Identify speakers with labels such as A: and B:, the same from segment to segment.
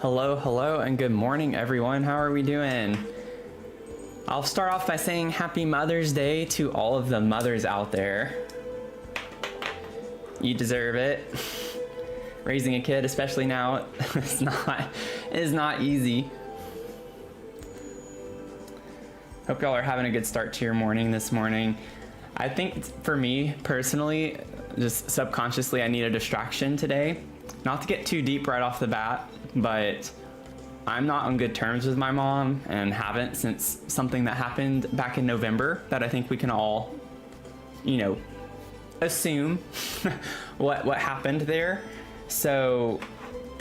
A: Hello, hello, and good morning, everyone. How are we doing? I'll start off by saying Happy Mother's Day to all of the mothers out there. You deserve it. Raising a kid, especially now, is not easy. Hope y'all are having a good start to your morning this morning. I think for me personally, just subconsciously, I need a distraction today. Not to get too deep right off the bat, but I'm not on good terms with my mom and haven't since something that happened back in November that I think we can all, assume what happened there. So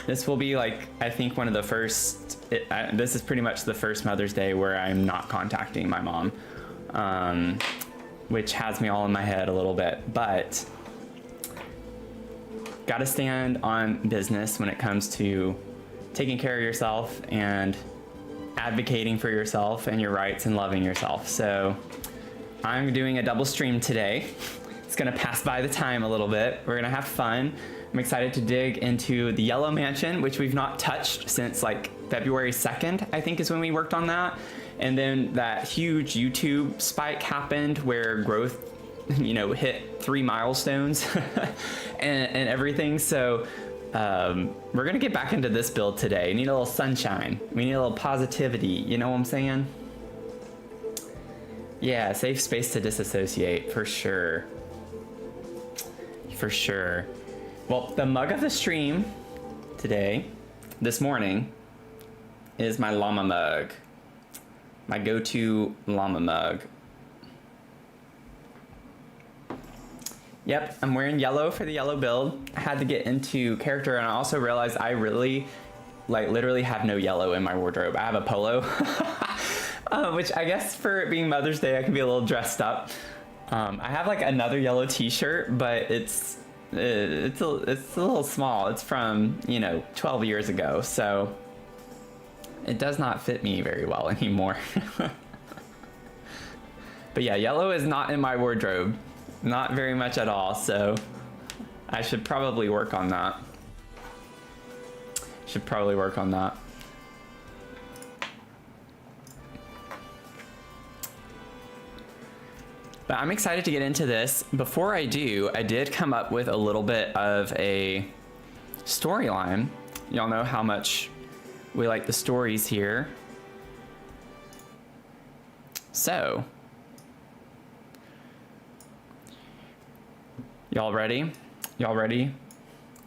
A: this will be like, I think one of the first, this is pretty much the first Mother's Day where I'm not contacting my mom, which has me all in my head a little bit, but gotta stand on business when it comes to taking care of yourself and advocating for yourself and your rights and loving yourself. So I'm doing a double stream today. It's gonna pass by the time a little bit. We're gonna have fun. I'm excited to dig into the Yellow Mansion, which we've not touched since like February 2nd, I think is when we worked on that. And then that huge YouTube spike happened where growth hit 3 milestones and everything. So we're gonna get back into this build today. We need a little sunshine. We need a little positivity. You know what I'm saying? Yeah, safe space to disassociate for sure. For sure. Well, the mug of the stream today, this morning, is my llama mug. My go-to llama mug. Yep, I'm wearing yellow for the yellow build. I had to get into character, and I also realized I really, literally have no yellow in my wardrobe. I have a polo, which I guess for it being Mother's Day, I can be a little dressed up. I have another yellow t-shirt, but it's a little small. It's from, 12 years ago, so it does not fit me very well anymore. But yeah, yellow is not in my wardrobe. Not very much at all, so I should probably work on that. But I'm excited to get into this. Before I do, I did come up with a little bit of a storyline. Y'all know how much we like the stories here. So, y'all ready? Y'all ready?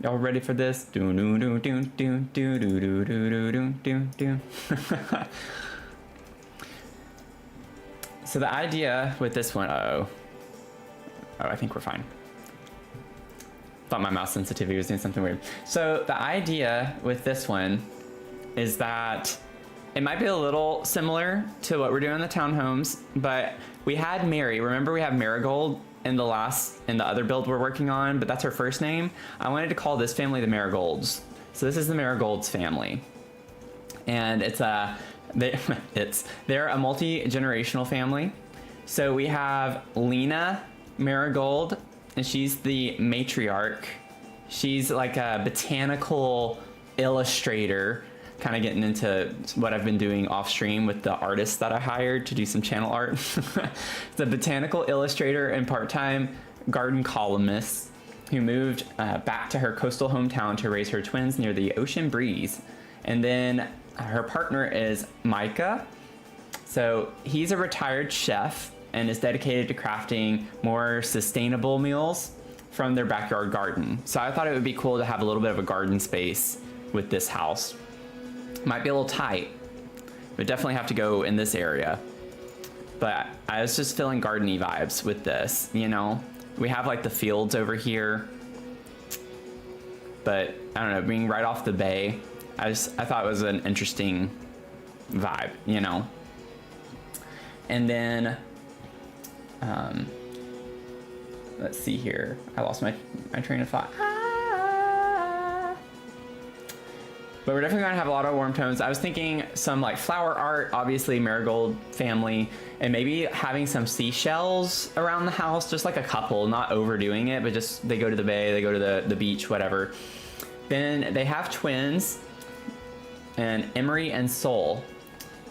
A: Y'all ready for this? Do do do do do do do do do do do. So the idea with this one, oh, I think we're fine. Thought my mouse sensitivity was doing something weird. So the idea with this one is that it might be a little similar to what we're doing in the townhomes, but we had Mary. Remember we have Marigold in the other build we're working on, but that's her first name. I wanted to call this family the Marigolds. So this is the Marigolds family. And they're a multi-generational family. So we have Lena Marigold, and she's the matriarch. She's like a botanical illustrator, kind of getting into what I've been doing off stream with the artists that I hired to do some channel art. The botanical illustrator and part-time garden columnist who moved back to her coastal hometown to raise her twins near the ocean breeze. And then her partner is Micah. So he's a retired chef and is dedicated to crafting more sustainable meals from their backyard garden. So I thought it would be cool to have a little bit of a garden space with this house. Might be a little tight, but definitely have to go in this area. But I was just feeling garden-y vibes with this, We have the fields over here, but I don't know, being right off the bay, I thought it was an interesting vibe, And then, let's see here. I lost my train of thought. But we're definitely gonna have a lot of warm tones. I was thinking some flower art, obviously Marigold family, and maybe having some seashells around the house, just like a couple, not overdoing it, but just they go to the bay, they go to the beach, whatever. Then they have twins. and Emery and Sol.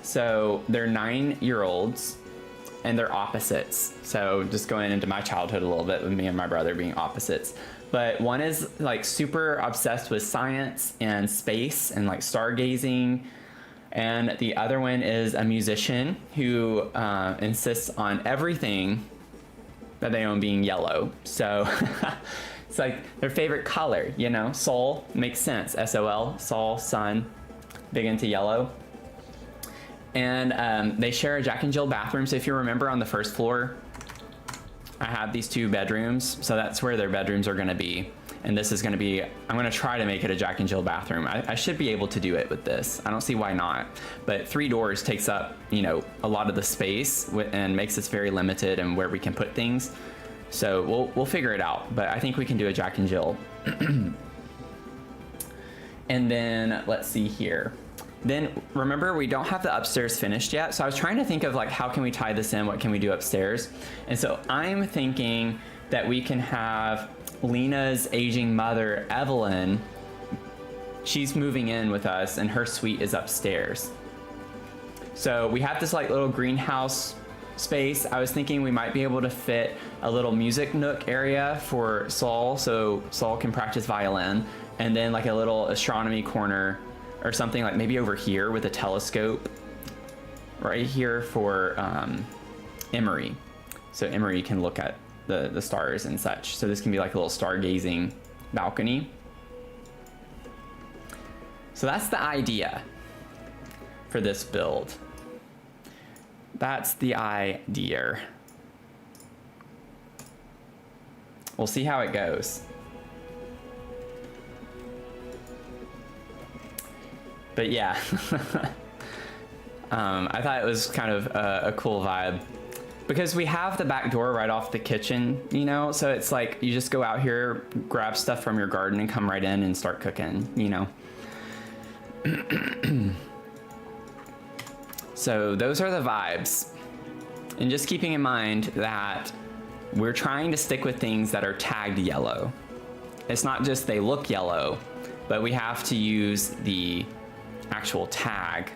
A: So they're 9-year-olds and they're opposites. So just going into my childhood a little bit with me and my brother being opposites. But one is like super obsessed with science and space and like stargazing. And the other one is a musician who insists on everything that they own being yellow. So it's like their favorite color, you know? Sol makes sense. S-O-L, Sol, sun, big into yellow. And they share a Jack and Jill bathroom. So if you remember on the first floor, I have these 2 bedrooms. So that's where their bedrooms are gonna be. And this is gonna be, I'm gonna try to make it a Jack and Jill bathroom. I should be able to do it with this. I don't see why not. But 3 doors takes up, you know, a lot of the space and makes us very limited in where we can put things. So we'll figure it out. But I think we can do a Jack and Jill. And then let's see here. Then remember, we don't have the upstairs finished yet. So I was trying to think of like, how can we tie this in? What can we do upstairs? And so I'm thinking that we can have Lena's aging mother, Evelyn. She's moving in with us and her suite is upstairs. So we have this like little greenhouse space. I was thinking we might be able to fit a little music nook area for Sol, so Sol can practice violin, and then like a little astronomy corner or something like maybe over here with a telescope right here for Emery. So Emery can look at the stars and such. So this can be like a little stargazing balcony. So that's the idea for this build. That's the idea. We'll see how it goes. But yeah, I thought it was kind of a cool vibe because we have the back door right off the kitchen, you know, so it's like you just go out here, grab stuff from your garden and come right in and start cooking, you know. So those are the vibes. And just keeping in mind that we're trying to stick with things that are tagged yellow. It's not just they look yellow, but we have to use the actual tag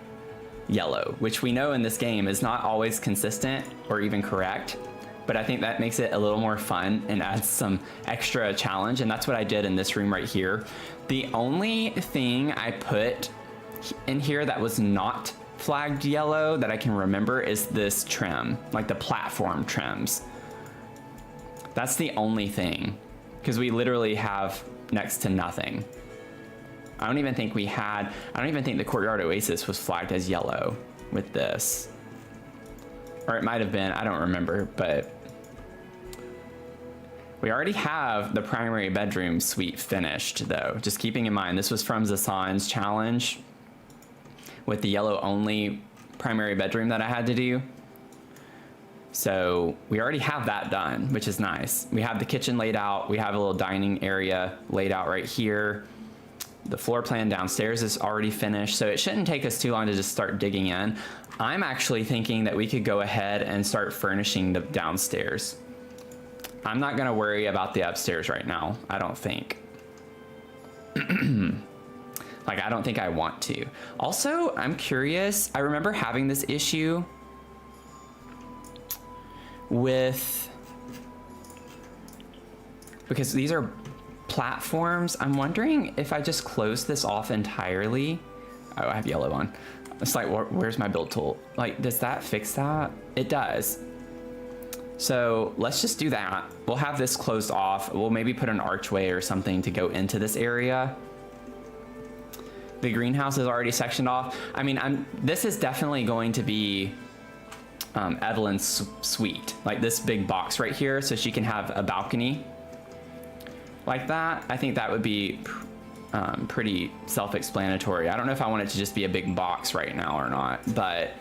A: yellow, which we know in this game is not always consistent or even correct, but I think that makes it a little more fun and adds some extra challenge, and that's what I did in this room right here. The only thing I put in here that was not flagged yellow that I can remember is this trim, like the platform trims. That's the only thing, because we literally have next to nothing. I don't even think the Courtyard Oasis was flagged as yellow with this. Or it might have been, I don't remember, but we already have the primary bedroom suite finished though. Just keeping in mind, this was from Zasan's challenge with the yellow only primary bedroom that I had to do. So we already have that done, which is nice. We have the kitchen laid out. We have a little dining area laid out right here. The floor plan downstairs is already finished, so it shouldn't take us too long to just start digging in. I'm actually thinking that we could go ahead and start furnishing the downstairs. I'm not gonna worry about the upstairs right now, I don't think. Like, I don't think I want to. Also, I'm curious, I remember having this issue with, because these are platforms, I'm wondering if I just close this off entirely. Oh, I have yellow on. It's like, where's my build tool? Like, does that fix that? It does. So let's just do that. We'll have this closed off. We'll maybe put an archway or something to go into this area. The greenhouse is already sectioned off. I mean, this is definitely going to be Evelyn's suite, like this big box right here, so she can have a balcony like that. I think that would be pretty self-explanatory. I don't know if I want it to just be a big box right now or not, but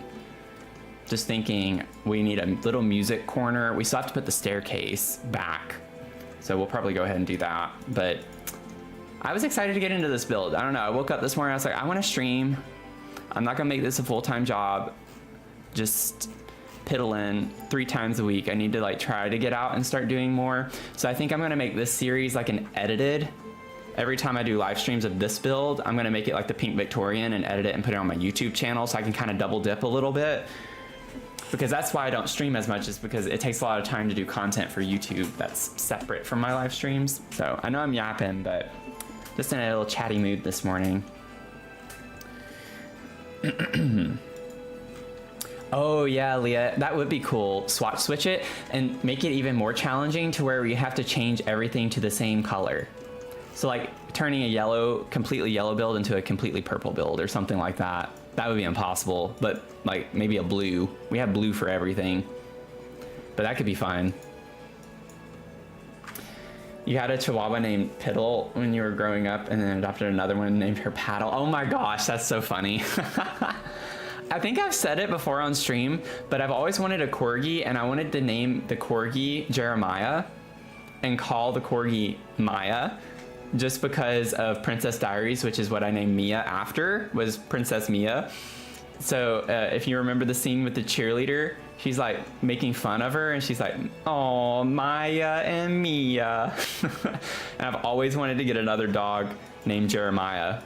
A: just thinking we need a little music corner. We still have to put the staircase back, so we'll probably go ahead and do that. But I was excited to get into this build. I don't know, I woke up this morning, I was like, I want to stream. I'm not gonna make this a full-time job. Just piddle in 3 times a week. I need to like try to get out and start doing more. So I think I'm gonna make this series like an edited every time I do live streams of this build, I'm gonna make it like the Pink Victorian and edit it and put it on my YouTube channel so I can kind of double dip a little bit. Because that's why I don't stream as much, is because it takes a lot of time to do content for YouTube that's separate from my live streams. So I know I'm yapping, but just in a little chatty mood this morning. Oh yeah, Leah, that would be cool. Switch it and make it even more challenging to where you have to change everything to the same color. So like turning a completely yellow build into a completely purple build or something like that. That would be impossible, but like maybe a blue. We have blue for everything, but that could be fine. You had a Chihuahua named Piddle when you were growing up and then adopted another one named her Paddle. Oh my gosh, that's so funny. I think I've said it before on stream, but I've always wanted a Corgi, and I wanted to name the Corgi Jeremiah and call the Corgi Maya, just because of Princess Diaries, which is what I named Mia after, was Princess Mia. So if you remember the scene with the cheerleader, she's like making fun of her and she's like, oh, Maya and Mia. And I've always wanted to get another dog named Jeremiah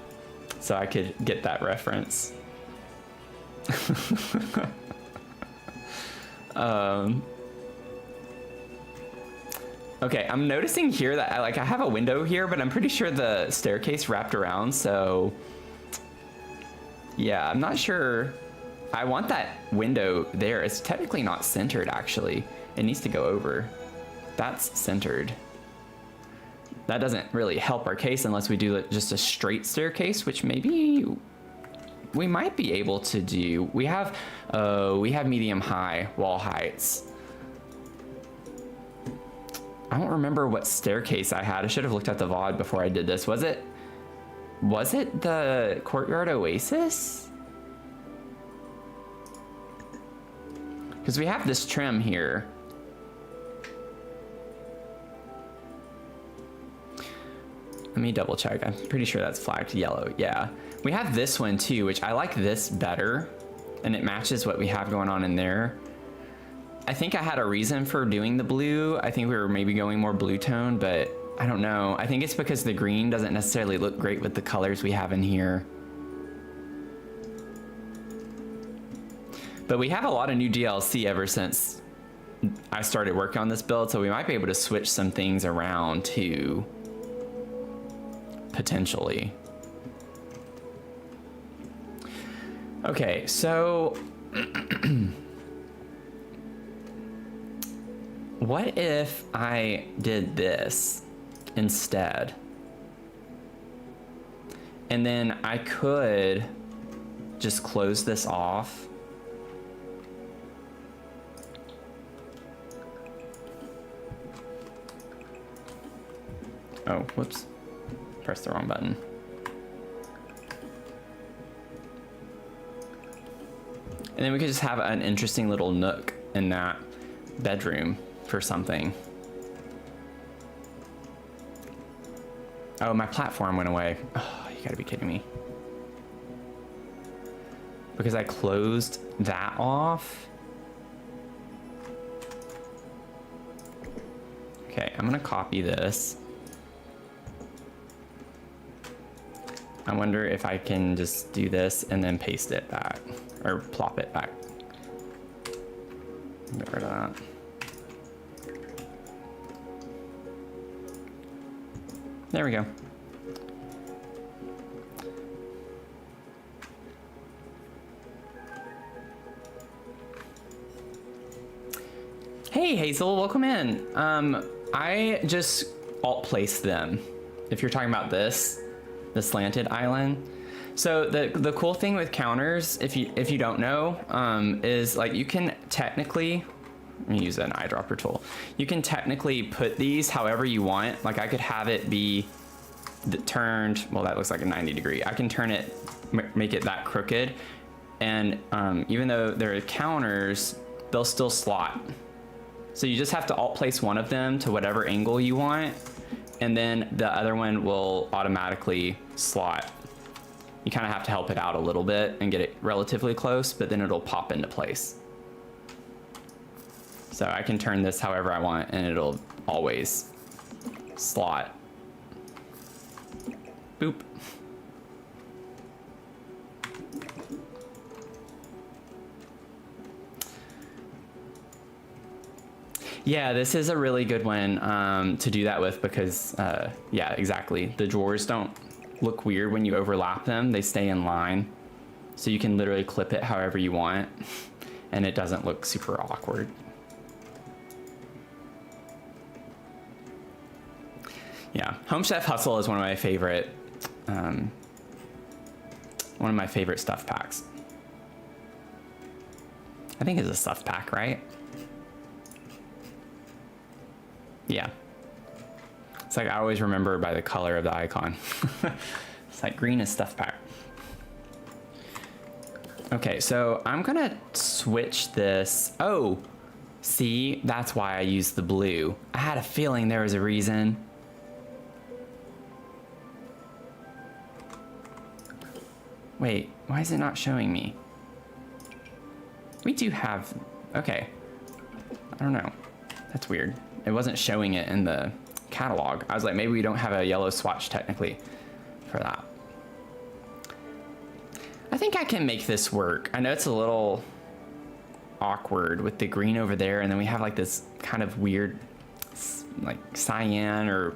A: so I could get that reference. Okay, I'm noticing here that I have a window here, but I'm pretty sure the staircase wrapped around, so yeah, I'm not sure. I want that window there. It's technically not centered, actually. It needs to go over. That's centered. That doesn't really help our case unless we do just a straight staircase, which maybe we might be able to do. We have medium high wall heights. I don't remember what staircase I had. I should have looked at the VOD before I did this. Was it the Courtyard Oasis? Because we have this trim here. Let me double check. I'm pretty sure that's flagged yellow. Yeah. We have this one too, which I like this better, and it matches what we have going on in there. I think I had a reason for doing the blue. I think we were maybe going more blue tone, but I don't know. I think it's because the green doesn't necessarily look great with the colors we have in here. But we have a lot of new DLC ever since I started working on this build, so we might be able to switch some things around too, potentially. Okay, so what if I did this instead? And then I could just close this off. Oh, whoops. Pressed the wrong button. And then we could just have an interesting little nook in that bedroom for something. Oh, my platform went away. Oh, you gotta be kidding me. Because I closed that off. Okay, I'm gonna copy this. I wonder if I can just do this and then paste it back, or plop it back. Get rid of that. There we go. Hey Hazel, welcome in. I just alt placed them. If you're talking about this, the slanted island. So the cool thing with counters, if you don't know, is like you can technically, let me use an eyedropper tool. You can technically put these however you want. Like I could have it be turned, well that looks like a 90 degree. I can turn it, make it that crooked. And even though they're counters, they'll still slot. So you just have to alt place one of them to whatever angle you want. And then the other one will automatically slot. You kind of have to help it out a little bit and get it relatively close, but then it'll pop into place. So I can turn this however I want and it'll always slot. Boop. Yeah, this is a really good one to do that with because, yeah, exactly. The drawers don't look weird when you overlap them. They stay in line. So you can literally clip it however you want and it doesn't look super awkward. Yeah, Home Chef Hustle is one of my favorite stuff packs. I think it's a stuff pack, right? Yeah. It's like I always remember by the color of the icon. It's like green is stuff pack. Okay, so I'm gonna switch this. Oh, see, that's why I used the blue. I had a feeling there was a reason. Wait, why is it not showing me? We do have, okay. I don't know, that's weird. It wasn't showing it in the catalog. I was like, maybe we don't have a yellow swatch technically for that. I think I can make this work. I know it's a little awkward with the green over there, and then we have like this kind of weird like cyan or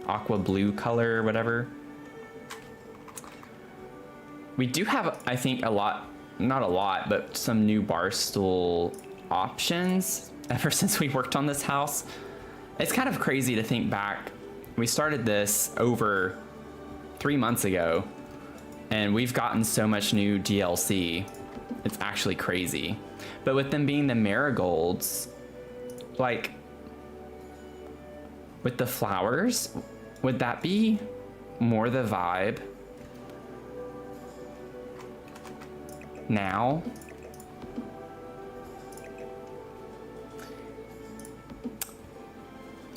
A: aqua blue color or whatever. We do have, I think, a lot, not a lot, but some new bar stool options ever since we worked on this house. It's kind of crazy to think back. We started this over 3 months ago, and we've gotten so much new DLC. It's actually crazy. But with them being the marigolds, like, with the flowers, would that be more the vibe now?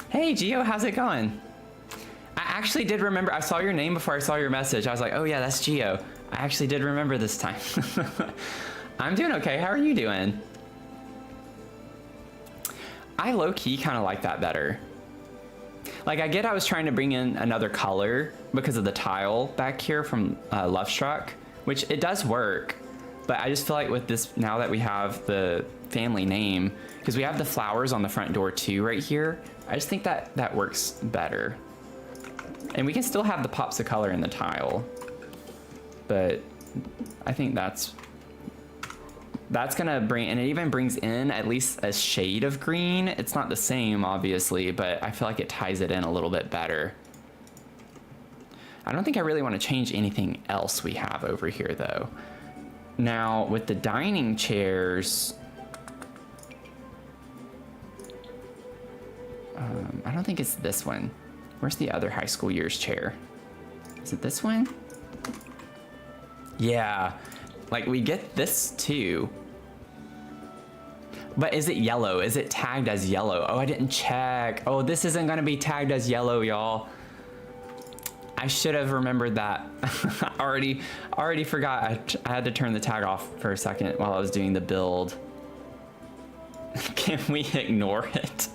A: Hey Gio, how's it going? I actually did remember, I saw your name before I saw your message. I was like, oh yeah, that's Gio. I actually did remember this time. I'm doing okay, how are you doing? I low-key kind of like that better. Like, I get I was trying to bring in another color because of the tile back here from Love Struck, which it does work, but I just feel like with this, now that we have the family name, because we have the flowers on the front door too right here, I just think that that works better. And we can still have the pops of color in the tile, but I think that's gonna bring, and it even brings in at least a shade of green. It's not the same, obviously, but I feel like it ties it in a little bit better. I don't think I really want to change anything else we have over here, though. Now, with the dining chairs, I don't think it's this one. Where's the other high school years chair? Is it this one? Yeah, like we get this too. But is it yellow? Is it tagged as yellow? Oh, I didn't check. Oh, this isn't gonna be tagged as yellow, y'all. I should have remembered that. already forgot. I had to turn the tag off for a second while I was doing the build. Can we ignore it?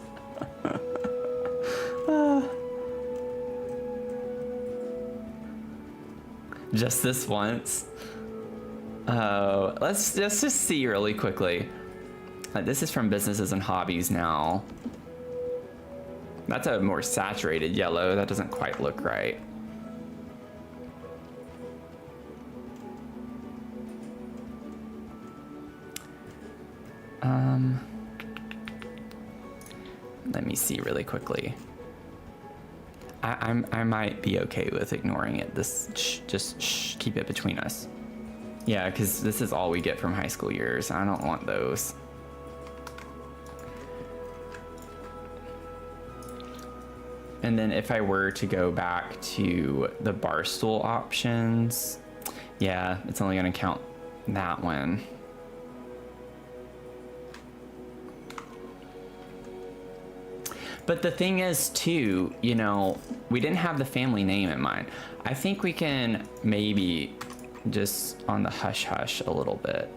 A: Just this once. Oh, let's just see really quickly. This is from Businesses and Hobbies now. That's a more saturated yellow. That doesn't quite look right. Let me see really quickly. I might be okay with ignoring it. Just keep it between us. Yeah, because this is all we get from high school years. I don't want those. And then if I were to go back to the barstool options, yeah, it's only going to count that one. But the thing is too, you know, we didn't have the family name in mind. I think we can maybe just on the hush hush a little bit.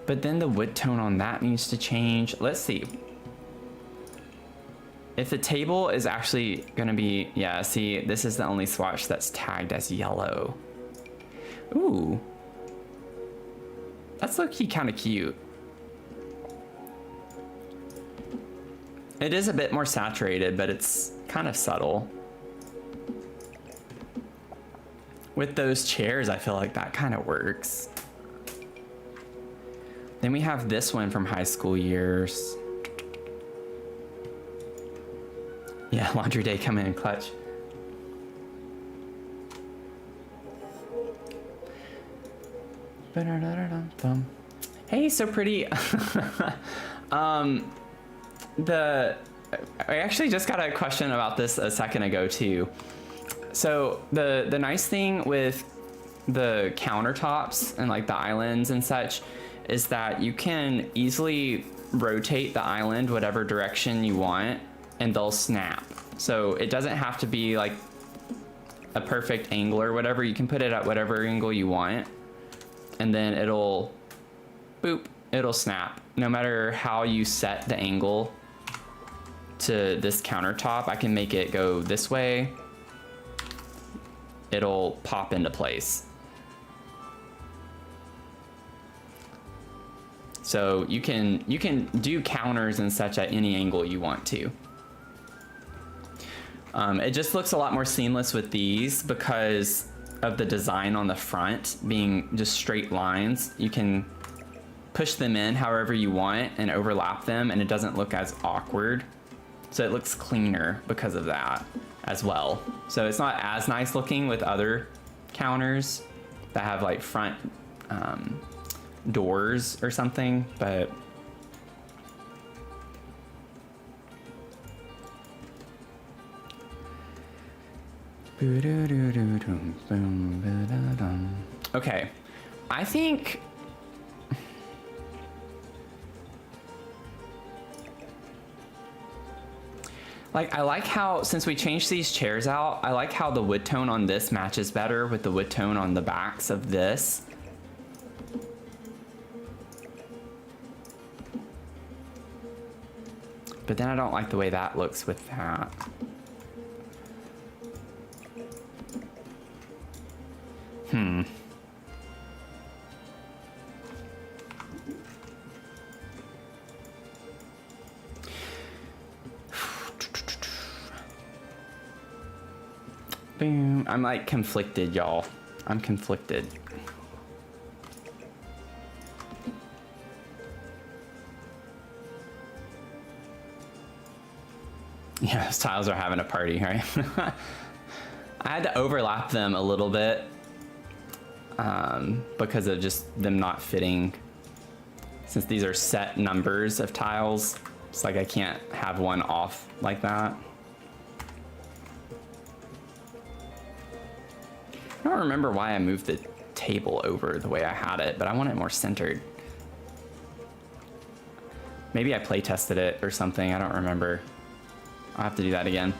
A: But then the wood tone on that needs to change. Let's see. If the table is actually gonna be, yeah, see, this is the only swatch that's tagged as yellow. Ooh. That's low-key kind of cute. It is a bit more saturated, but it's kind of subtle. With those chairs, I feel like that kind of works. Then we have this one from high school years. Yeah, laundry day coming in clutch. Hey, so pretty. I actually just got a question about this a second ago too. So the nice thing with the countertops and like the islands and such is that you can easily rotate the island whatever direction you want and they'll snap. So it doesn't have to be like a perfect angle or whatever. You can put it at whatever angle you want and then it'll boop, it'll snap. No matter how you set the angle to this countertop, I can make it go this way. It'll pop into place. So you can do counters and such at any angle you want to. It just looks a lot more seamless with these because of the design on the front being just straight lines. You can push them in however you want and overlap them and it doesn't look as awkward. So it looks cleaner because of that as well. So it's not as nice looking with other counters that have like front doors or something, but okay, I think like I like how, since we changed these chairs out, I like how the wood tone on this matches better with the wood tone on the backs of this. But then I don't like the way that looks with that. Boom. I'm like conflicted, y'all. I'm conflicted. Yeah, those tiles are having a party, right? I had to overlap them a little bit because of just them not fitting. Since these are set numbers of tiles, it's like I can't have one off like that. I don't remember why I moved the table over the way I had it, but I want it more centered. Maybe I play tested it or something, I don't remember. I'll have to do that again.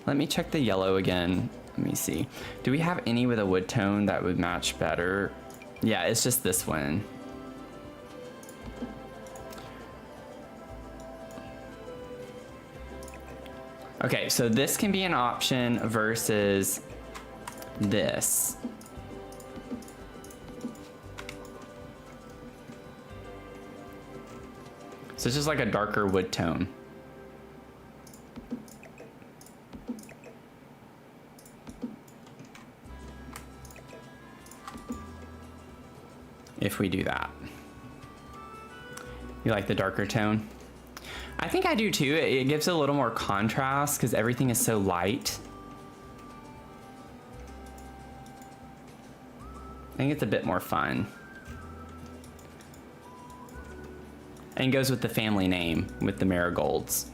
A: Let me check the yellow again. Let me see. Do we have any with a wood tone that would match better? Yeah, it's just this one. Okay, so this can be an option versus this. So it's just like a darker wood tone. If we do that. You like the darker tone? I think I do too. It gives a little more contrast because everything is so light. I think it's a bit more fun. And goes with the family name, with the marigolds.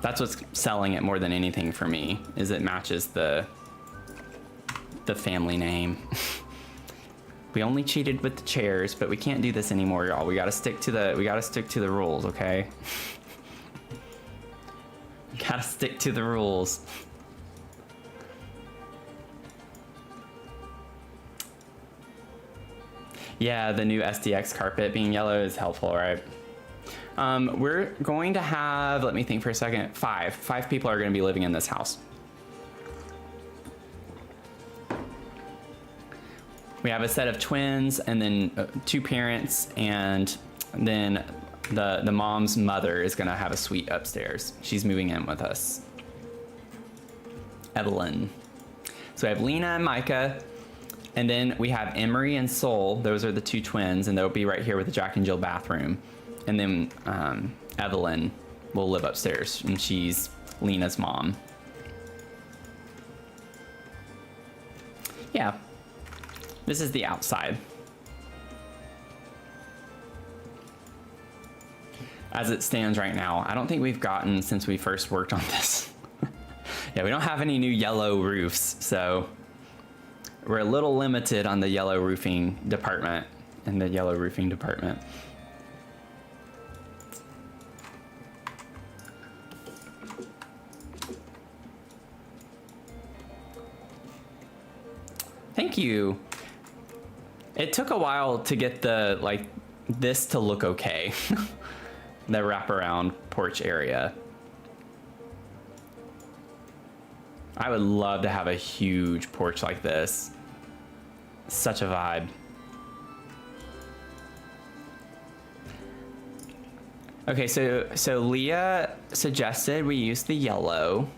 A: That's what's selling it more than anything for me, is it matches the family name. We only cheated with the chairs, but we can't do this anymore, y'all. We gotta stick to the rules, okay? Gotta stick to the rules. Yeah, the new SDX carpet being yellow is helpful, right? We're going to have, let me think for a second, five people are going to be living in this house. We have a set of twins, and then 2 parents, and then the mom's mother is going to have a suite upstairs. She's moving in with us. Evelyn. So we have Lena and Micah, and then we have Emery and Sol. Those are the 2 twins, and they'll be right here with the Jack and Jill bathroom. And then Evelyn will live upstairs, and she's Lena's mom. Yeah, this is the outside. As it stands right now, I don't think we've gotten since we first worked on this. Yeah, we don't have any new yellow roofs, so we're a little limited on the yellow roofing department. Thank you. It took a while to get the, like, this to look okay. The wraparound porch area. I would love to have a huge porch like this. Such a vibe. Okay, so Leah suggested we use the yellow.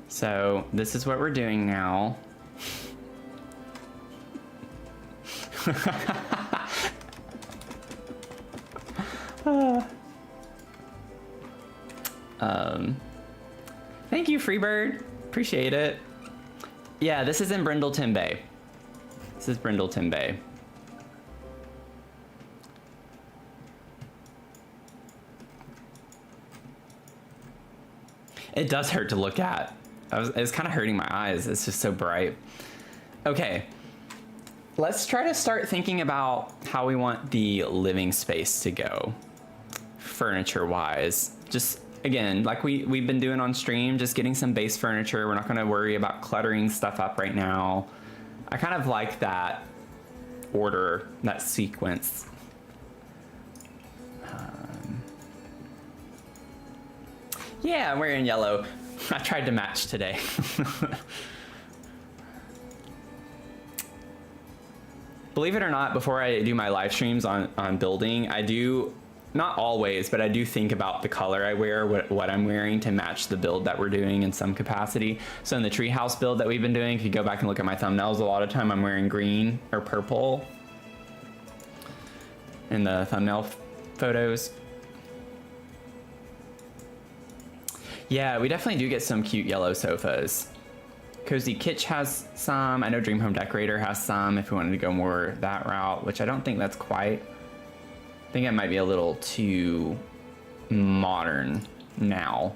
A: So this is what we're doing now. Thank you, Freebird. Appreciate it. Yeah, this is in Brindleton Bay. This is Brindleton Bay. It does hurt to look at. It's kind of hurting my eyes. It's just so bright. Okay. Let's try to start thinking about how we want the living space to go, furniture-wise. Just, again, like we've been doing on stream, just getting some base furniture. We're not going to worry about cluttering stuff up right now. I kind of like that order, that sequence. Yeah, I'm wearing yellow. I tried to match today. Believe it or not, before I do my live streams on building, I do, not always, but I do think about the color I wear, what I'm wearing to match the build that we're doing in some capacity. So in the treehouse build that we've been doing, if you go back and look at my thumbnails, a lot of time I'm wearing green or purple in the thumbnail photos. Yeah, we definitely do get some cute yellow sofas. Cozy Kitsch has some. I know Dream Home Decorator has some if we wanted to go more that route, which I don't think that's quite. I think it might be a little too modern now.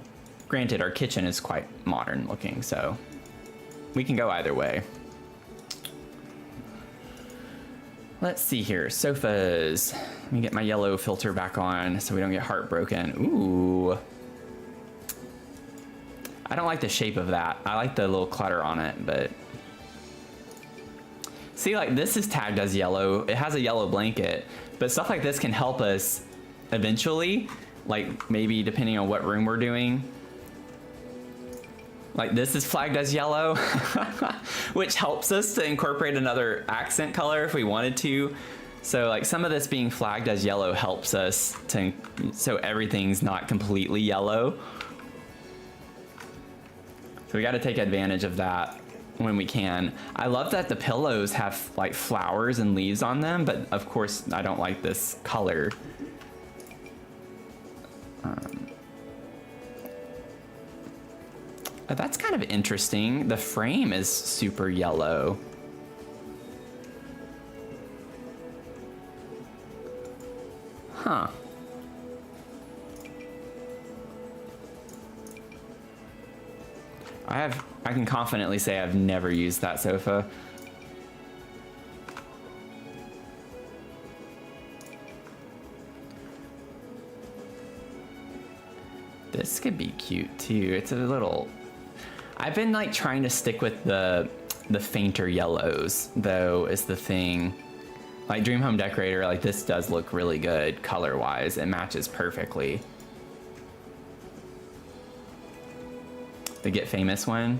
A: Granted, our kitchen is quite modern looking, so we can go either way. Let's see here, sofas. Let me get my yellow filter back on so we don't get heartbroken. Ooh. I don't like the shape of that. I like the little clutter on it, but... See, like, this is tagged as yellow. It has a yellow blanket, but stuff like this can help us eventually, like, maybe depending on what room we're doing. Like, this is flagged as yellow, which helps us to incorporate another accent color if we wanted to. So, like, some of this being flagged as yellow helps us to, so everything's not completely yellow. So we got to take advantage of that when we can. I love that the pillows have like flowers and leaves on them, but of course I don't like this color. That's kind of interesting. The frame is super yellow. Huh. I can confidently say I've never used that sofa. This could be cute too. It's a little, I've been like trying to stick with the fainter yellows though is the thing. Like Dream Home Decorator, like this does look really good color wise. It matches perfectly. The Get Famous one.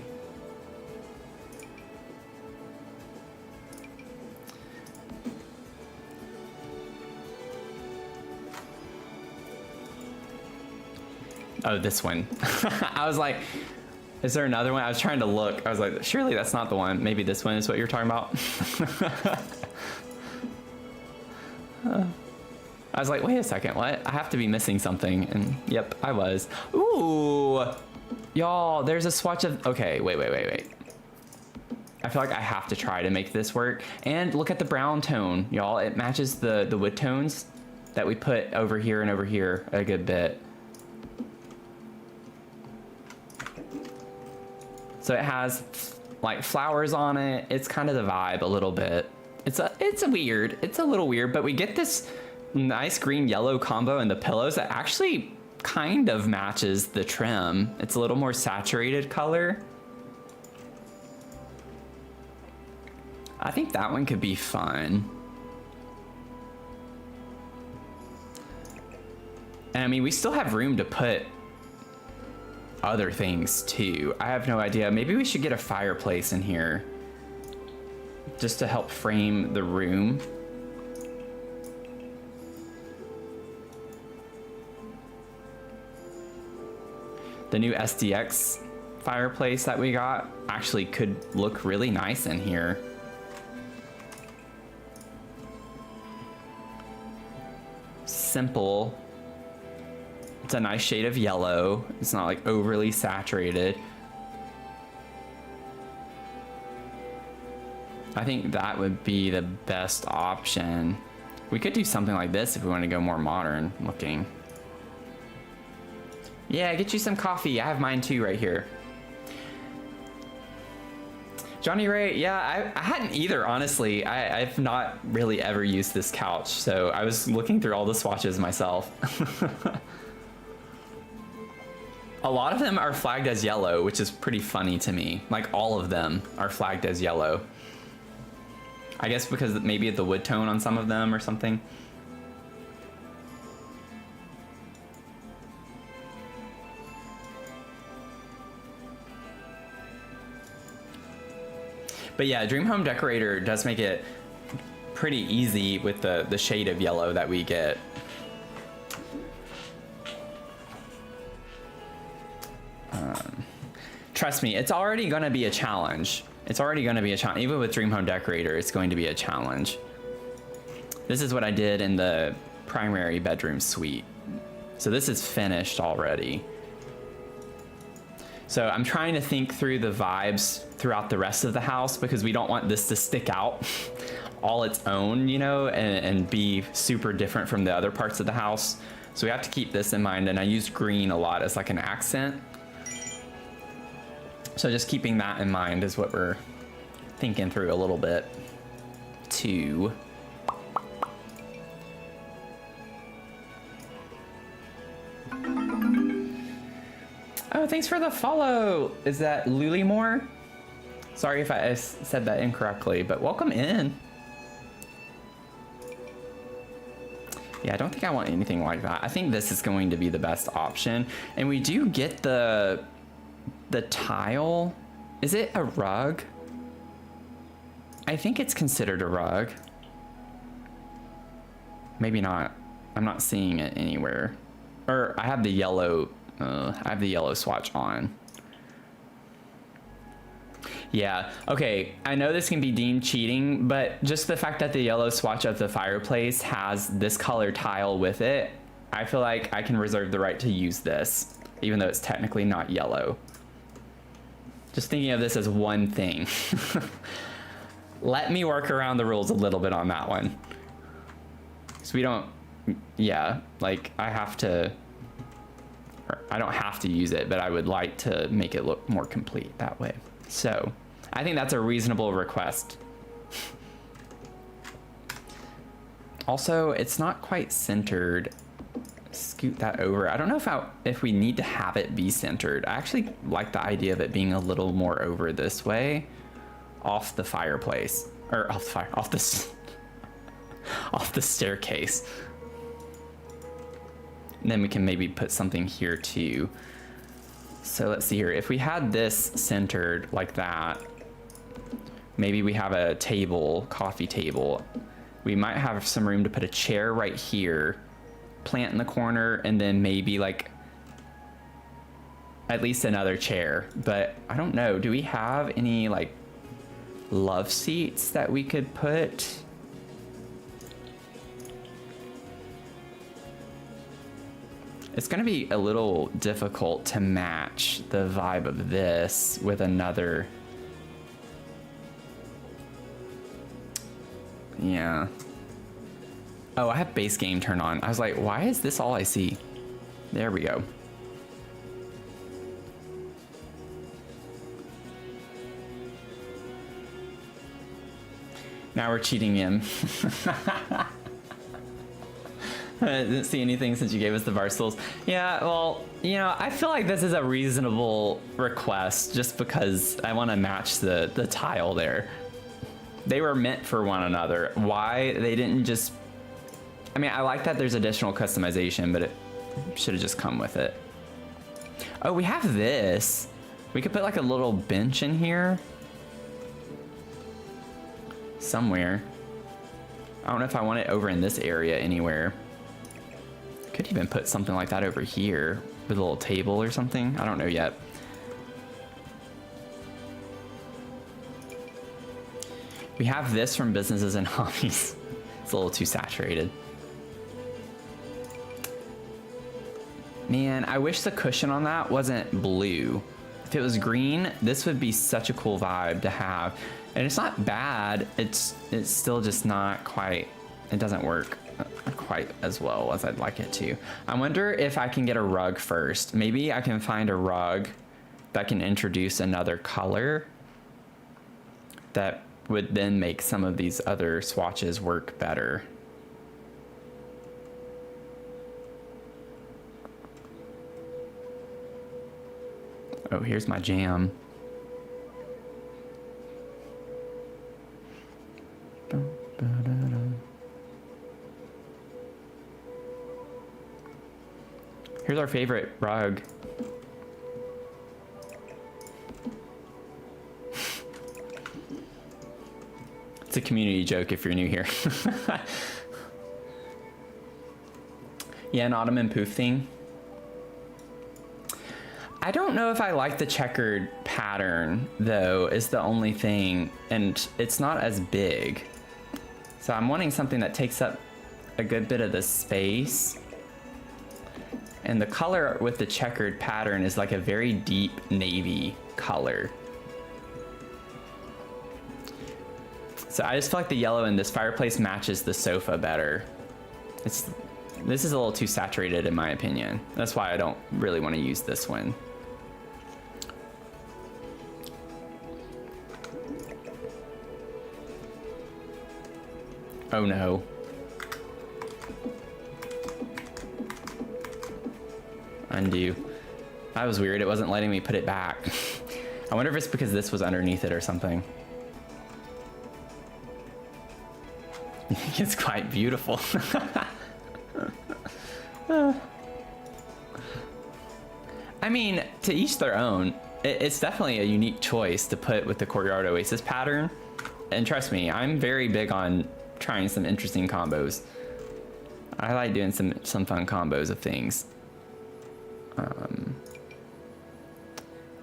A: Oh, this one. I was like, is there another one? I was trying to look. I was like, surely that's not the one. Maybe this one is what you're talking about. I was like, wait a second, what? I have to be missing something. And yep, I was. Ooh, y'all, there's a swatch of, okay, wait. I feel like I have to try to make this work. And look at the brown tone, y'all. It matches the wood tones that we put over here and over here a good bit. So it has like flowers on it. It's kind of the vibe a little bit. It's a little weird, but we get this nice green yellow combo in the pillows that actually kind of matches the trim. It's a little more saturated color. I think that one could be fun. And I mean, we still have room to put other things too. I have no idea. Maybe we should get a fireplace in here just to help frame the room. The new SDX fireplace that we got actually could look really nice in here. Simple. It's a nice shade of yellow. It's not like overly saturated. I think that would be the best option. We could do something like this if we want to go more modern looking. Yeah, get you some coffee. I have mine too right here. Johnny Ray, yeah, I hadn't either, honestly. I've not really ever used this couch, so I was looking through all the swatches myself. A lot of them are flagged as yellow, which is pretty funny to me. Like all of them are flagged as yellow. I guess because maybe the wood tone on some of them or something. But yeah, Dream Home Decorator does make it pretty easy with the shade of yellow that we get. Trust me, it's already gonna be a challenge. It's already gonna be a challenge. Even with Dream Home Decorator, it's going to be a challenge. This is what I did in the primary bedroom suite. So this is finished already. So I'm trying to think through the vibes throughout the rest of the house because we don't want this to stick out all its own, you know, and be super different from the other parts of the house. So we have to keep this in mind, and I use green a lot as like an accent. So just keeping that in mind is what we're thinking through a little bit too. Oh, thanks for the follow. Is that Lulymore? Sorry if I said that incorrectly, but welcome in. Yeah, I don't think I want anything like that. I think this is going to be the best option. And we do get the tile. Is it a rug? I think it's considered a rug. Maybe not. I'm not seeing it anywhere. Or I have the yellow swatch on. Yeah, okay, I know this can be deemed cheating, but just the fact that the yellow swatch of the fireplace has this color tile with it, I feel like I can reserve the right to use this, even though it's technically not yellow. Just thinking of this as one thing. Let me work around the rules a little bit on that one. So we don't, yeah, like I don't have to use it, but I would like to make it look more complete that way. So I think that's a reasonable request. Also, it's not quite centered. scoot that over. I don't know if we need to have it be centered. I actually like the idea of it being a little more over this way, off the fireplace, or off the off the staircase. And then we can maybe put something here too. So let's see here. If we had this centered like that, maybe we have a table, coffee table. We might have some room to put a chair right here, plant in the corner, and then maybe like at least another chair. But I don't know, do we have any like love seats that we could put? It's gonna be a little difficult to match the vibe of this with another. Yeah. Oh, I have base game turned on. I was like, why is this all I see? There we go. Now we're cheating him. I didn't see anything since you gave us the bar stools. Yeah, well, you know, I feel like this is a reasonable request just because I want to match the tile there. They were meant for one another. Why they didn't just... I mean, I like that there's additional customization, but it should have just come with it. Oh, we have this. We could put like a little bench in here. Somewhere. I don't know if I want it over in this area anywhere. Could even put something like that over here with a little table or something. I don't know yet. We have this from Businesses and Hobbies. It's a little too saturated. Man, I wish the cushion on that wasn't blue. If it was green, this would be such a cool vibe to have. And it's not bad, it's still just not quite, it doesn't work quite as well as I'd like it to. I wonder if I can get a rug first. Maybe I can find a rug that can introduce another color that would then make some of these other swatches work better. Oh, here's my jam. Here's our favorite rug. It's a community joke if you're new here. Yeah, an ottoman poof thing. I don't know if I like the checkered pattern though, is the only thing, and it's not as big. So I'm wanting something that takes up a good bit of the space. And the color with the checkered pattern is like a very deep navy color. So I just feel like the yellow in this fireplace matches the sofa better. This is a little too saturated in my opinion. That's why I don't really want to use this one. Oh no. Undo. That was weird. It wasn't letting me put it back. I wonder if it's because this was underneath it or something. It's quite beautiful. I mean, to each their own. It's definitely a unique choice to put with the Courtyard Oasis pattern. And trust me, I'm very big on trying some interesting combos. I like doing some fun combos of things.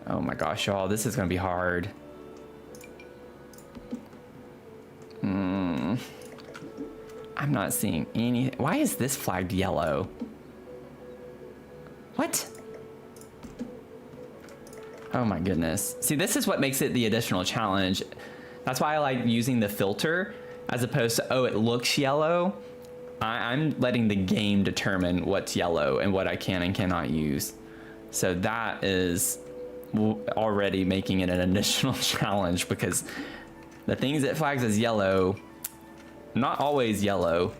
A: Oh my gosh, y'all, this is gonna be hard. I'm not seeing any. Why is this flagged yellow? What? Oh my goodness. See, this is what makes it the additional challenge. That's why I like using the filter as opposed to, oh, it looks yellow. I'm letting the game determine what's yellow and what I can and cannot use. So that is already making it an additional challenge because the things it flags as yellow, not always yellow.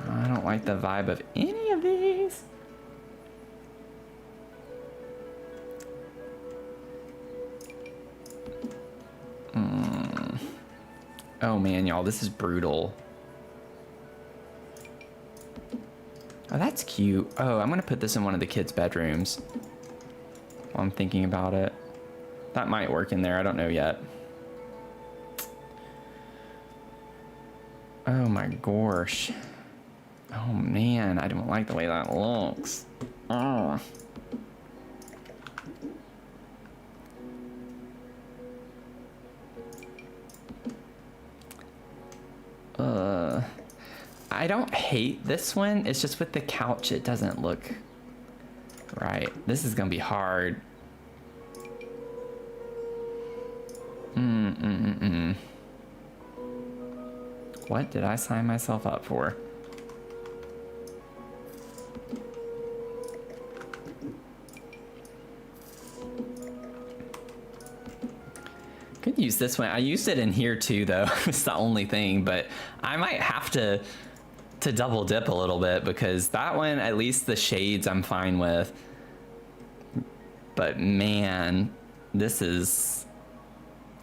A: I don't like the vibe of any of these. Oh man, y'all, this is brutal. Oh, that's cute. Oh, I'm gonna put this in one of the kids' bedrooms while I'm thinking about it. That might work in there, I don't know yet. Oh my gosh. Oh man, I don't like the way that looks. Oh. I don't hate this one. It's just with the couch, it doesn't look right. This is gonna be hard. What did I sign myself up for? Could use this one. I used it in here too, though. It's the only thing, but I might have to double dip a little bit because that one, at least the shades I'm fine with. But man, this is,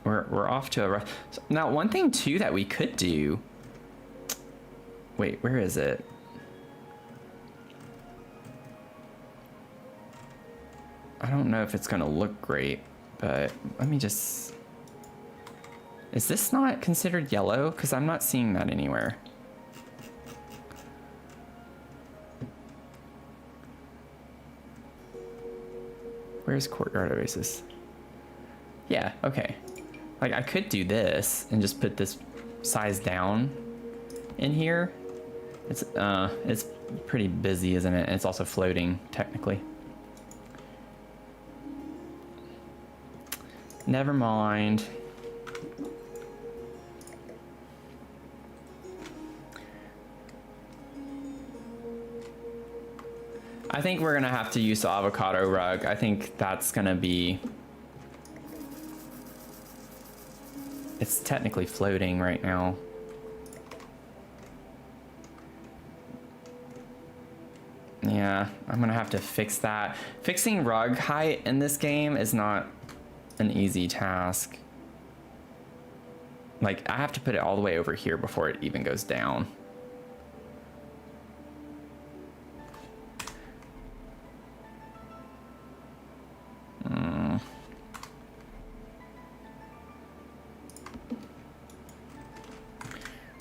A: we're off to a rough. Now, one thing too that we could do. Wait, where is it? I don't know if it's gonna look great, but let me just. Is this not considered yellow? Because I'm not seeing that anywhere. Where's Courtyard Oasis? Yeah, okay. Like I could do this and just put this size down in here. It's pretty busy, isn't it? It's also floating technically. Never mind. I think we're gonna have to use the avocado rug. I think that's gonna be... It's technically floating right now. Yeah, I'm gonna have to fix that. Fixing rug height in this game is not an easy task. Like, I have to put it all the way over here before it even goes down.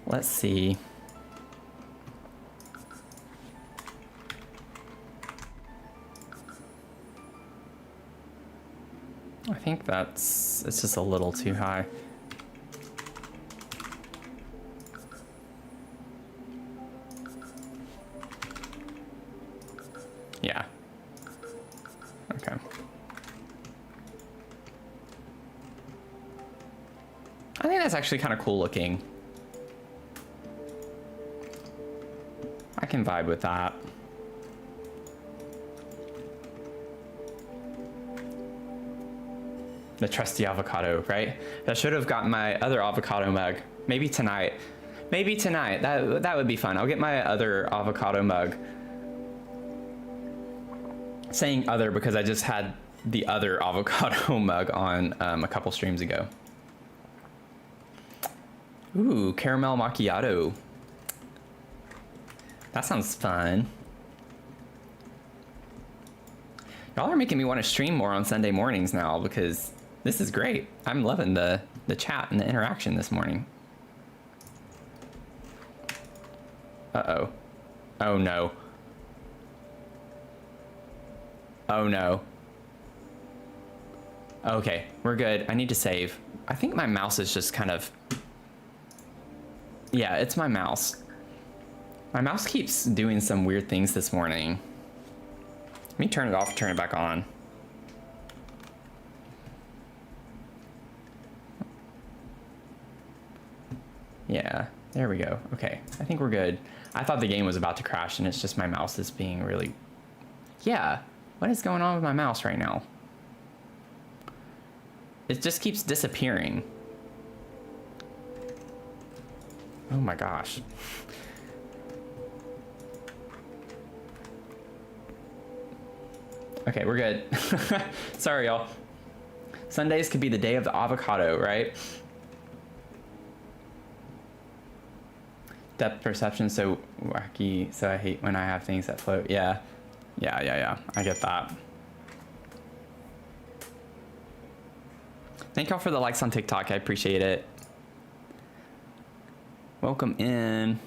A: Let's see. I think it's just a little too high. Yeah. Okay. I think that's actually kind of cool looking. I can vibe with that. The trusty avocado, right? I should have gotten my other avocado mug. Maybe tonight. Maybe tonight. That would be fun. I'll get my other avocado mug. Saying other because I just had the other avocado mug on a couple streams ago. Ooh, caramel macchiato. That sounds fun. Y'all are making me want to stream more on Sunday mornings now because this is great. I'm loving the chat and the interaction this morning. Uh-oh. Oh no. Oh no. Okay, we're good. I need to save. I think my mouse is just kind of... Yeah, it's my mouse. My mouse keeps doing some weird things this morning. Let me turn it off and turn it back on. Yeah, there we go. Okay, I think we're good. I thought the game was about to crash and it's just my mouse is being really... Yeah, what is going on with my mouse right now? It just keeps disappearing. Oh my gosh. Okay, we're good. Sorry, y'all. Sundays could be the day of the avocado, right? Depth perception so wacky, so I hate when I have things that float. Yeah. Yeah. I get that. Thank y'all for the likes on TikTok. I appreciate it. Welcome in.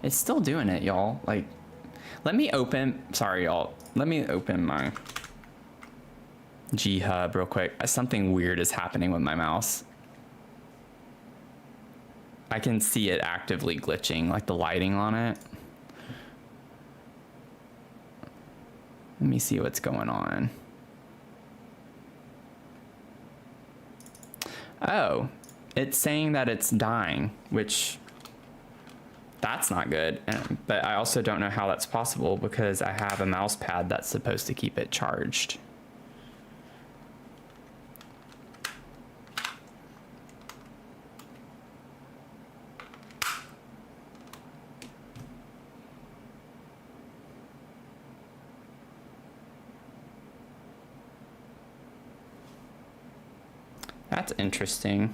A: It's still doing it, y'all. Like, let me open, sorry, y'all. Let me open my G-Hub real quick. Something weird is happening with my mouse. I can see it actively glitching, like the lighting on it. Let me see what's going on. Oh, it's saying that it's dying, which that's not good. But I also don't know how that's possible because I have a mouse pad that's supposed to keep it charged. That's interesting.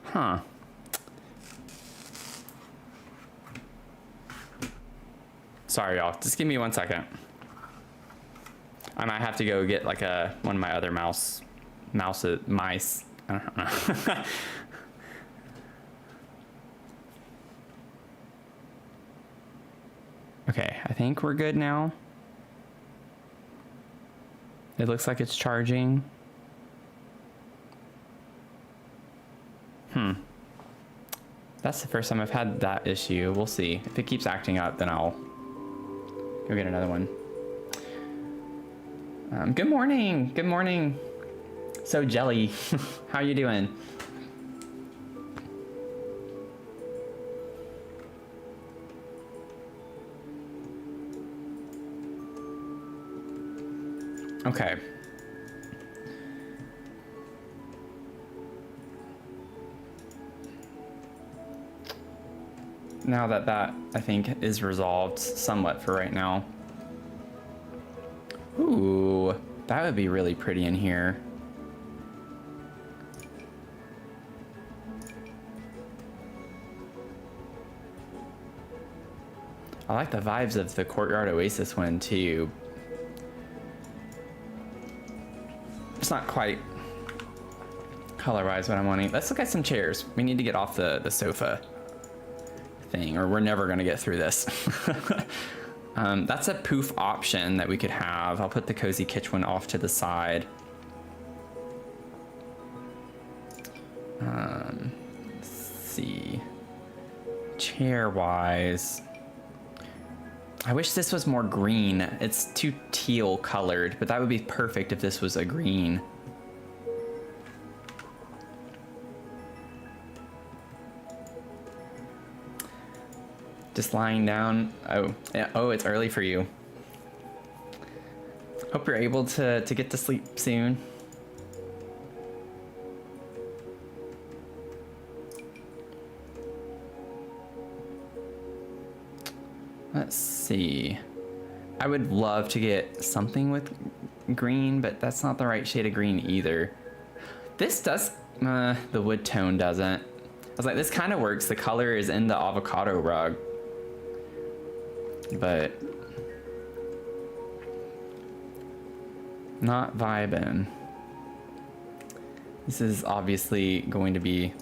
A: Huh. Sorry, y'all. Just give me 1 second. I might have to go get like one of my other mice. I don't know. Okay, I think we're good now. It looks like it's charging. That's the first time I've had that issue. We'll see. If it keeps acting up, then I'll go get another one. Good morning. Good morning. So Jelly, how you doing? Okay. Now that I think is resolved somewhat for right now. Ooh, that would be really pretty in here. I like the vibes of the Courtyard Oasis one too. It's not quite color-wise what I'm wanting. Let's look at some chairs. We need to get off the sofa thing, or we're never gonna get through this. That's a poof option that we could have. I'll put the Cozy Kitsch one off to the side. Let's see. Chair-wise, I wish this was more green. It's too teal colored, but that would be perfect if this was a green. Just lying down. Oh, yeah. Oh, it's early for you. Hope you're able to get to sleep soon. Let's see. I would love to get something with green, but that's not the right shade of green either. This does, the wood tone doesn't. I was like, this kind of works. The color is in the avocado rug. But not vibing. This is obviously going to be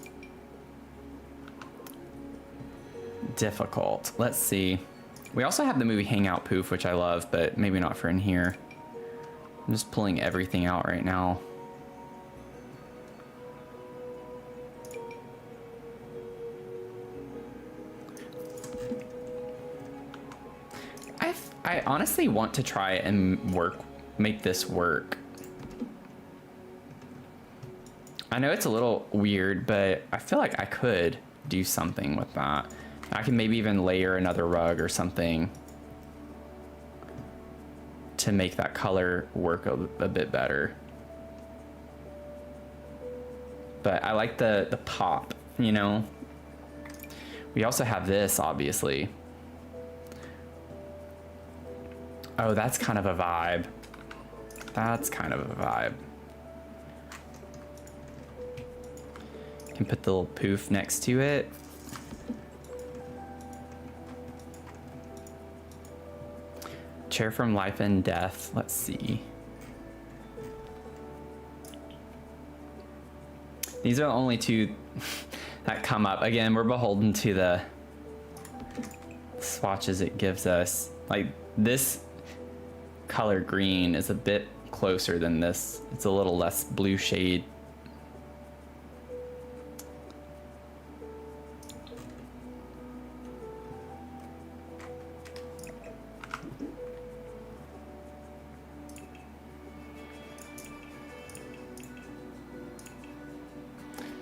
A: difficult. Let's see. We also have the movie Hangout Poof, which I love, but maybe not for in here. I'm just pulling everything out right now. I honestly want to try and make this work. I know it's a little weird, but I feel like I could. do something with that. I can maybe even layer another rug or something to make that color work a bit better. But I like the pop, you know? We also have this, obviously. Oh, that's kind of a vibe. That's kind of a vibe. Can put the little poof next to it. Chair from Life and Death. Let's see. These are the only two that come up. Again, we're beholden to the swatches it gives us. Like this color green is a bit closer than this. It's a little less blue shade.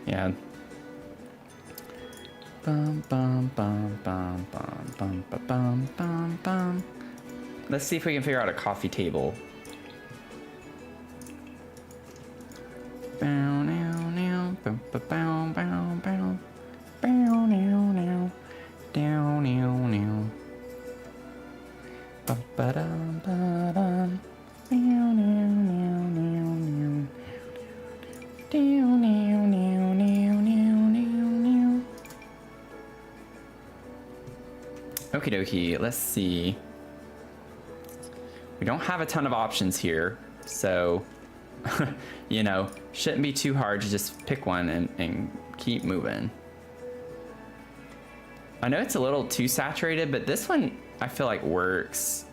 A: Yeah. Bum bum bum bum bum bum bum bum bum. Let's see if we can figure out a coffee table. Bow now now, bow bow bow bow, bow now now, down now now. Ba ba dum ba dum, bow now now now now, down now now now now now. Okie dokie, let's see. We don't have a ton of options here, so you know, shouldn't be too hard to just pick one and keep moving. I know it's a little too saturated, but this one I feel like works.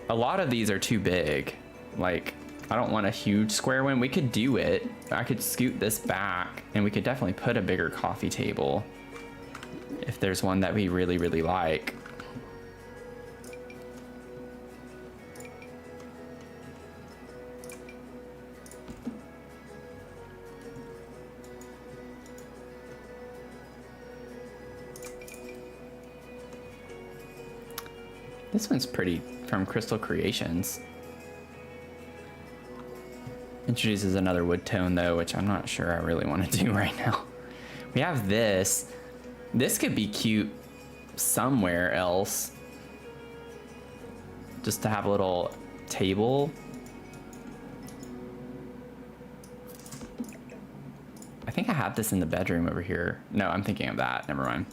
A: A lot of these are too big. Like, I don't want a huge square one. We could do it. I could scoot this back and we could definitely put a bigger coffee table if there's one that we really, really like. This one's pretty, from Crystal Creations. Introduces another wood tone though, which I'm not sure I really want to do right now. We have this. This could be cute somewhere else. Just to have a little table. I think I have this in the bedroom over here. No, I'm thinking of that. Never mind.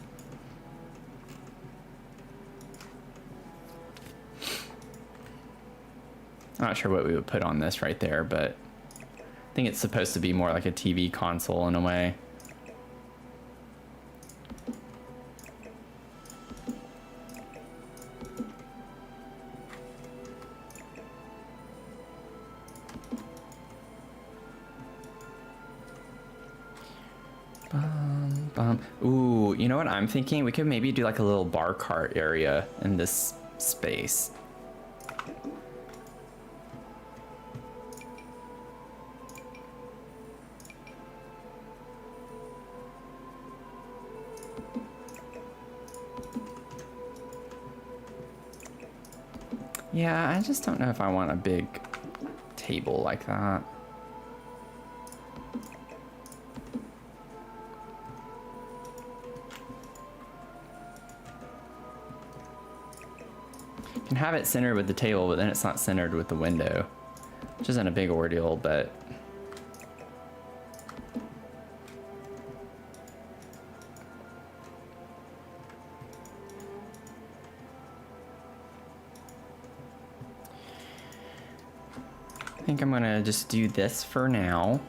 A: I'm not sure what we would put on this right there, but I think it's supposed to be more like a TV console in a way. Bum, bum. Ooh, you know what I'm thinking? We could maybe do like a little bar cart area in this space. Yeah, I just don't know if I want a big table like that. You can have it centered with the table, but then it's not centered with the window, which isn't a big ordeal, but I think I'm gonna just do this for now.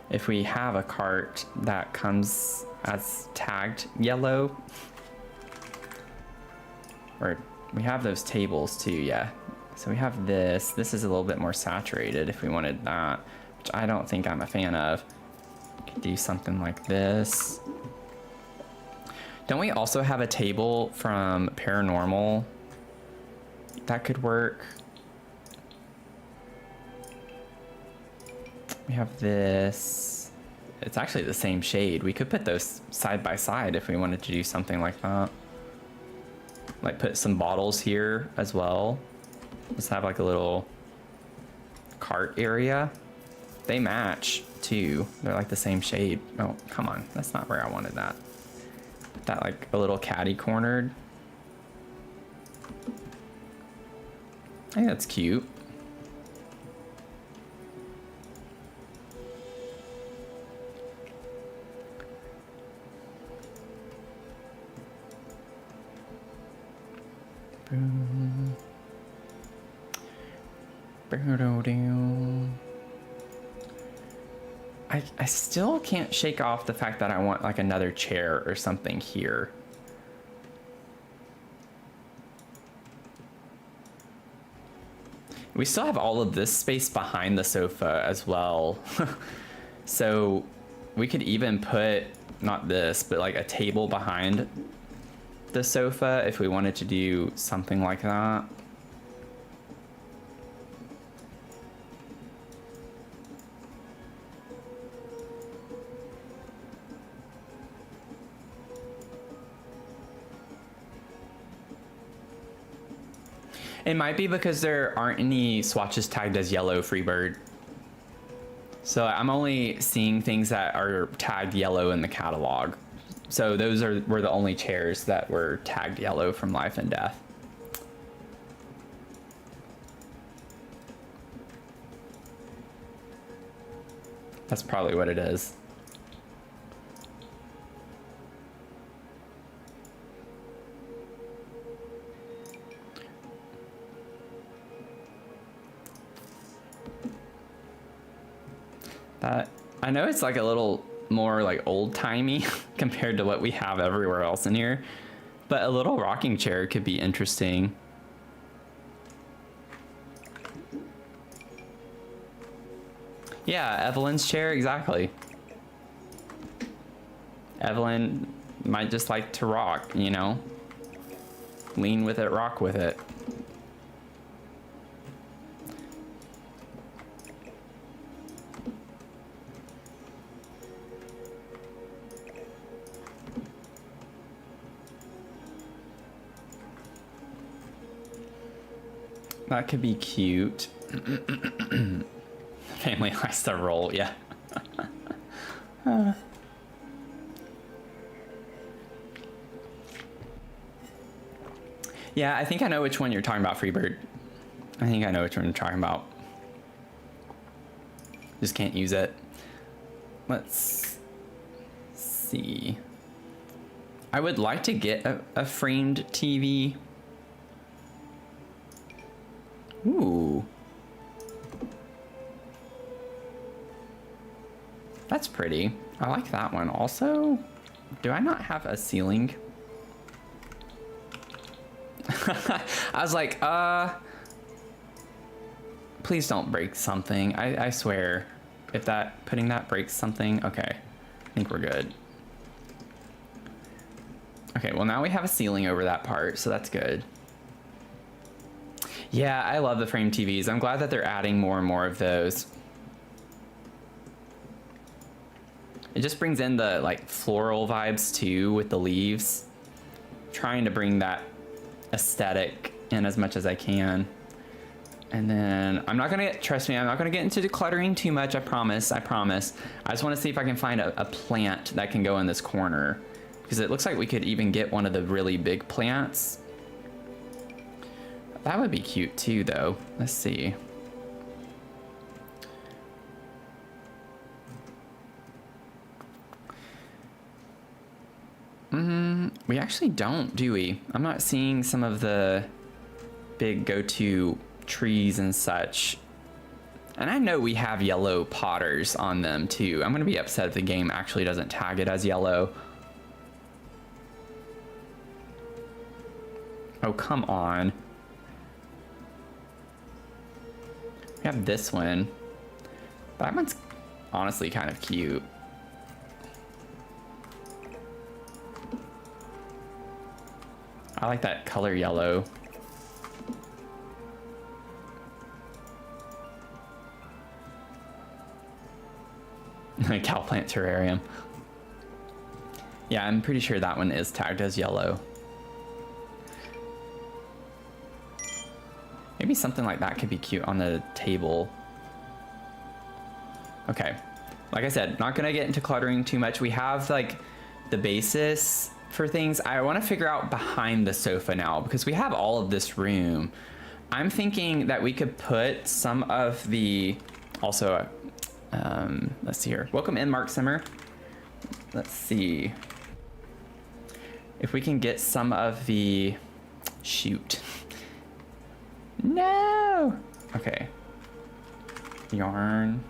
A: If we have a cart that comes as tagged yellow, or we have those tables too, yeah. So we have this. This is a little bit more saturated if we wanted that. which I don't think I'm a fan of. Could do something like this. Don't we also have a table from Paranormal? That could work. We have this. It's actually the same shade. We could put those side by side if we wanted to do something like that. Like put some bottles here as well. Let's have like a little cart area. They match too. They're like the same shade. Oh, come on. That's not where I wanted that. Put that like a little caddy cornered. I think that's cute. Boom. I still can't shake off the fact that I want like another chair or something here. We still have all of this space behind the sofa as well. So we could even put, not this, but like a table behind the sofa if we wanted to do something like that. It might be because there aren't any swatches tagged as yellow, Freebird. So I'm only seeing things that are tagged yellow in the catalog. So those were the only chairs that were tagged yellow from Life and Death. That's probably what it is. That, I know it's like a little more like old-timey compared to what we have everywhere else in here, but a little rocking chair could be interesting. Yeah, Evelyn's chair, exactly. Evelyn might just like to rock, you know? Lean with it, rock with it. That could be cute. Family likes to roll, yeah. Yeah, I think I know which one you're talking about, Freebird. I think I know which one you're talking about. Just can't use it. Let's see. I would like to get a framed TV. Ooh. That's pretty. I like that one. Also, do I not have a ceiling? I was like, please don't break something. I swear, if putting that breaks something, okay. I think we're good. Okay, well now we have a ceiling over that part, so that's good. Yeah, I love the frame TVs. I'm glad that they're adding more and more of those. It just brings in the like floral vibes too with the leaves. Trying to bring that aesthetic in as much as I can. And then I'm not gonna trust me, I'm not gonna get into decluttering too much, I promise. I just wanna see if I can find a plant that can go in this corner. Because it looks like we could even get one of the really big plants. That would be cute too, though. Let's see. We actually don't, do we? I'm not seeing some of the big go-to trees and such. And I know we have yellow potters on them too. I'm gonna be upset if the game actually doesn't tag it as yellow. Oh, come on. We have this one. That one's honestly kind of cute. I like that color yellow. Cowplant terrarium. Yeah, I'm pretty sure that one is tagged as yellow. Maybe something like that could be cute on the table. Okay, like I said, not gonna get into cluttering too much. We have like the basis for things. I want to figure out behind the sofa now because we have all of this room. I'm thinking that we could put some of the, also, let's see here. Welcome in, Mark Simmer. Let's see if we can get some of the, shoot. No. Okay. Yarn.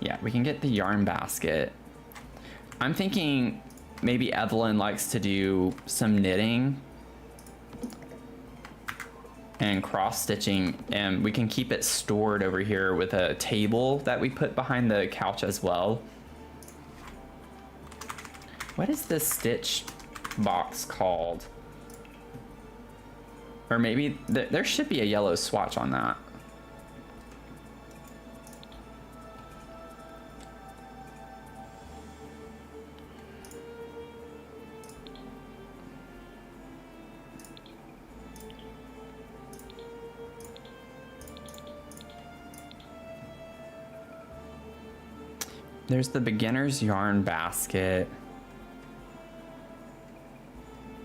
A: Yeah, we can get the yarn basket. I'm thinking maybe Evelyn likes to do some knitting and cross stitching, and we can keep it stored over here with a table that we put behind the couch as well. What is this stitch box called? Or maybe there should be a yellow swatch on that. There's the beginner's yarn basket.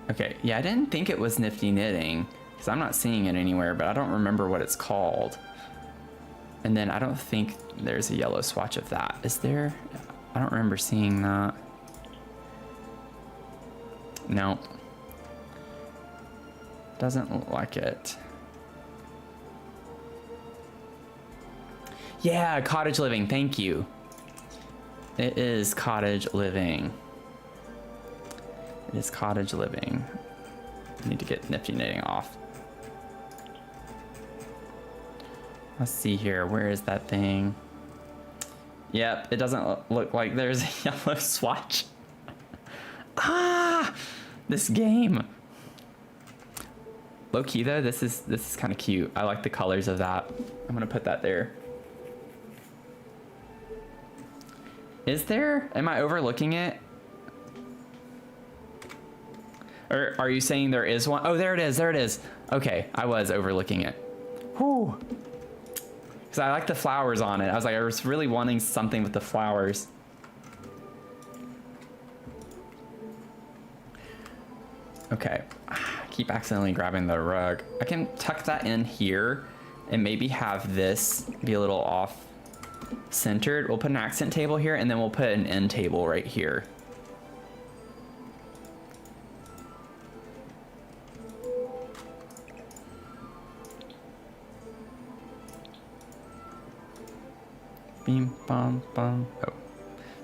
A: Okay, yeah, I didn't think it was Nifty Knitting because I'm not seeing it anywhere, but I don't remember what it's called. And then I don't think there's a yellow swatch of that. Is there? I don't remember seeing that. No. Doesn't look like it. Yeah, cottage living, thank you. It is cottage living. It is cottage living. I need to get Nifty Knitting off. Let's see here. Where is that thing? Yep, it doesn't look like there's a yellow swatch. Ah, this game. Low key though, this is kind of cute. I like the colors of that. I'm gonna put that there. Is there? Am I overlooking it? Or are you saying there is one? Oh, there it is. There it is. Okay, I was overlooking it. Whew. Because I like the flowers on it. I was really wanting something with the flowers. Okay. I keep accidentally grabbing the rug. I can tuck that in here and maybe have this be a little off centered. We'll put an accent table here and then we'll put an end table right here. Beam, bum, bum. Oh,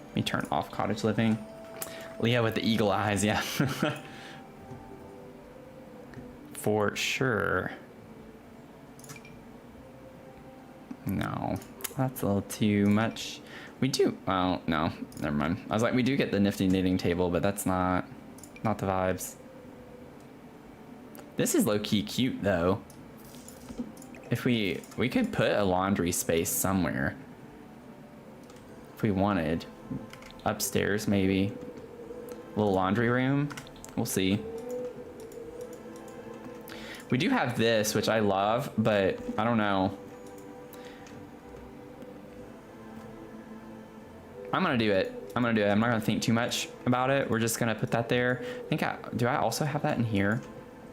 A: let me turn off cottage living. Leah with the eagle eyes, yeah. For sure. No, that's a little too much. We do, oh, no, never mind. I was like, we do get the Nifty Knitting table, but that's not the vibes. This is low-key cute, though. If we could put a laundry space somewhere. If we wanted. Upstairs, maybe. Little laundry room. We'll see. We do have this, which I love, but I don't know. I'm gonna do it. I'm not gonna think too much about it. We're just gonna put that there. Do I also have that in here?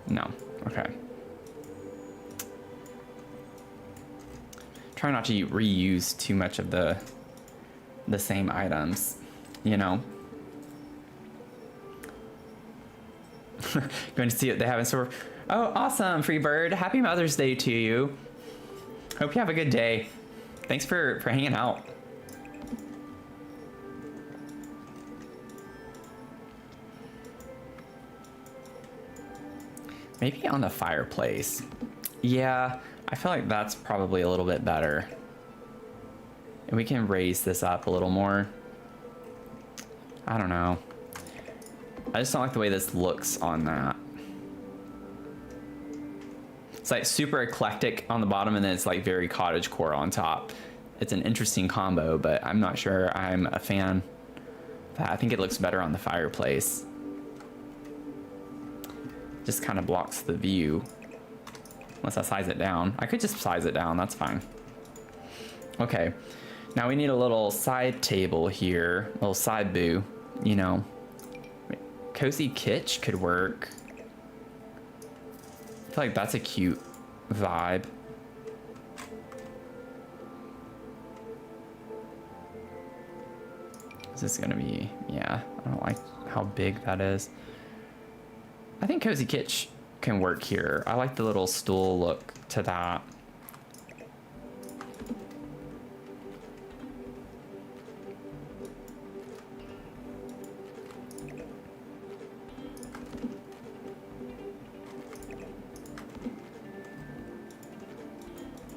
A: No. Okay. Try not to reuse too much of the same items, you know. Going to see what they have in store. Oh, awesome, Freebird. Happy Mother's Day to you. Hope you have a good day. Thanks for hanging out. Maybe on the fireplace. Yeah, I feel like that's probably a little bit better. And we can raise this up a little more. I don't know. I just don't like the way this looks on that. It's like super eclectic on the bottom and then it's like very cottagecore on top. It's an interesting combo, but I'm not sure I'm a fan of that. I think it looks better on the fireplace. Just kind of blocks the view. Unless I size it down. I could just size it down, that's fine. Okay, now we need a little side table here, a little side boo, you know. Cozy kitsch could work. I feel like that's a cute vibe. Is this gonna be, yeah, I don't like how big that is. I think cozy kitsch can work here. I like the little stool look to that.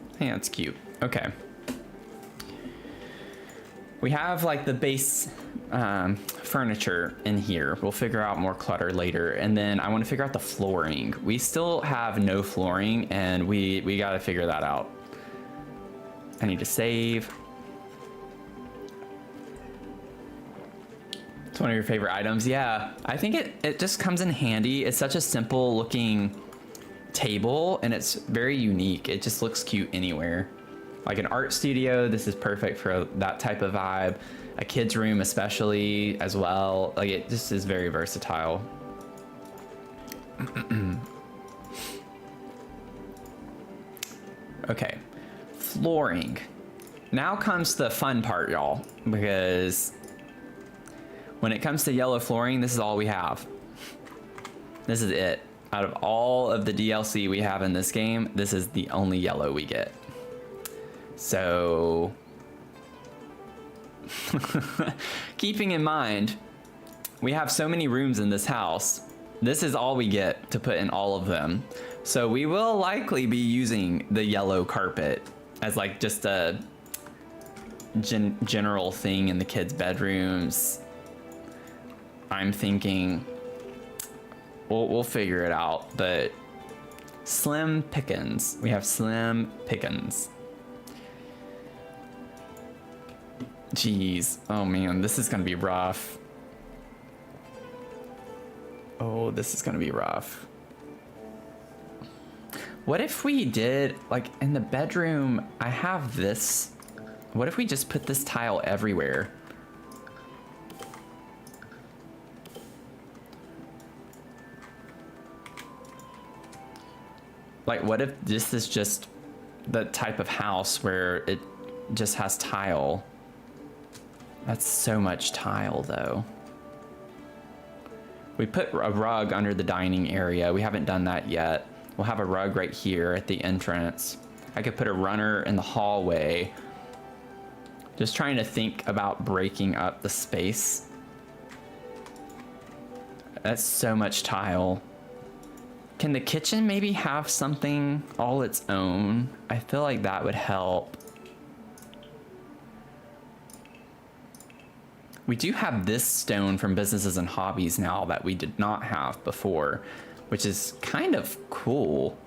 A: I think that's cute. Okay. We have like the base furniture in here. We'll figure out more clutter later. And then I want to figure out the flooring. We still have no flooring and we got to figure that out. I need to save. It's one of your favorite items. Yeah, I think it just comes in handy. It's such a simple looking table and it's very unique. It just looks cute anywhere. Like an art studio, this is perfect for that type of vibe. A kid's room especially as well. Like it just is very versatile. Okay, flooring. Now comes the fun part, y'all, because when it comes to yellow flooring, this is all we have. This is it. Out of all of the DLC we have in this game, this is the only yellow we get. So, keeping in mind, we have so many rooms in this house. This is all we get to put in all of them. So we will likely be using the yellow carpet as like just a general thing in the kids' bedrooms. I'm thinking we'll figure it out, but slim pickings. We have slim pickings. Jeez. Oh man, this is gonna be rough. Oh, this is gonna be rough. What if we did, like in the bedroom, I have this. What if we just put this tile everywhere? Like, what if this is just the type of house where it just has tile? That's so much tile, though. We put a rug under the dining area. We haven't done that yet. We'll have a rug right here at the entrance. I could put a runner in the hallway. Just trying to think about breaking up the space. That's so much tile. Can the kitchen maybe have something all its own? I feel like that would help. We do have this stone from Businesses and Hobbies now that we did not have before, which is kind of cool.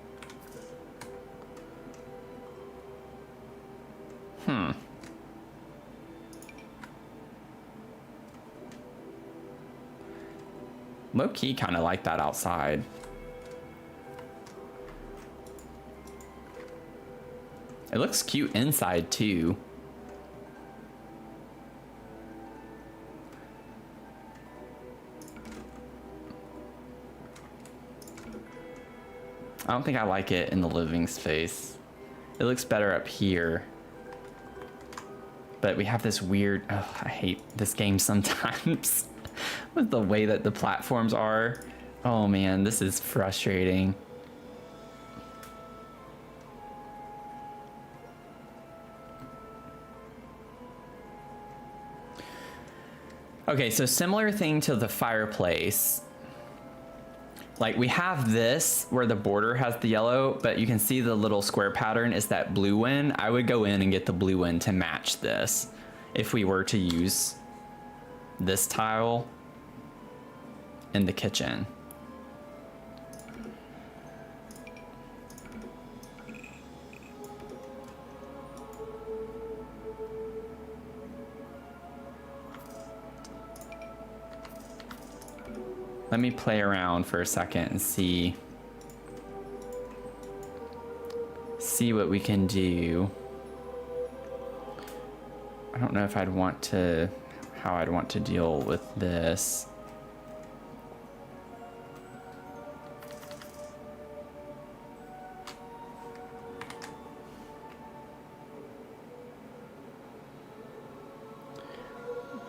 A: Low-key kind of like that outside. It looks cute inside too. I don't think I like it in the living space. It looks better up here. But we have this weird, oh, I hate this game sometimes. With the way that the platforms are. Oh man, this is frustrating. Okay, so similar thing to the fireplace. like we have this where the border has the yellow, but you can see the little square pattern is that blue one. I would go in and get the blue one to match this if we were to use this tile in the kitchen. Let me play around for a second and see what we can do. I don't know if I'd want to, how I'd want to deal with this.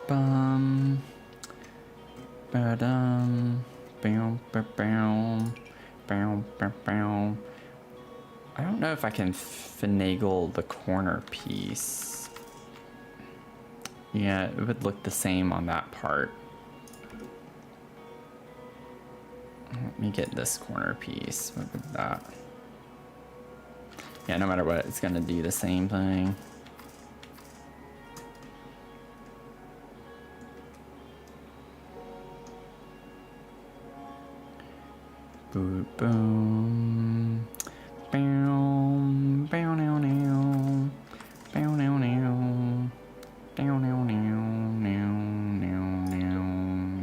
A: Bum. Ba-dum. Bow, bow, bow. Bow, bow, bow. I don't know if I can finagle the corner piece. Yeah, it would look the same on that part. Let me get this corner piece. What is that? Yeah, no matter what, it's gonna do the same thing. Boom, boom. Boom, bow, now, now. Bow, now, now. Down, now, now, now, now, now,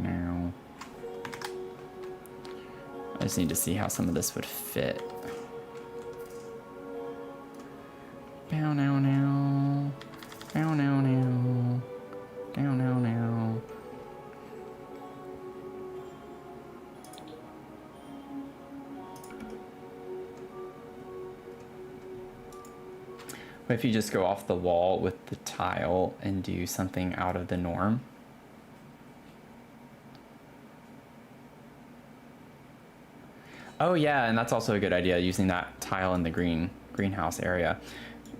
A: now. I just need to see how some of this would fit. Bow, now, now. Bow, now, now. Down, now, now. What if you just go off the wall with the tile and do something out of the norm? Oh yeah, and that's also a good idea, using that tile in the greenhouse area.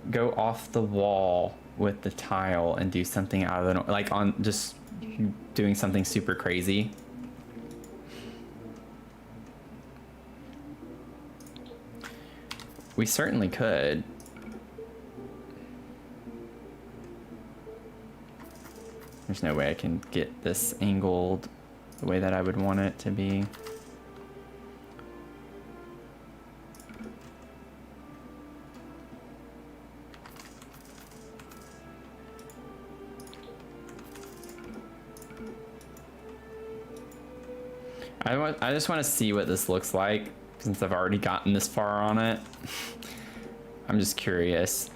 A: Go off the wall with the tile and do something out of the norm, like on just doing something super crazy. We certainly could. There's no way I can get this angled the way that I would want it to be. I just want to see what this looks like since I've already gotten this far on it. I'm just curious.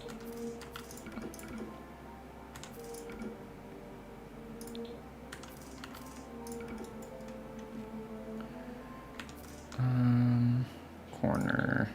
A: Corner.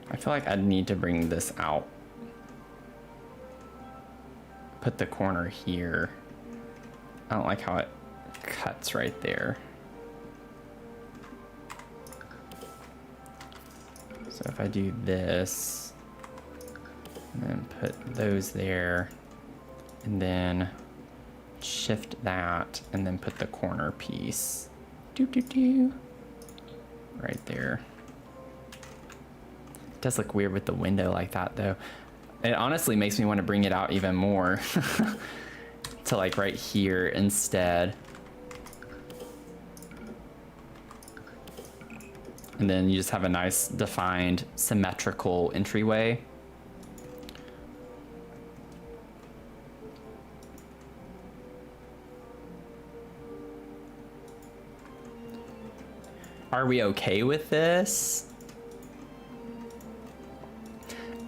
A: I feel like I'd need to bring this out. Put the corner here. I don't like how it cuts right there. So if I do this, and then put those there, and then shift that, and then put the corner piece. Right there. It does look weird with the window like that though. It honestly makes me want to bring it out even more to like right here instead. And then you just have a nice defined symmetrical entryway. Are we okay with this?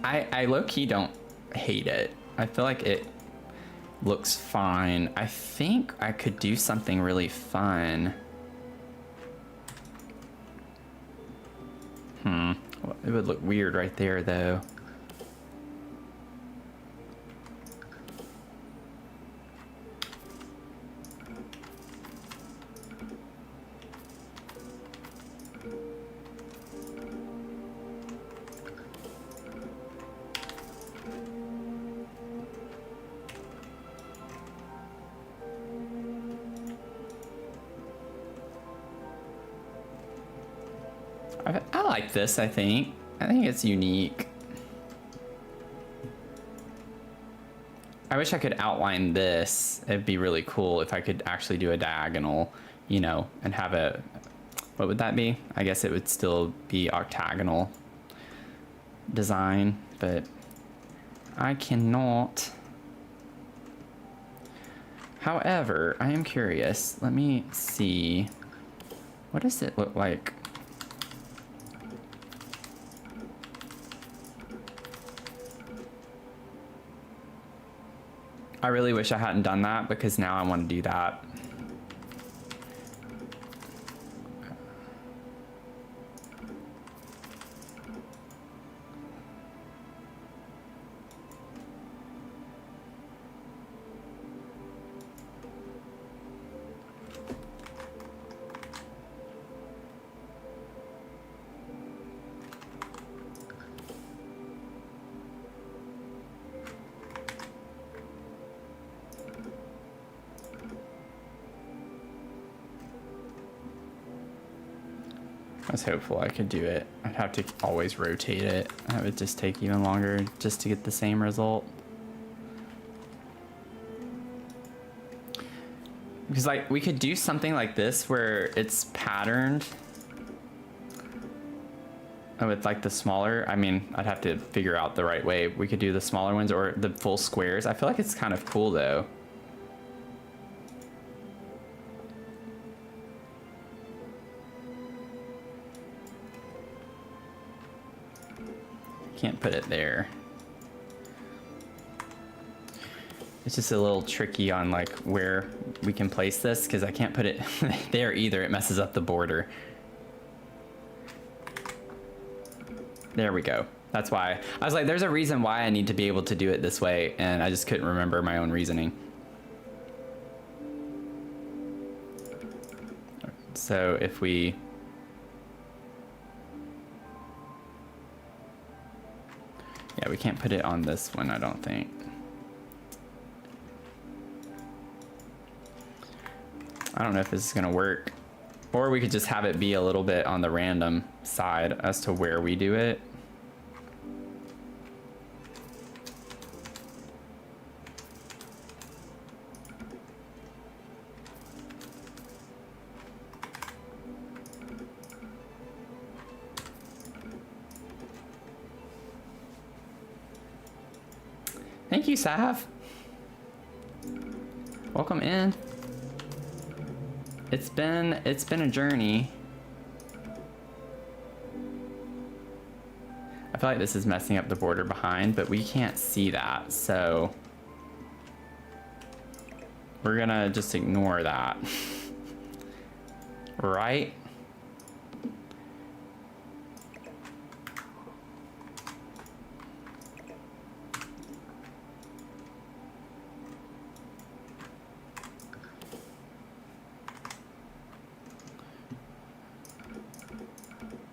A: I low-key don't hate it. I feel like it looks fine. I think I could do something really fun. Well, it would look weird right there, though. I like this, I think. I think it's unique. I wish I could outline this. It'd be really cool if I could actually do a diagonal, you know, and have a, what would that be? I guess it would still be octagonal design, but I cannot. However, I am curious. Let me see. What does it look like? I really wish I hadn't done that because now I want to do that. I was hopeful I could do it. I'd have to always rotate it. That would just take even longer just to get the same result. Because like we could do something like this where it's patterned with like the smaller, I mean, I'd have to figure out the right way. We could do the smaller ones or the full squares. I feel like it's kind of cool though. Can't put it there. It's just a little tricky on like where we can place this because I can't put it there either. It messes up the border. There we go. That's why I was like, there's a reason why I need to be able to do it this way, and I just couldn't remember my own reasoning. So if we yeah, we can't put it on this one, I don't think. I don't know if this is gonna work. Or we could just have it be a little bit on the random side as to where we do it. Thank you, Sav. Welcome in. It's been a journey. I feel like this is messing up the border behind, but we can't see that, so we're gonna just ignore that. Right?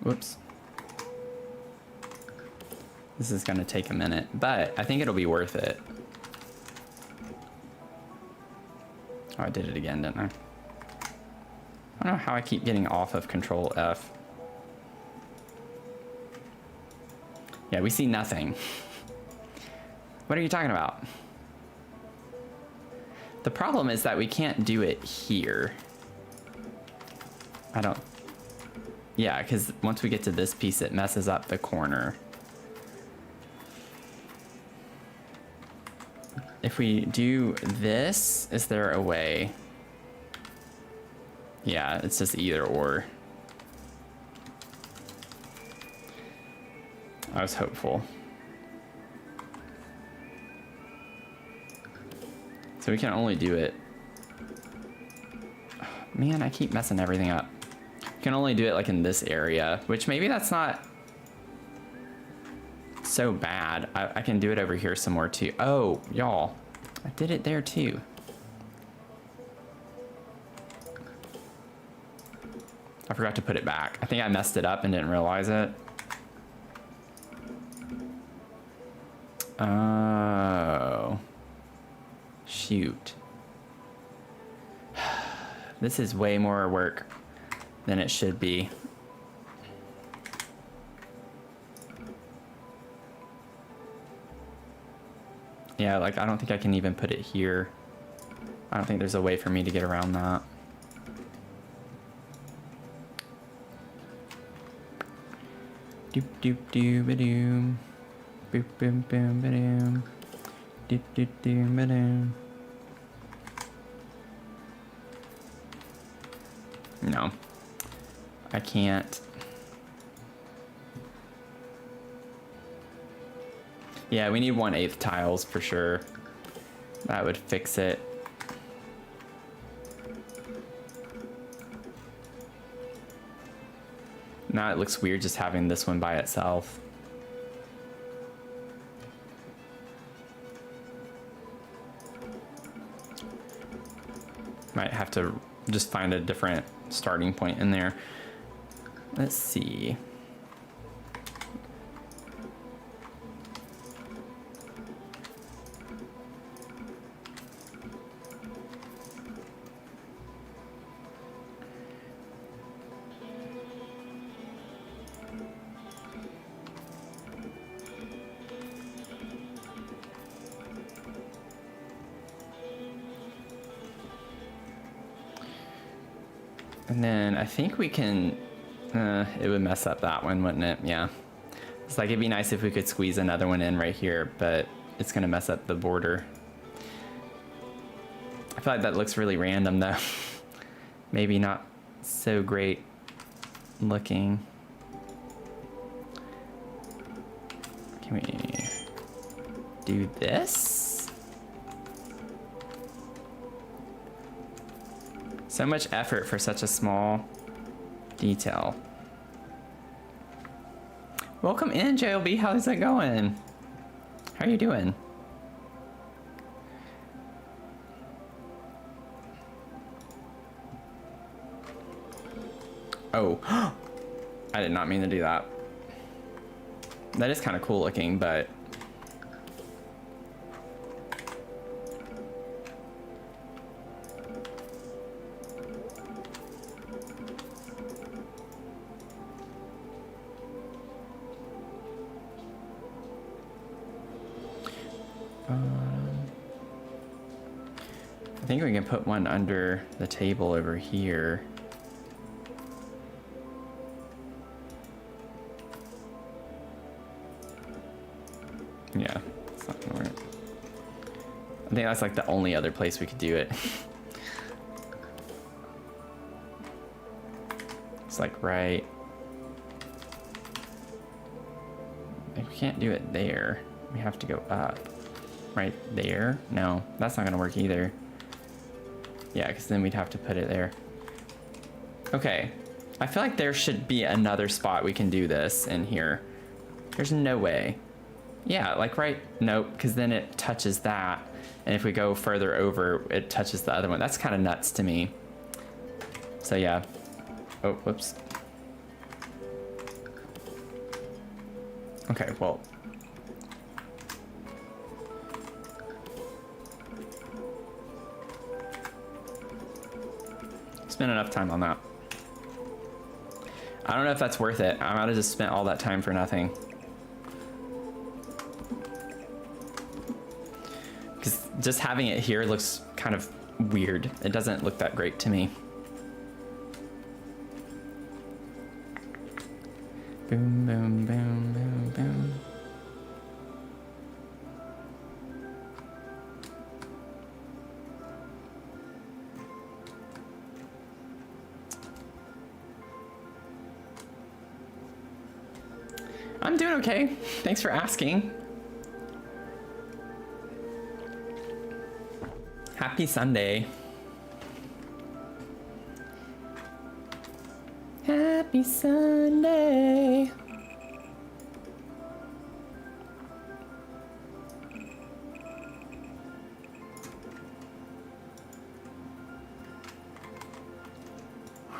A: Whoops. This is gonna take a minute, but I think it'll be worth it. Oh, I did it again, didn't I? I don't know how I keep getting off of Control F. Yeah, we see nothing. What are you talking about? The problem is that we can't do it here. I don't... Yeah, because once we get to this piece, it messes up the corner. If we do this, is there a way? Yeah, it's just either or. I was hopeful. So we can only do it. Man, I keep messing everything up. You can only do it like in this area, which maybe that's not so bad. I can do it over here some more too. Oh, y'all, I did it there too. I forgot to put it back. I think I messed it up and didn't realize it. Oh. Shoot. This is way more work than it should be. Yeah, like I don't think I can even put it here. I don't think there's a way for me to get around that. Doop doop doo ba doom. Boop boom boom ba doom. Doop doop doo ba doom. No. I can't. Yeah, we need 1/8 tiles for sure. That would fix it. Now it looks weird just having this one by itself. Might have to just find a different starting point in there. Let's see. And then I think we can, it would mess up that one, wouldn't it? Yeah. It's like, it'd be nice if we could squeeze another one in right here, but it's gonna mess up the border. I feel like that looks really random though. Maybe not so great looking. Can we do this? So much effort for such a small detail. Welcome in, JLB. How's it going? How are you doing? Oh, I did not mean to do that. That is kind of cool looking, but I think we can put one under the table over here. Yeah, it's not gonna work. I think that's like the only other place we could do it. It's like right. We can't do it there. We have to go up. Right there? No, that's not gonna work either. Yeah, because then we'd have to put it there. Okay, I feel like there should be another spot we can do this in here. There's no way. Yeah, like right, nope, because then it touches that. And if we go further over, it touches the other one. That's kind of nuts to me. So yeah. Oh, whoops. Okay, well. Spent enough time on that. I don't know if that's worth it. I might have just spent all that time for nothing. Because just having it here looks kind of weird. It doesn't look that great to me. Boom, boom, boom, boom, boom. I'm doing okay. Thanks for asking. Happy Sunday. Happy Sunday.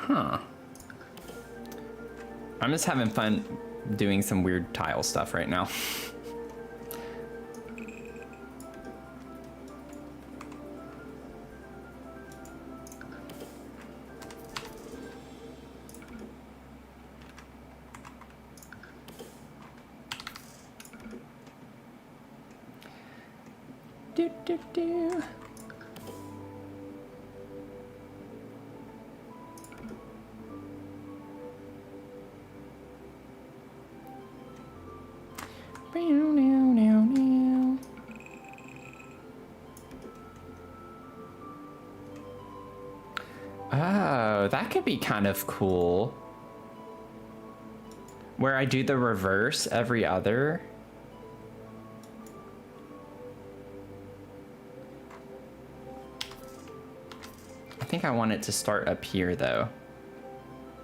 A: Huh. I'm just having fun doing some weird tile stuff right now. Do, do, do. Oh, that could be kind of cool. Where I do the reverse every other. I think I want it to start up here though.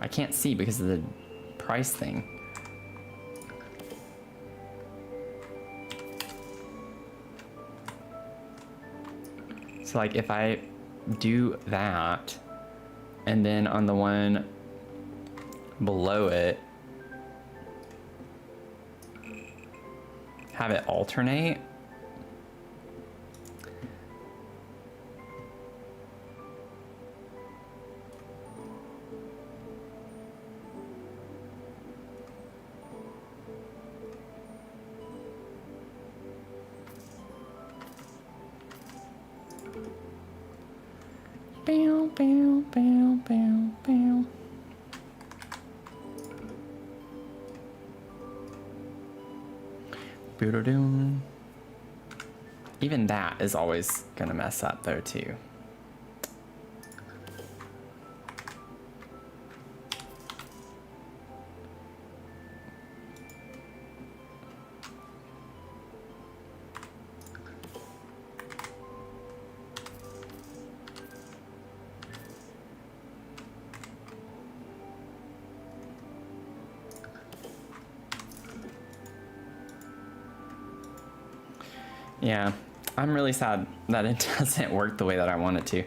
A: I can't see because of the price thing. So like if I do that, and then on the one below it, have it alternate. Bow, bow, bow, bow, bow. Boo-doo-doo. Even that is always gonna mess up though too. Yeah, I'm really sad that it doesn't work the way that I want it to.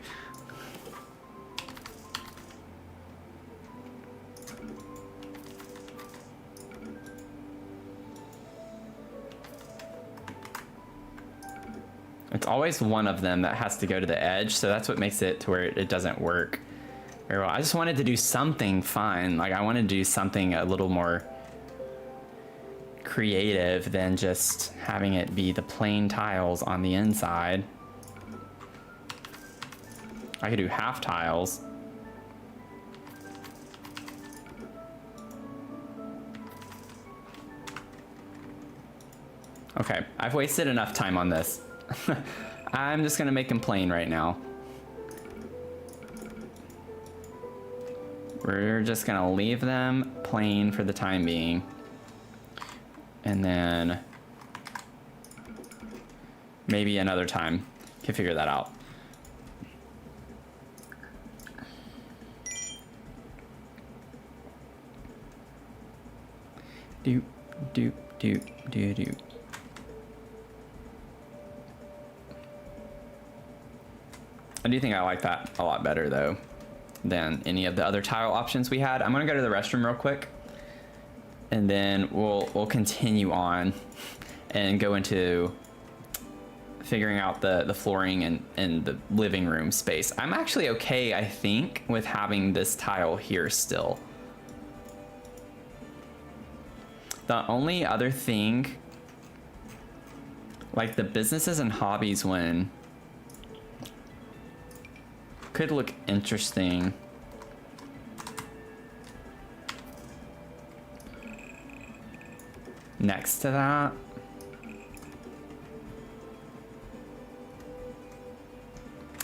A: It's always one of them that has to go to the edge, so that's what makes it to where it doesn't work very well. I just wanted to do something fun. Like I wanted to do something a little more creative than just having it be the plain tiles on the inside. I could do half tiles. Okay, I've wasted enough time on this. I'm just gonna make them plain right now. We're just gonna leave them plain for the time being. And then maybe another time can figure that out. Do, do, do, do, do. I do think I like that a lot better though than any of the other tile options we had. I'm gonna go to the restroom real quick, and then we'll continue on and go into figuring out the flooring and the living room space. I'm actually okay, I think, with having this tile here still. The only other thing, like the businesses and hobbies one, could look interesting. Next to that,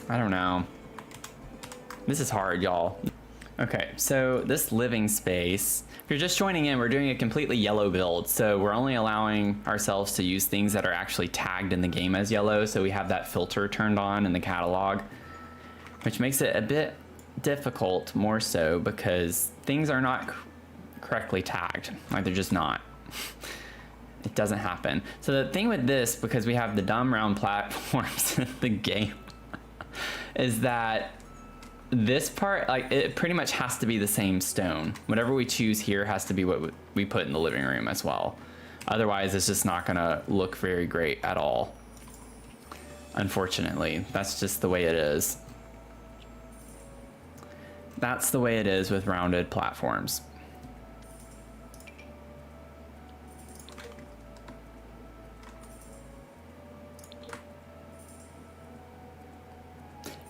A: I don't know. This is hard, y'all. Okay, so this living space, if you're just joining in, we're doing a completely yellow build. So we're only allowing ourselves to use things that are actually tagged in the game as yellow. So we have that filter turned on in the catalog, which makes it a bit difficult, more so because things are not correctly tagged. Like they're just not. It doesn't happen. So the thing with this, because we have the dumb round platforms in the game, is that this part, like, it pretty much has to be the same stone. Whatever we choose here has to be what we put in the living room as well. Otherwise, it's just not gonna look very great at all. Unfortunately, that's just the way it is. That's the way it is with rounded platforms.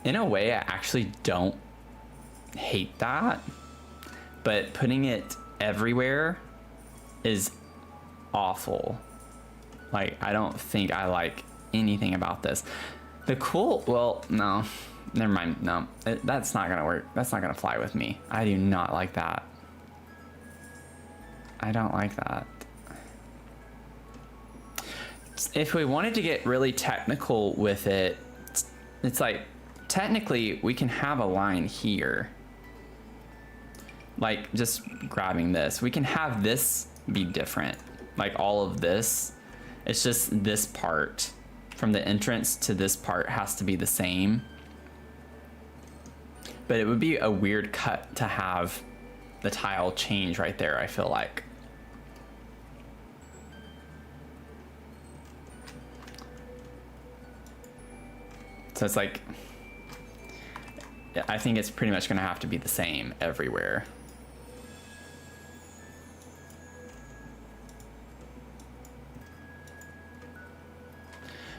A: In a way, I actually don't hate that, but putting it everywhere is awful. Like, I don't think I like anything about this. Well, no, never mind. No, that's not gonna work. That's not gonna fly with me. I do not like that. I don't like that. If we wanted to get really technical with it, it's like, technically we can have a line here. Like, just grabbing this, we can have this be different. Like, all of this, it's just this part from the entrance to this part has to be the same. But it would be a weird cut to have the tile change right there, I feel like. So it's like, I think it's pretty much gonna have to be the same everywhere.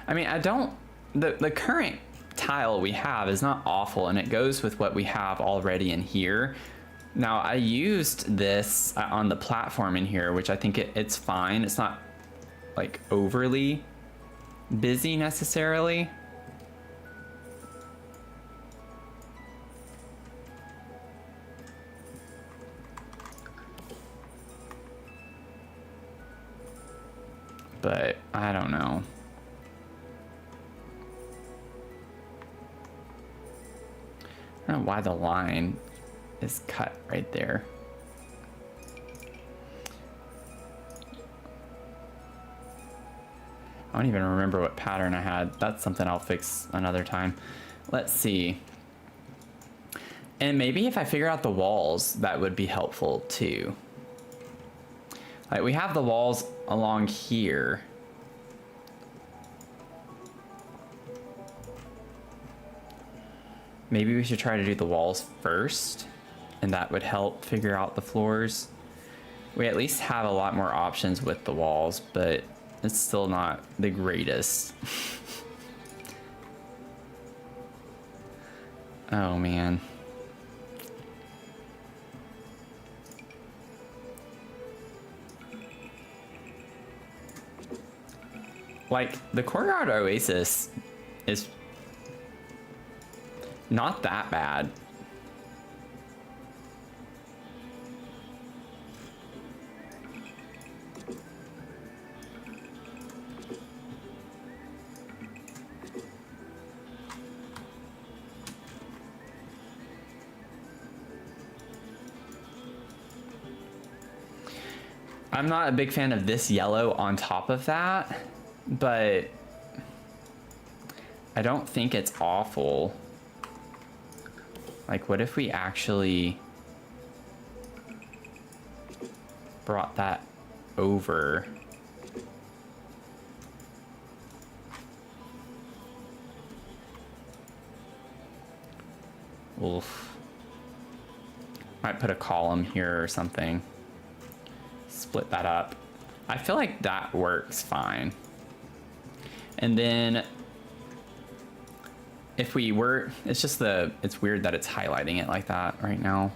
A: I mean, the current tile we have is not awful, and it goes with what we have already in here. Now, I used this on the platform in here, which I think it's fine. It's not like overly busy necessarily. But I don't know. I don't know why the line is cut right there. I don't even remember what pattern I had. That's something I'll fix another time. Let's see. And maybe if I figure out the walls, that would be helpful too. Like, we have the walls along here. Maybe we should try to do the walls first, and that would help figure out the floors. We at least have a lot more options with the walls, but it's still not the greatest. Oh man. Like, the courtyard oasis is not that bad. I'm not a big fan of this yellow on top of that, but I don't think it's awful. Like, what if we actually brought that over? Oof. Might put a column here or something. Split that up. I feel like that works fine. And then if we were, it's weird that it's highlighting it like that right now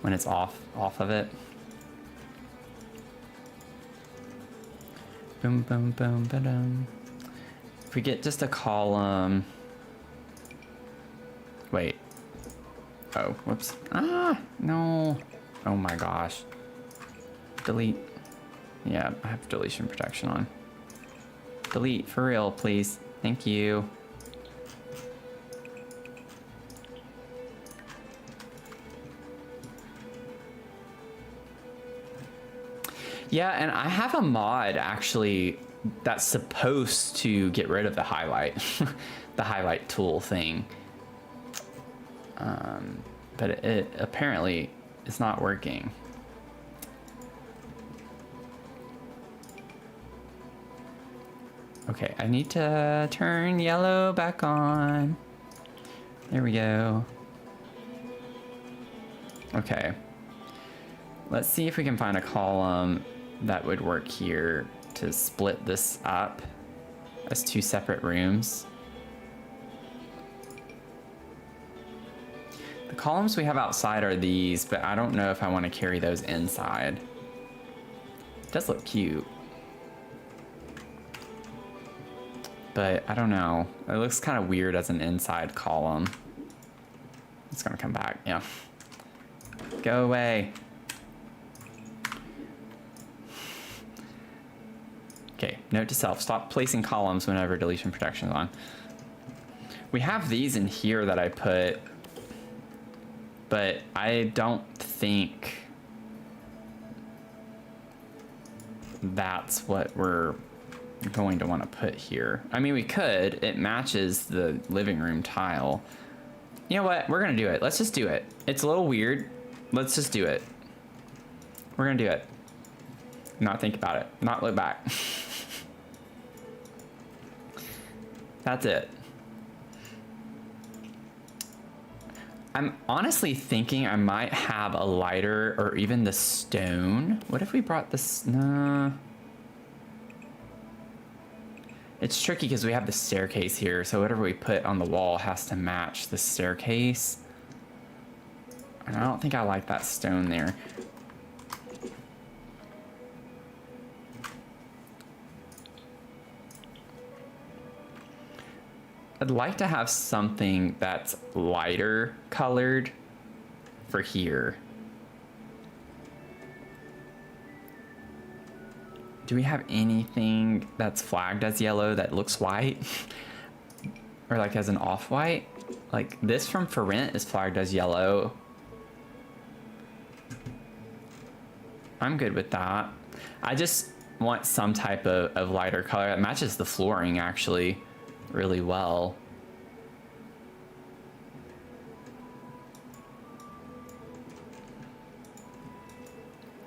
A: when it's off of it. Boom, boom, boom, ba-dum. If we get just a column, wait. Oh, whoops. Ah, no. Oh my gosh. Delete. Yeah, I have deletion protection on. Delete for real, please. Thank you. Yeah, and I have a mod actually that's supposed to get rid of the highlight, the highlight tool thing. But it apparently is not working. Okay, I need to turn yellow back on. There we go. Okay. Let's see if we can find a column that would work here to split this up as two separate rooms. The columns we have outside are these, but I don't know if I want to carry those inside. It does look cute. But I don't know. It looks kind of weird as an inside column. It's gonna come back, yeah. Go away. Okay, note to self, stop placing columns whenever deletion protection is on. We have these in here that I put, but I don't think that's what we're going to want to put here. I mean, we could. It matches the living room tile. You know what? We're going to do it. Let's just do it. It's a little weird. Let's just do it. We're going to do it. Not think about it. Not look back. That's it. I'm honestly thinking I might have a lighter or even the stone. What if we brought this? No. It's tricky because we have the staircase here, so whatever we put on the wall has to match the staircase. And I don't think I like that stone there. I'd like to have something that's lighter colored for here. Do we have anything that's flagged as yellow that looks white? Or like as an off-white? Like this from For Rent is flagged as yellow. I'm good with that. I just want some type of lighter color that matches the flooring actually really well.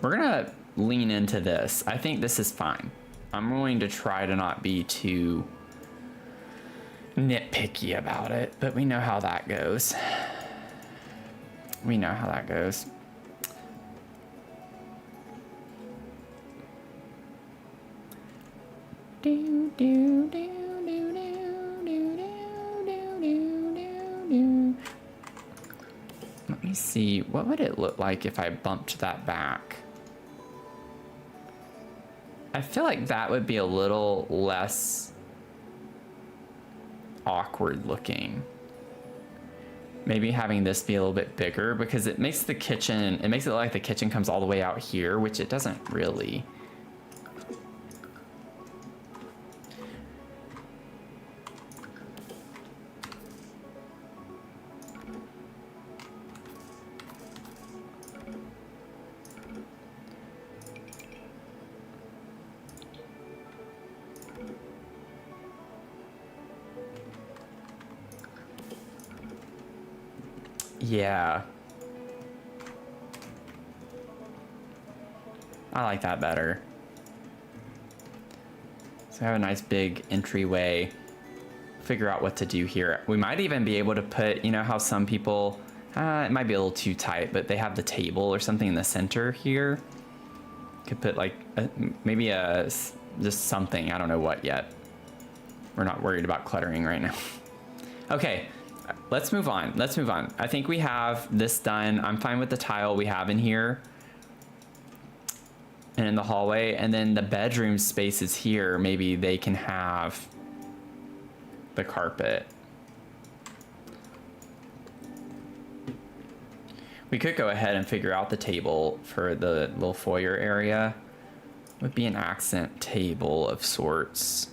A: We're gonna lean into this. I think this is fine. I'm going to try to not be too nitpicky about it, but we know how that goes. We know how that goes. Do, do, do, do, do, do, do, do, do, do. Let me see, what would it look like if I bumped that back? I feel like that would be a little less awkward looking. Maybe having this be a little bit bigger because it makes the kitchen, it makes it look like the kitchen comes all the way out here, which it doesn't really. Yeah. I like that better. So I have a nice big entryway. Figure out what to do here. We might even be able to put, you know how some people, it might be a little too tight, but they have the table or something in the center here. Could put like, maybe just something, I don't know what yet. We're not worried about cluttering right now. Okay. Let's move on. Let's move on. I think we have this done. I'm fine with the tile we have in here and in the hallway. And then the bedroom spaces here, maybe they can have the carpet. We could go ahead and figure out the table for the little foyer area. It would be an accent table of sorts.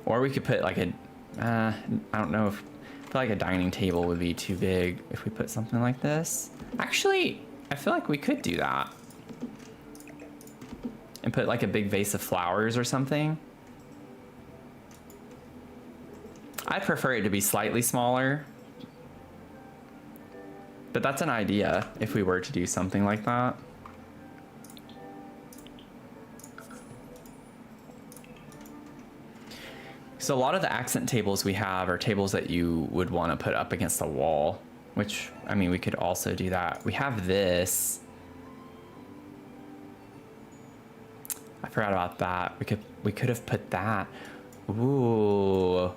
A: Or we could put like a I don't know if I feel like a dining table would be too big if we put something like this. Actually, I feel like we could do that. And put like a big vase of flowers or something. I prefer it to be slightly smaller, but that's an idea if we were to do something like that. So a lot of the accent tables we have are tables that you would want to put up against the wall, which, I mean, we could also do that. We have this. I forgot about that. We could have put that. Ooh.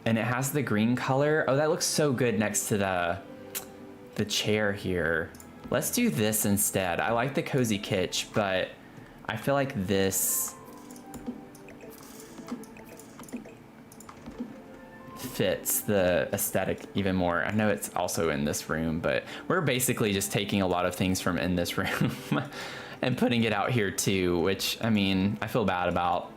A: And it has the green color. Oh, that looks so good next to the chair here. Let's do this instead. I like the cozy kitsch, but I feel like this fits the aesthetic even more. I know it's also in this room, but we're basically just taking a lot of things from in this room and putting it out here too, which, I mean, I feel bad about.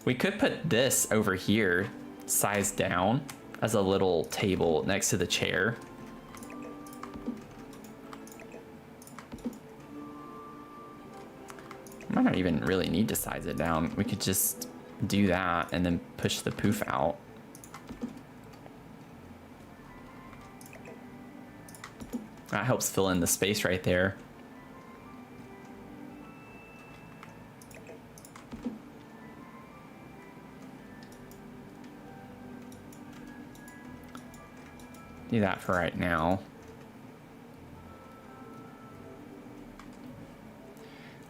A: We could put this over here, sized down, as a little table next to the chair. Might not even really need to size it down. We could just do that and then push the poof out. That helps fill in the space right there. Do that for right now.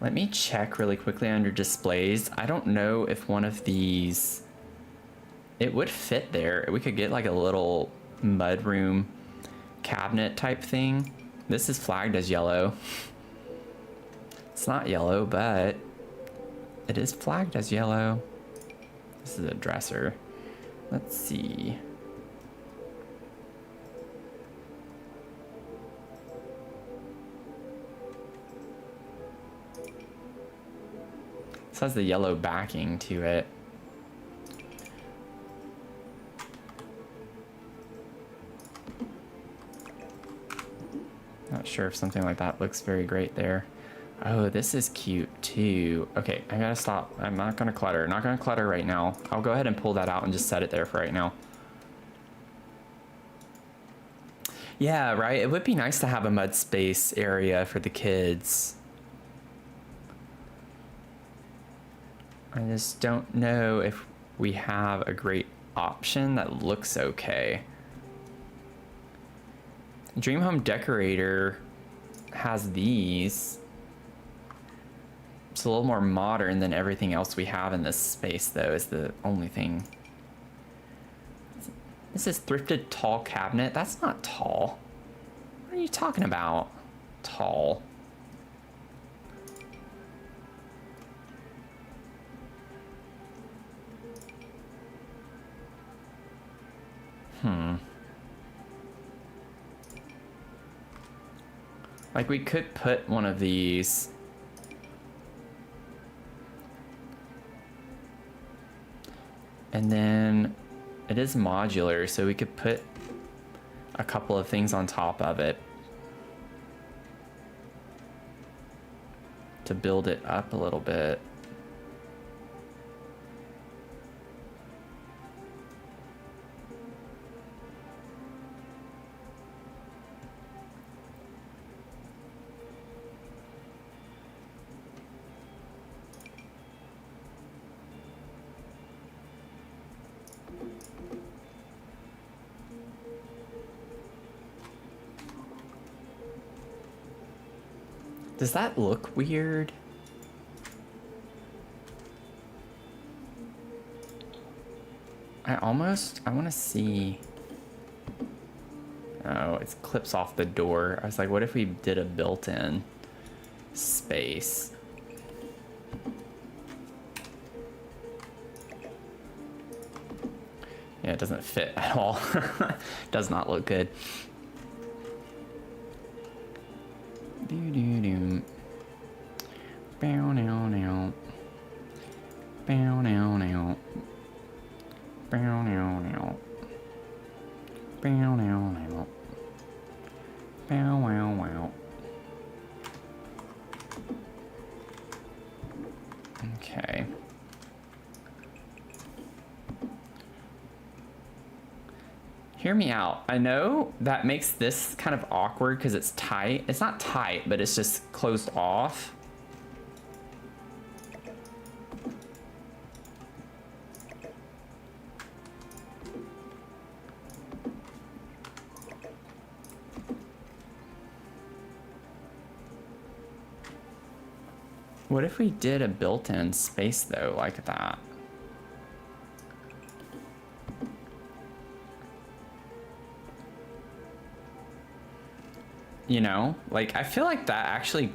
A: Let me check really quickly under displays. I don't know if one of these, it would fit there. We could get like a little mudroom cabinet type thing. This is flagged as yellow. It's not yellow, but it is flagged as yellow. This is a dresser. Let's see. This has the yellow backing to it. Not sure if something like that looks very great there. Oh, this is cute too. Okay, I gotta stop. I'm not gonna clutter. Not gonna clutter right now. I'll go ahead and pull that out and just set it there for right now. Yeah, right? It would be nice to have a mud space area for the kids. I just don't know if we have a great option that looks okay. Dream Home Decorator has these. It's a little more modern than everything else we have in this space, though, is the only thing. This is thrifted tall cabinet. That's not tall. What are you talking about? Tall. Like, we could put one of these. And then it is modular, so we could put a couple of things on top of it to build it up a little bit. Does that look weird? I want to see. Oh, it clips off the door. I was like, what if we did a built-in space? Yeah, it doesn't fit at all. Does not look good. Do-do-do. Bow now now. Bow now now. Bow now now. Bow now now. Bow wow wow. Okay. hear me out. I know that makes this kind of awkward because it's tight. It's not tight, but it's just closed off. What if we did a built-in space though, like that? You know, like I feel like that actually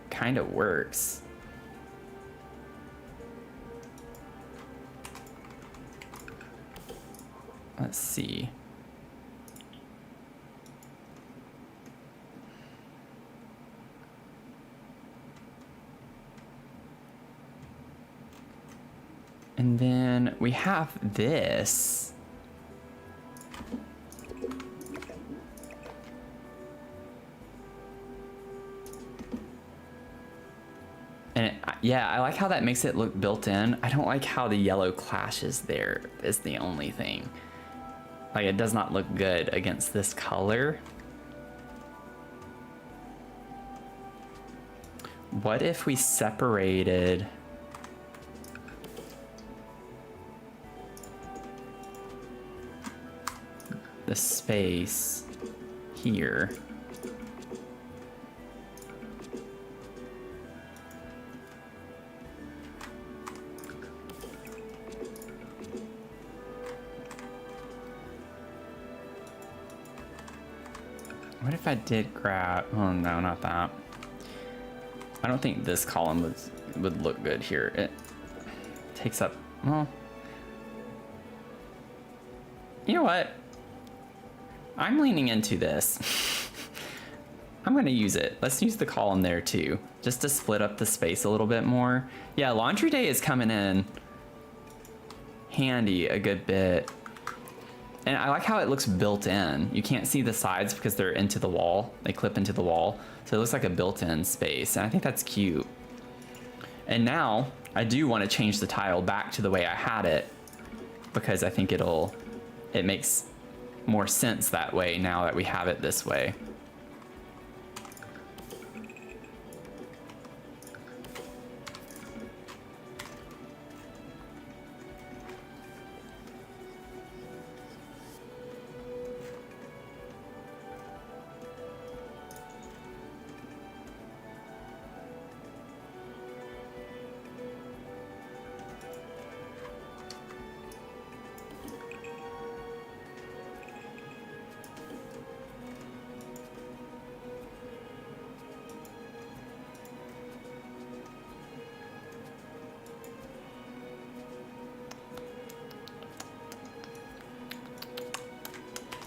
A: kind of works. Let's see. And then we have this. And yeah, I like how that makes it look built in. I don't like how the yellow clashes there is the only thing. Like it does not look good against this color. What if we separated the space here? What if I did grab, oh no, not that. I don't think this column would look good here. It takes up, well, you know what? I'm leaning into this. I'm gonna use it. Let's use the column there too, just to split up the space a little bit more. Yeah, laundry day is coming in handy a good bit. And I like how it looks built in. You can't see the sides because they're into the wall. They clip into the wall. So it looks like a built-in space. And I think that's cute. And now I do want to change the tile back to the way I had it because I think it makes more sense that way now that we have it this way.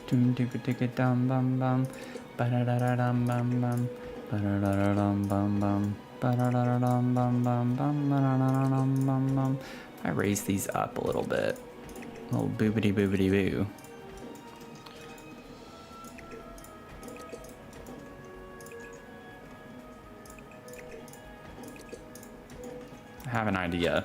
A: Dum digga digga dum bum bum, ba da da da dum bum bum, ba da da da dum bum bum, ba da da da dum bum bum bum, ba da da da dum bum bum. I raise these up a little bit, a little boobity boobity boo. I have an idea.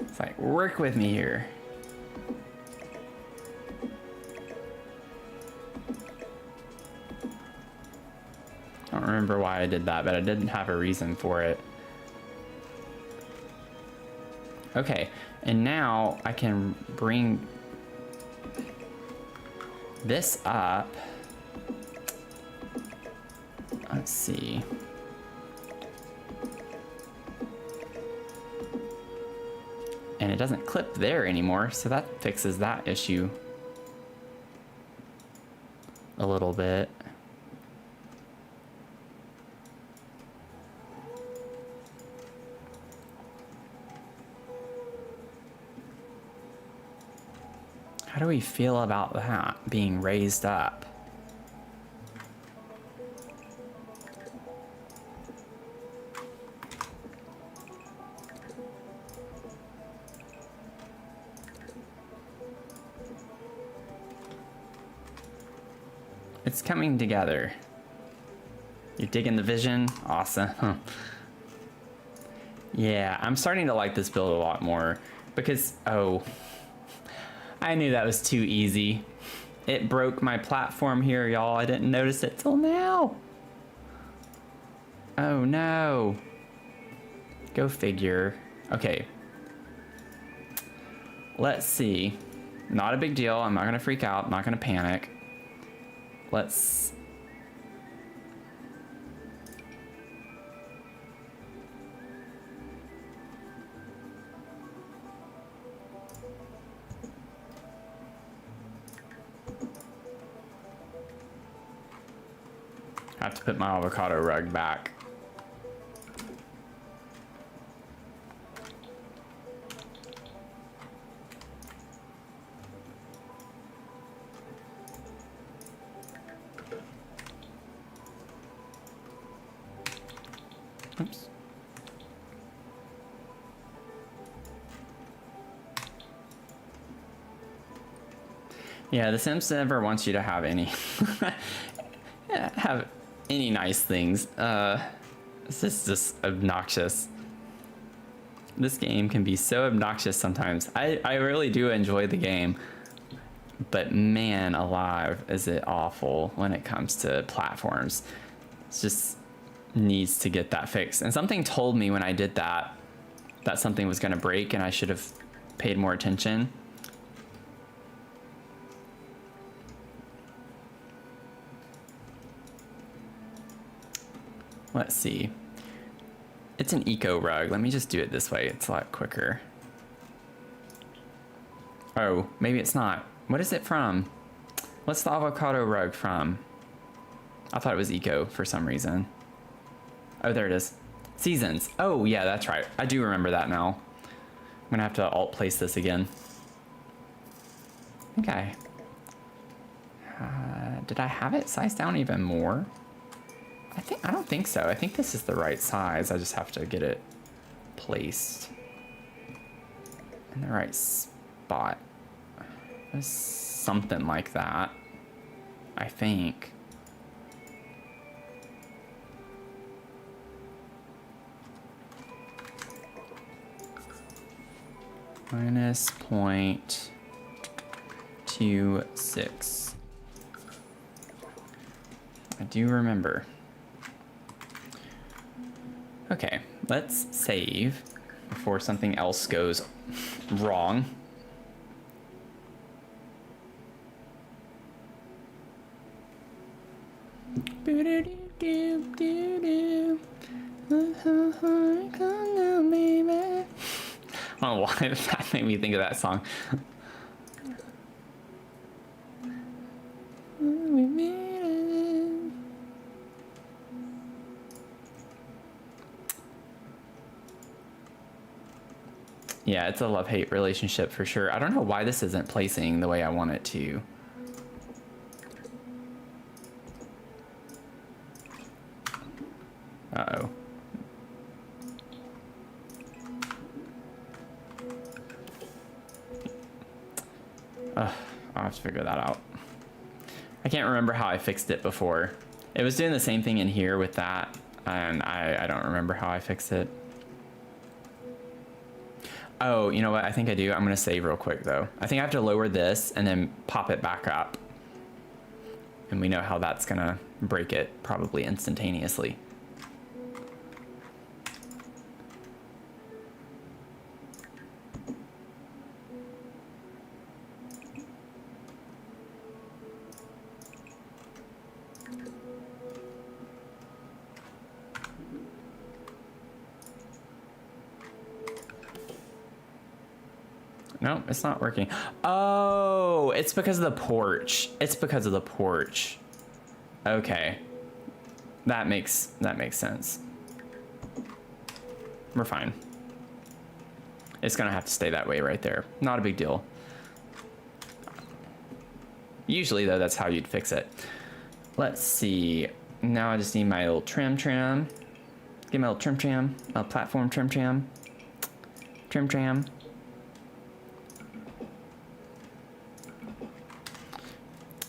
A: It's like, work with me here. I don't remember why I did that, but I didn't have a reason for it. Okay, and now I can bring this up. Let's see. And it doesn't clip there anymore, so that fixes that issue. a little bit. How do we feel about that being raised up? It's coming together. You're digging the vision? Awesome. Yeah, I'm starting to like this build a lot more because, oh, I knew that was too easy. It broke my platform here, y'all. I didn't notice it till now. Oh no. Go figure. Okay. Let's see. Not a big deal. I'm not gonna freak out. I'm not gonna panic. Let's... I have to put my avocado rug back. Oops. Yeah, The Sims never wants you to have any have any nice things. This is just obnoxious. This game can be so obnoxious sometimes. I really do enjoy the game, but man alive, is it awful when it comes to platforms. It's just needs to get that fixed. And something told me when I did that something was going to break and I should have paid more attention. Let's see. It's an eco rug. Let me just do it this way. It's a lot quicker. Oh, maybe it's not. What is it from? What's the avocado rug from? I thought it was eco for some reason. Oh, there it is. Seasons. Oh, yeah, that's right. I do remember that now. I'm gonna have to alt place this again. Okay. Did I have it sized down even more? I don't think so. I think this is the right size. I just have to get it placed in the right spot. Something like that, I think. Minus 0.26. I do remember. Okay, let's save before something else goes wrong. I don't know why that made me think of that song. Yeah, it's a love-hate relationship for sure. I don't know why this isn't placing the way I want it to. Uh-oh. I'll have to figure that out. I can't remember how I fixed it before. It was doing the same thing in here with that, and I don't remember how I fixed it. Oh, you know what? I think I do. I'm going to save real quick, though. I think I have to lower this and then pop it back up. And we know how that's going to break it, probably instantaneously. No, it's not working. Oh, it's because of the porch. It's because of the porch. Okay. That makes sense. We're fine. It's gonna have to stay that way right there. Not a big deal. Usually though, that's how you'd fix it. Let's see. Now I just need my little trim. Get my little trim, a platform trim.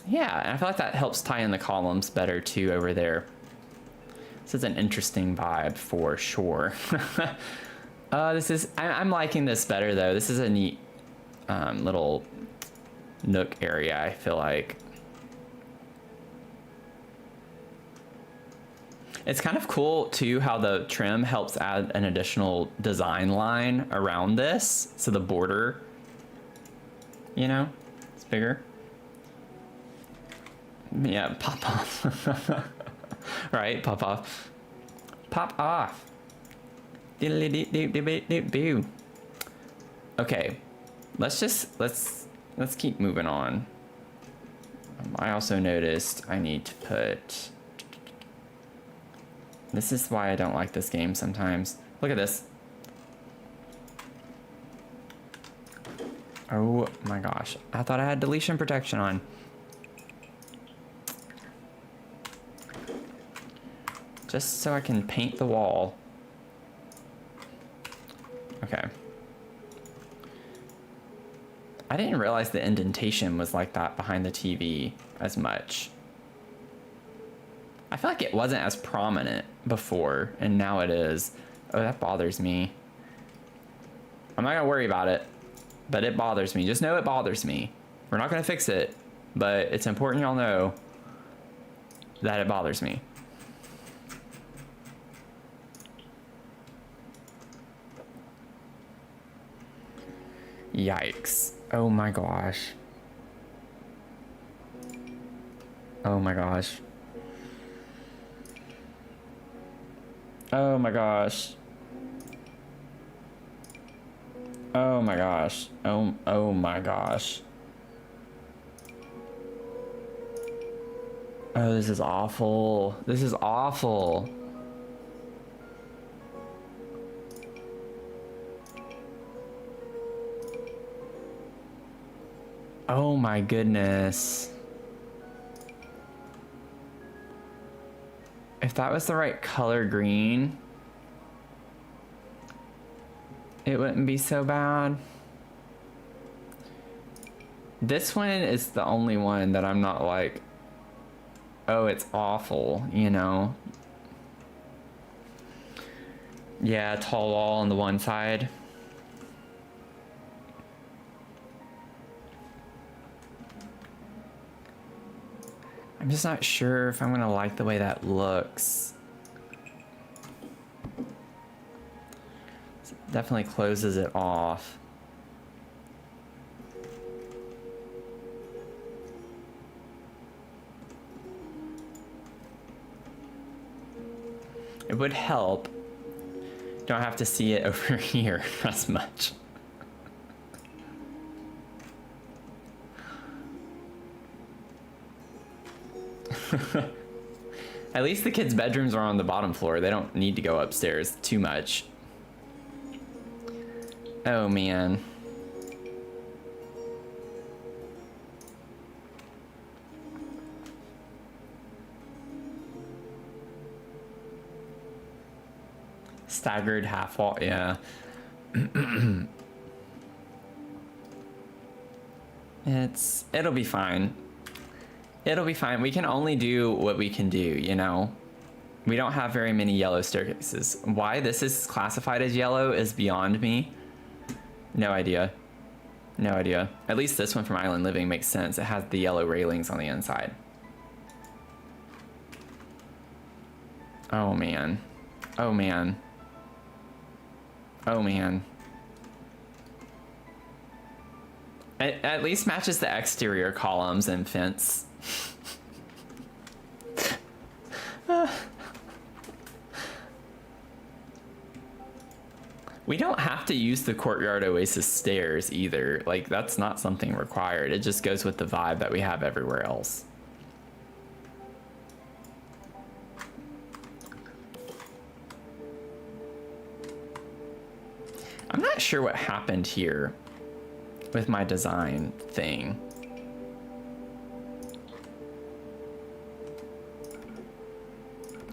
A: Yeah, and I feel like that helps tie in the columns better too over there. This is an interesting vibe for sure. I'm liking this better though. This is a neat little nook area, I feel like. It's kind of cool too how the trim helps add an additional design line around this. So the border, you know, it's bigger. Yeah, pop off. Right, pop off. Pop off. Okay, let's keep moving on. I also noticed I need to put. This is why I don't like this game sometimes. Look at this. Oh my gosh, I thought I had deletion protection on. Just so I can paint the wall. Okay. I didn't realize the indentation was like that behind the TV as much. I feel like it wasn't as prominent before, and now it is. Oh, that bothers me. I'm not gonna worry about it, but it bothers me. Just know it bothers me. We're not gonna fix it, but it's important y'all know that it bothers me. Yikes. Oh my gosh. Oh my gosh. Oh my gosh. Oh my gosh. Oh my gosh. Oh, this is awful. This is awful. Oh my goodness. If that was the right color green, it wouldn't be so bad. This one is the only one that I'm not like, oh, it's awful, you know? Yeah, tall wall on the one side. I'm just not sure if I'm gonna like the way that looks. It definitely closes it off. It would help. You don't have to see it over here as much. At least the kids' bedrooms are on the bottom floor. They don't need to go upstairs too much. Oh man. Staggered half wall, yeah. It'll be fine. It'll be fine. We can only do what we can do, you know? We don't have very many yellow staircases. Why this is classified as yellow is beyond me. No idea. No idea. At least this one from Island Living makes sense. It has the yellow railings on the inside. Oh man. Oh man. Oh man. It at least matches the exterior columns and fence. We don't have to use the Courtyard Oasis stairs either. Like, that's not something required. It just goes with the vibe that we have everywhere else. sure what happened here with my design thing.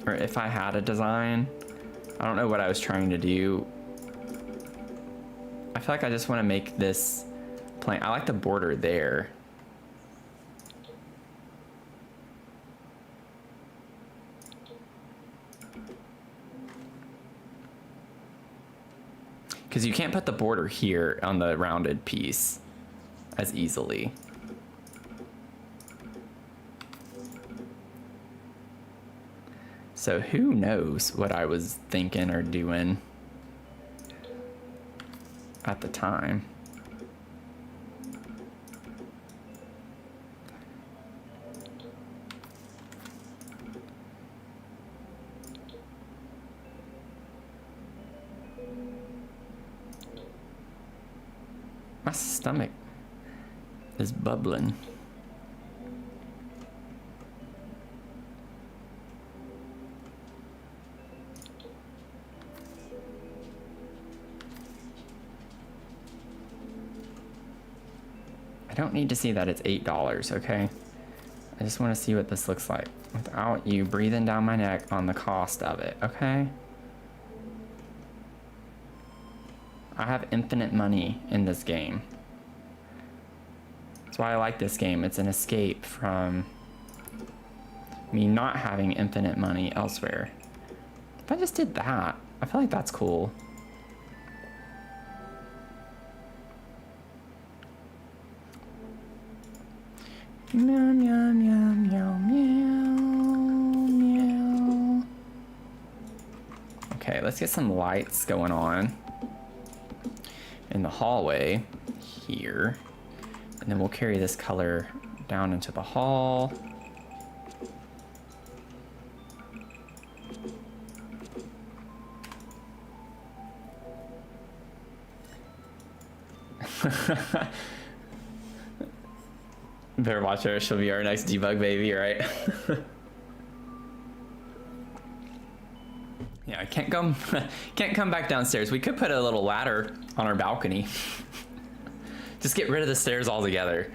A: Or if I had a design, I don't know what I was trying to do. I feel like I just want to make this plain. I like the border there. Because you can't put the border here on the rounded piece as easily. So who knows what I was thinking or doing at the time. My stomach is bubbling. I don't need to see that it's $8, okay? I just want to see what this looks like without you breathing down my neck on the cost of it, okay? I have infinite money in this game. That's why I like this game. It's an escape from me not having infinite money elsewhere. If I just did that, I feel like that's cool. Meow, meow, meow, meow, meow, meow. Okay, let's get some lights going on in the hallway here. And then we'll carry this color down into the hall. Better watch her, she'll be our next debug baby, right? Yeah, I can't come back downstairs. We could put a little ladder on our balcony. Just get rid of the stairs altogether.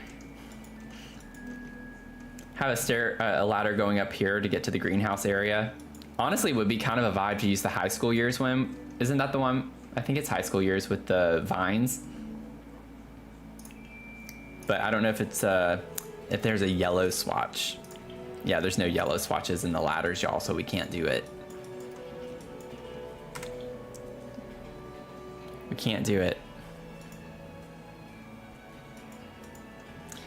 A: Have a ladder going up here to get to the greenhouse area. Honestly, it would be kind of a vibe to use the high school years one. Isn't that the one? I think it's high school years with the vines. But I don't know if it's if there's a yellow swatch. Yeah, there's no yellow swatches in the ladders, y'all, so we can't do it. We can't do it.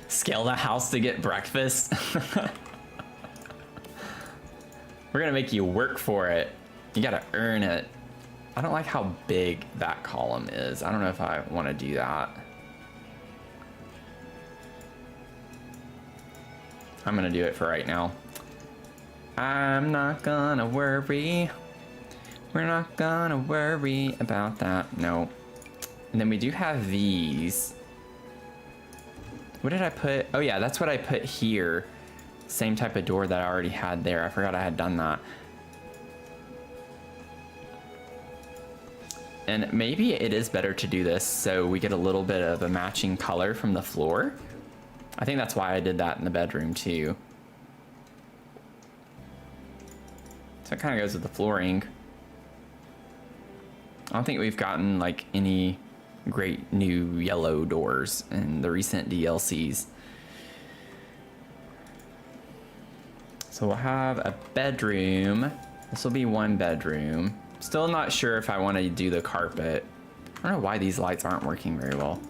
A: Scale the house to get breakfast. We're gonna make you work for it. You gotta earn it. I don't like how big that column is. I don't know if I want to do that. I'm gonna do it for right now. I'm not gonna worry. We're not gonna worry about that. No. And then we do have these. What did I put? Oh yeah, that's what I put here. Same type of door that I already had there. I forgot I had done that. And maybe it is better to do this so we get a little bit of a matching color from the floor. I think that's why I did that in the bedroom too. So it kind of goes with the flooring. I don't think we've gotten like any great new yellow doors in the recent DLCs. So we'll have a bedroom. This will be one bedroom. Still not sure if I want to do the carpet. I don't know why these lights aren't working very well.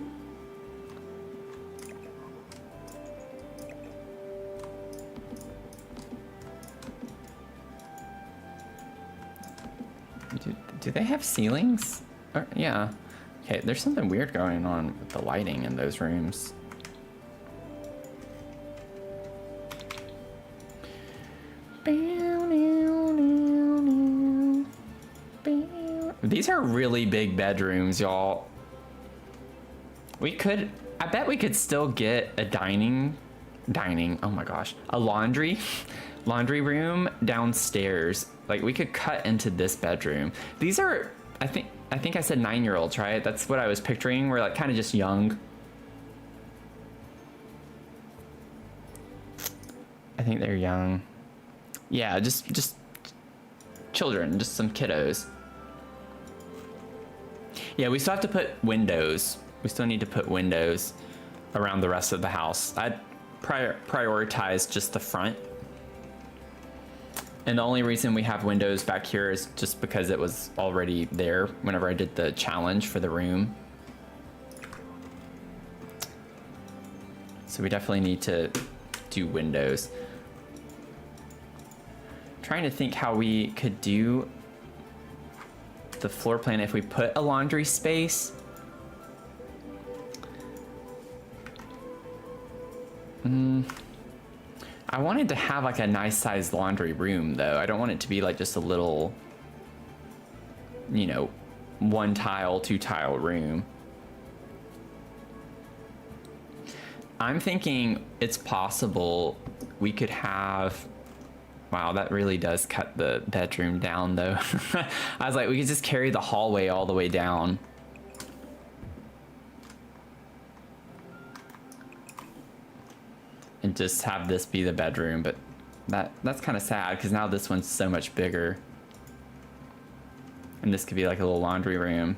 A: Do they have ceilings? Or, yeah. Okay, there's something weird going on with the lighting in those rooms. These are really big bedrooms, y'all. I bet we could still get a dining, oh my gosh, a laundry room downstairs. Like we could cut into this bedroom. These are, I think I think I said 9-year-olds, right? That's what I was picturing. We're like kind of just young. I think they're young. Yeah, just children, just some kiddos. Yeah, we still have to put windows. We still need to put windows around the rest of the house. I'd prioritize just the front. And the only reason we have windows back here is just because it was already there whenever I did the challenge for the room. So we definitely need to do windows. Trying to think how we could do the floor plan if we put a laundry space. I wanted to have like a nice sized laundry room though. I don't want it to be like just a little, you know, 1 tile, 2 tile room. I'm thinking it's possible we could have, wow, that really does cut the bedroom down though. I was like, we could just carry the hallway all the way down. And just have this be the bedroom, but that's kind of sad because now this one's so much bigger. And this could be like a little laundry room.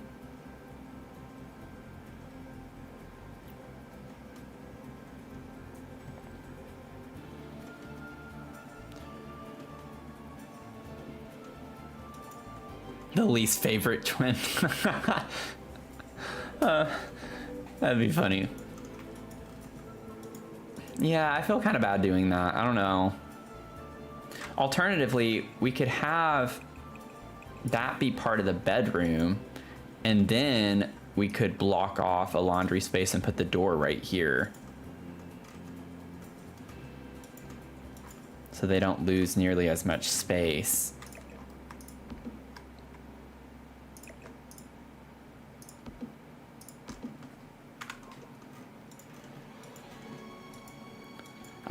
A: The least favorite twin. That'd be funny. Yeah, I feel kind of bad doing that. I don't know. Alternatively, we could have that be part of the bedroom, and then we could block off a laundry space and put the door right here. So they don't lose nearly as much space.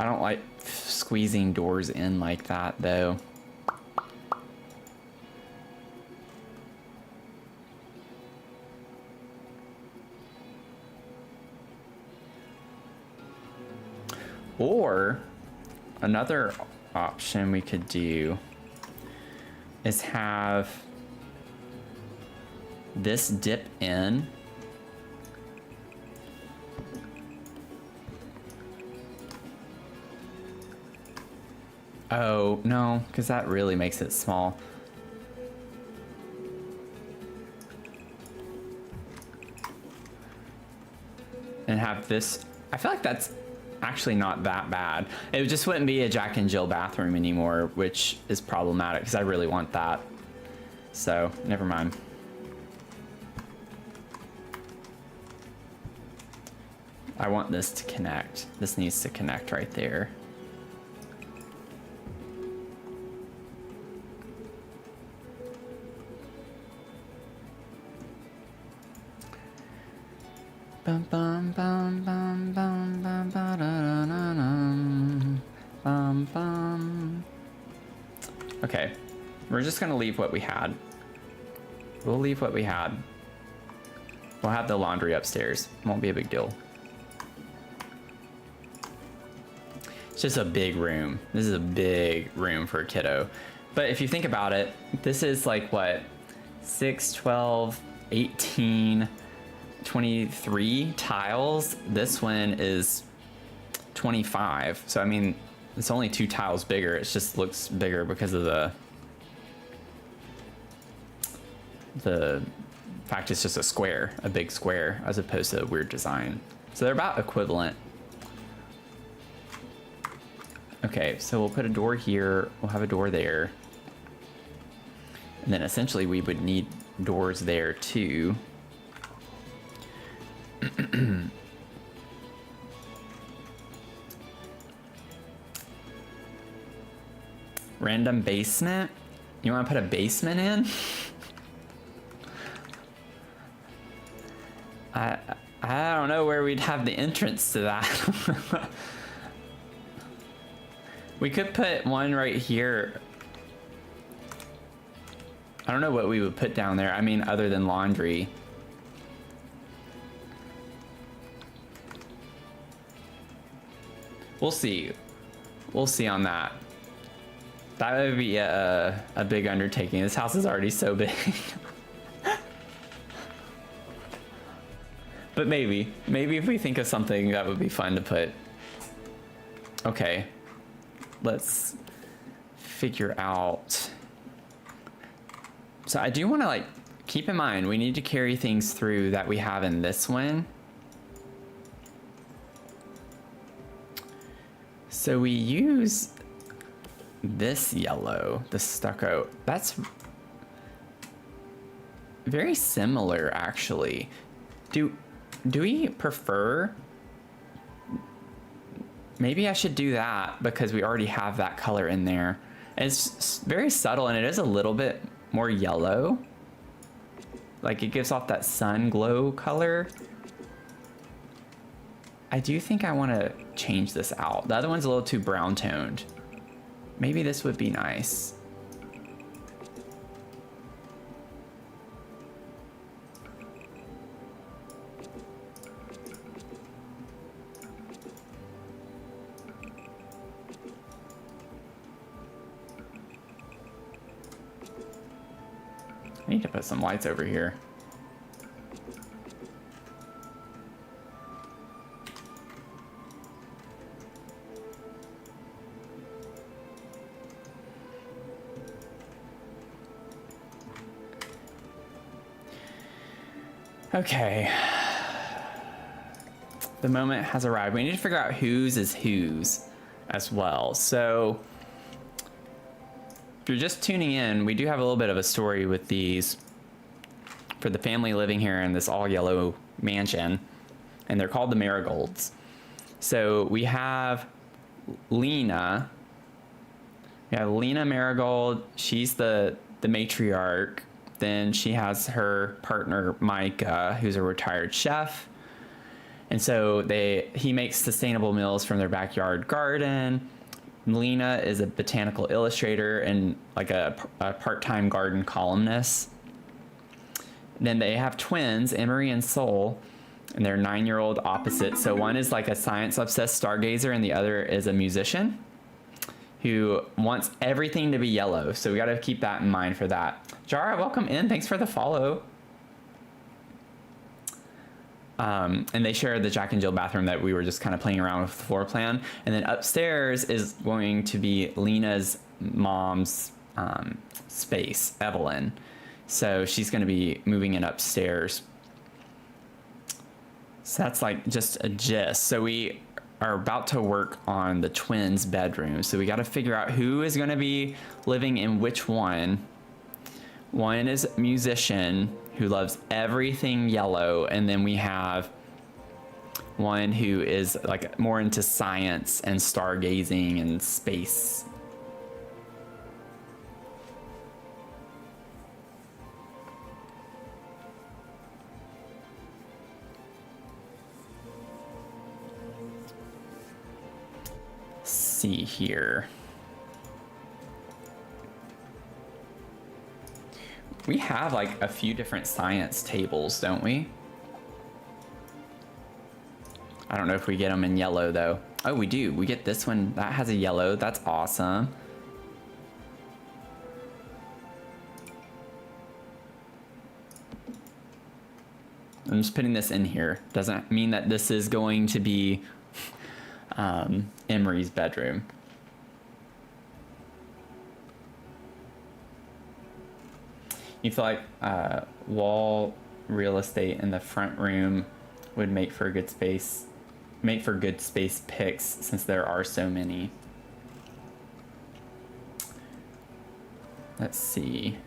A: I don't like squeezing doors in like that though. Or another option we could do is have this dip in. Oh, no, because that really makes it small. And have this, I feel like that's actually not that bad. It just wouldn't be a Jack and Jill bathroom anymore, which is problematic because I really want that. So, never mind. I want this to connect. This needs to connect right there. Bum, bum, bum, bum, bum, bum, ba, da, da, da, bum, bum. Okay, we're just gonna leave what we had. We'll leave what we had. We'll have the laundry upstairs. Won't be a big deal. It's just a big room. This is a big room for a kiddo. But if you think about it, this is like what? 6, 12, 18, 23 tiles. This one is 25. So I mean, it's only 2 tiles bigger. It just looks bigger because of the fact it's just a square, a big square, as opposed to a weird design. So they're about equivalent. Okay, so we'll put a door here. We'll have a door there. And then essentially we would need doors there too. Random basement? You want to put a basement in? I don't know where we'd have the entrance to that. We could put one right here. I don't know what we would put down there. I mean, other than laundry. We'll see. We'll see on that. That would be a big undertaking. This house is already so big. But maybe if we think of something that would be fun to put. Okay, let's figure out. So I do want to like keep in mind we need to carry things through that we have in this one. So we use this yellow, the stucco. That's very similar actually. Do we prefer? Maybe I should do that because we already have that color in there. And it's very subtle and it is a little bit more yellow. Like it gives off that sun glow color. I do think I want to change this out. The other one's a little too brown toned. Maybe this would be nice. I need to put some lights over here. Okay. The moment has arrived. We need to figure out whose is whose as well. So if you're just tuning in, we do have a little bit of a story with these for the family living here in this all yellow mansion, and they're called the Marigolds. So we have Lena. We have Lena Marigold. She's the matriarch. Then she has her partner Micah, who's a retired chef. And so he makes sustainable meals from their backyard garden. Lena is a botanical illustrator and like a part-time garden columnist. Then they have twins, Emery and Sol, and they're 9-year-old opposites. So one is like a science-obsessed stargazer and the other is a musician who wants everything to be yellow. So we got to keep that in mind for that. Jara, welcome in. Thanks for the follow. And they share the Jack and Jill bathroom that we were just kind of playing around with the floor plan. And then upstairs is going to be Lena's mom's space, Evelyn. So she's going to be moving in upstairs. So that's like just a gist. So we are about to work on the twins' bedroom. So we got to figure out who is going to be living in which one. One is a musician who loves everything yellow, and then we have one who is like more into science and stargazing and space. Let's see here. We have like a few different science tables, don't we? I don't know if we get them in yellow though. Oh, we do. We get this one that has a yellow. That's awesome. I'm just putting this in here. Doesn't mean that this is going to be Emery's bedroom. You feel like wall real estate in the front room would make for good space picks since there are so many. Let's see.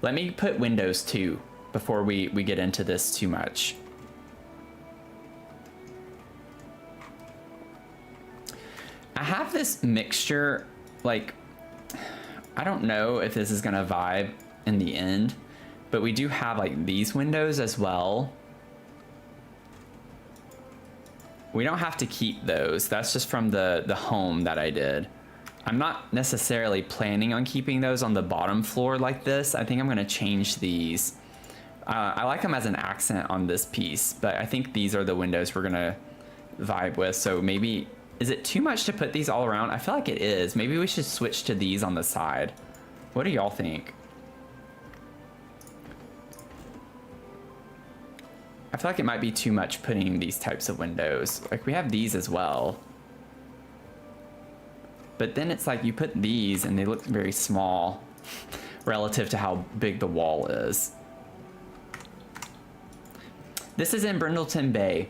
A: Let me put windows too before we get into this too much. I have this mixture, like, I don't know if this is gonna vibe in the end, but we do have like these windows as well. We don't have to keep those. That's just from the home that I did. I'm not necessarily planning on keeping those on the bottom floor like this. I think I'm gonna change these. I like them as an accent on this piece, but I think these are the windows we're gonna vibe with. So maybe, is it too much to put these all around? I feel like it is. Maybe we should switch to these on the side. What do y'all think? I feel like it might be too much putting these types of windows. Like we have these as well. But then it's like you put these and they look very small relative to how big the wall is. This is in Brindleton Bay.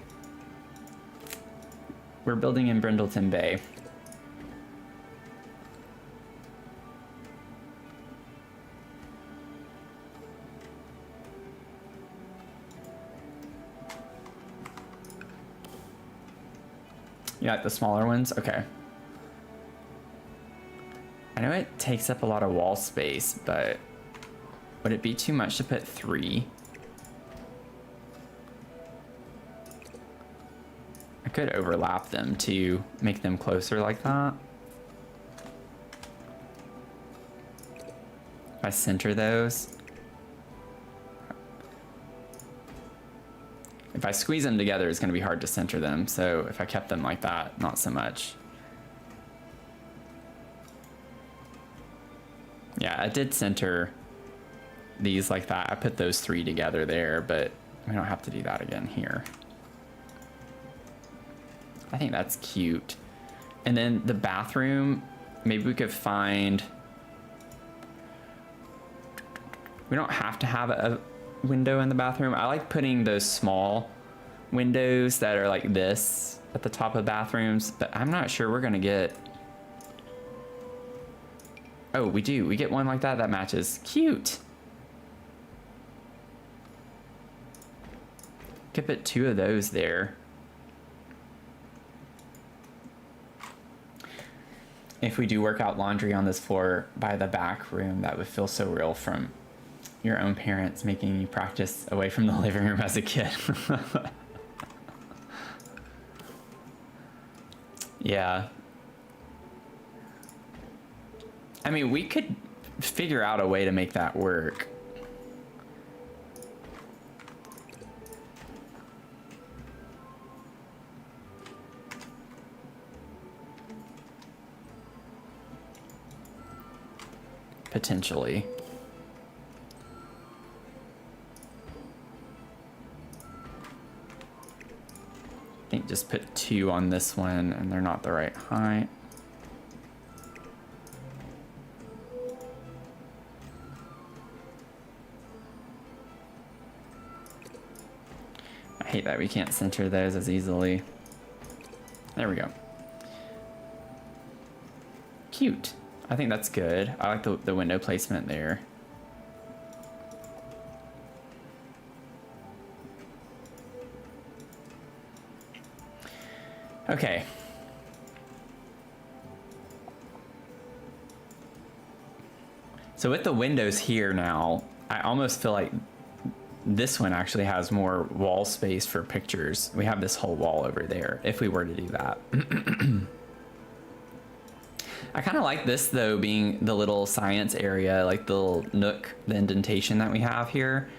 A: We're building in Brindleton Bay. You like the smaller ones? Okay. I know it takes up a lot of wall space, but would it be too much to put 3? I could overlap them to make them closer like that. If I center those. If I squeeze them together, it's going to be hard to center them. So if I kept them like that, not so much. Yeah, I did center these like that. I put those 3 together there, but we don't have to do that again here. I think that's cute. And then the bathroom, maybe we could find... We don't have to have a window in the bathroom. I like putting those small windows that are like this at the top of bathrooms, but I'm not sure we're gonna get... Oh, we do. We get one like that that matches. Cute. Could put 2 of those there. If we do work out laundry on this floor by the back room, that would feel so real from your own parents making you practice away from the living room as a kid. Yeah. I mean, we could figure out a way to make that work. Potentially. I think just put 2 on this one and they're not the right height. I hate that we can't center those as easily. There we go. Cute. I think that's good. I like the window placement there. Okay. So with the windows here now, I almost feel like this one actually has more wall space for pictures. We have this whole wall over there if we were to do that. I kind of like this though, being the little science area, like the little nook, the indentation that we have here.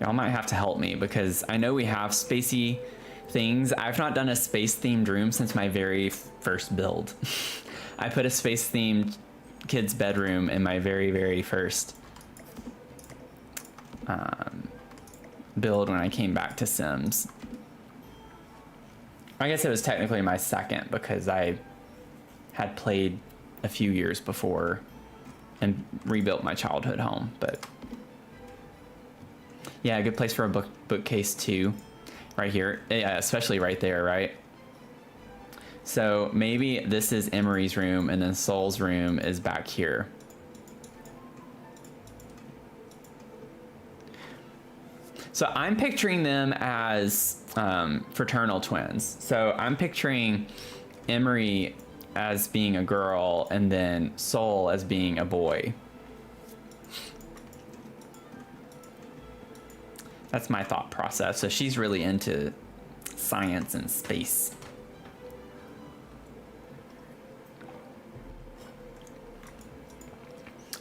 A: Y'all might have to help me because I know we have spacey things. I've not done a space themed room since my very first build. I put a space themed kid's bedroom in my very first build when I came back to Sims. I guess it was technically my second because I had played a few years before and rebuilt my childhood home, but yeah, a good place for a bookcase too, right here. Yeah, especially right there, right? So maybe this is Emery's room and then Soul's room is back here. So I'm picturing them as fraternal twins. So I'm picturing Emery as being a girl and then Soul as being a boy. That's my thought process. So she's really into science and space.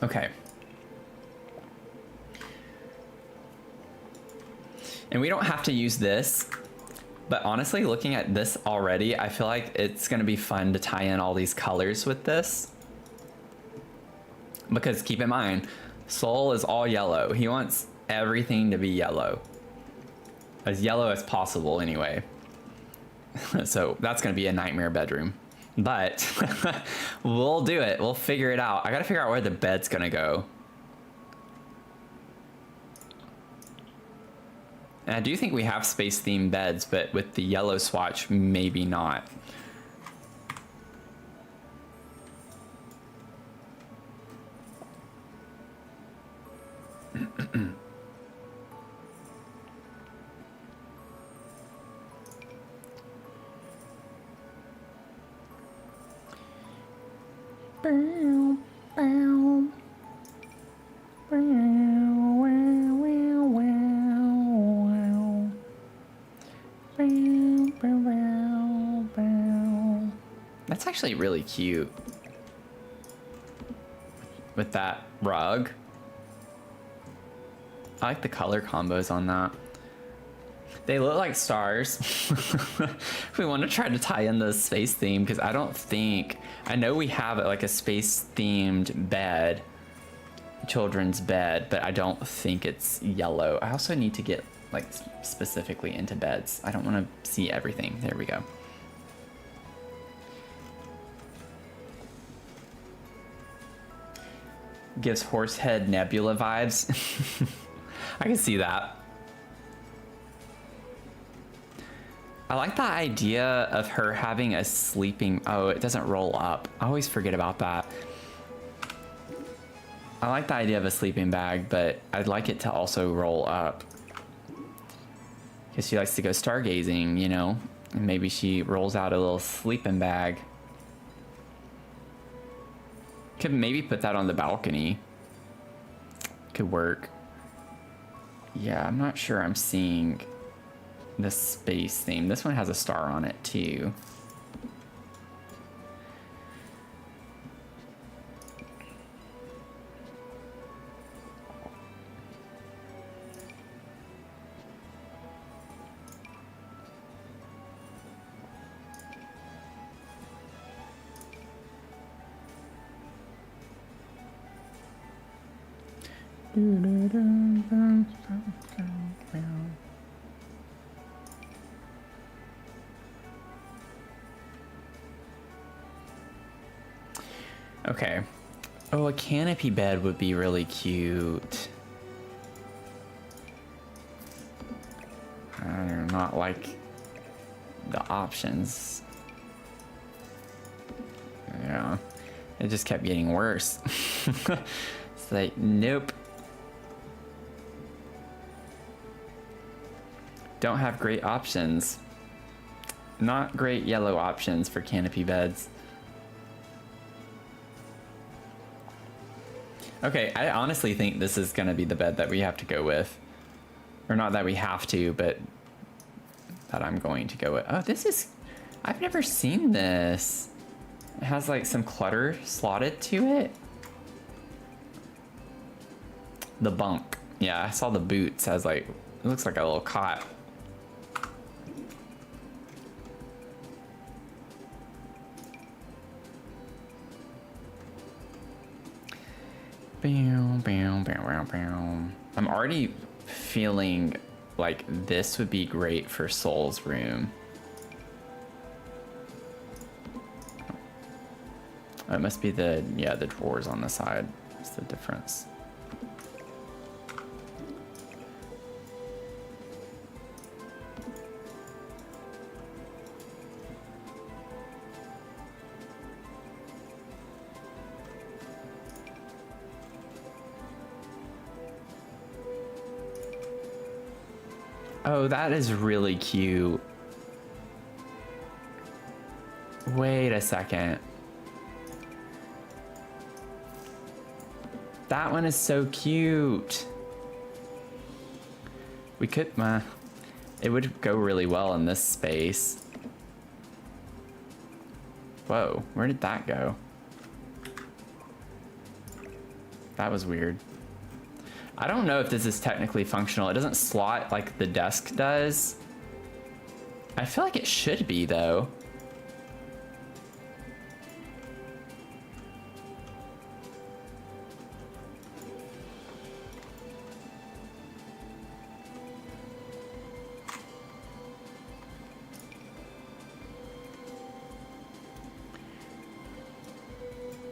A: Okay. And we don't have to use this, but honestly, looking at this already, I feel like it's gonna be fun to tie in all these colors with this. Because keep in mind, Soul is all yellow. He wants everything to be yellow. As yellow as possible anyway. So that's gonna be a nightmare bedroom. But we'll do it, we'll figure it out. I gotta figure out where the bed's gonna go. And I do think we have space themed beds, but with the yellow swatch, maybe not. That's actually really cute with that rug. I like the color combos on that. They look like stars. We want to try to tie in the space theme, because I don't think, I know we have like a space themed bed, children's bed, but I don't think it's yellow. I also need to get like specifically into beds. I don't want to see everything. There we go. Gives Horsehead Nebula vibes. I can see that. I like the idea of her having a sleeping... Oh, it doesn't roll up. I always forget about that. I like the idea of a sleeping bag, but I'd like it to also roll up. Because she likes to go stargazing, you know? And maybe she rolls out a little sleeping bag. Could maybe put that on the balcony. Could work. Yeah, I'm not sure I'm seeing the space theme. This one has a star on it too. Okay. Oh, a canopy bed would be really cute. I do not like the options. Yeah. It just kept getting worse. It's like, nope. Don't have great options. Not great yellow options for canopy beds. Okay, I honestly think this is gonna be the bed that we have to go with. Or not that we have to, but that I'm going to go with. Oh, this is... I've never seen this. It has like some clutter slotted to it. The bunk. Yeah, I saw the boots as like... It looks like a little cot. I'm already feeling like this would be great for Soul's room. Oh, it must be the, yeah, the drawers on the side. That's the difference. Oh, that is really cute. Wait a second. That one is so cute. We could, it would go really well in this space. Whoa, where did that go? That was weird. I don't know if this is technically functional. It doesn't slot like the desk does. I feel like it should be though.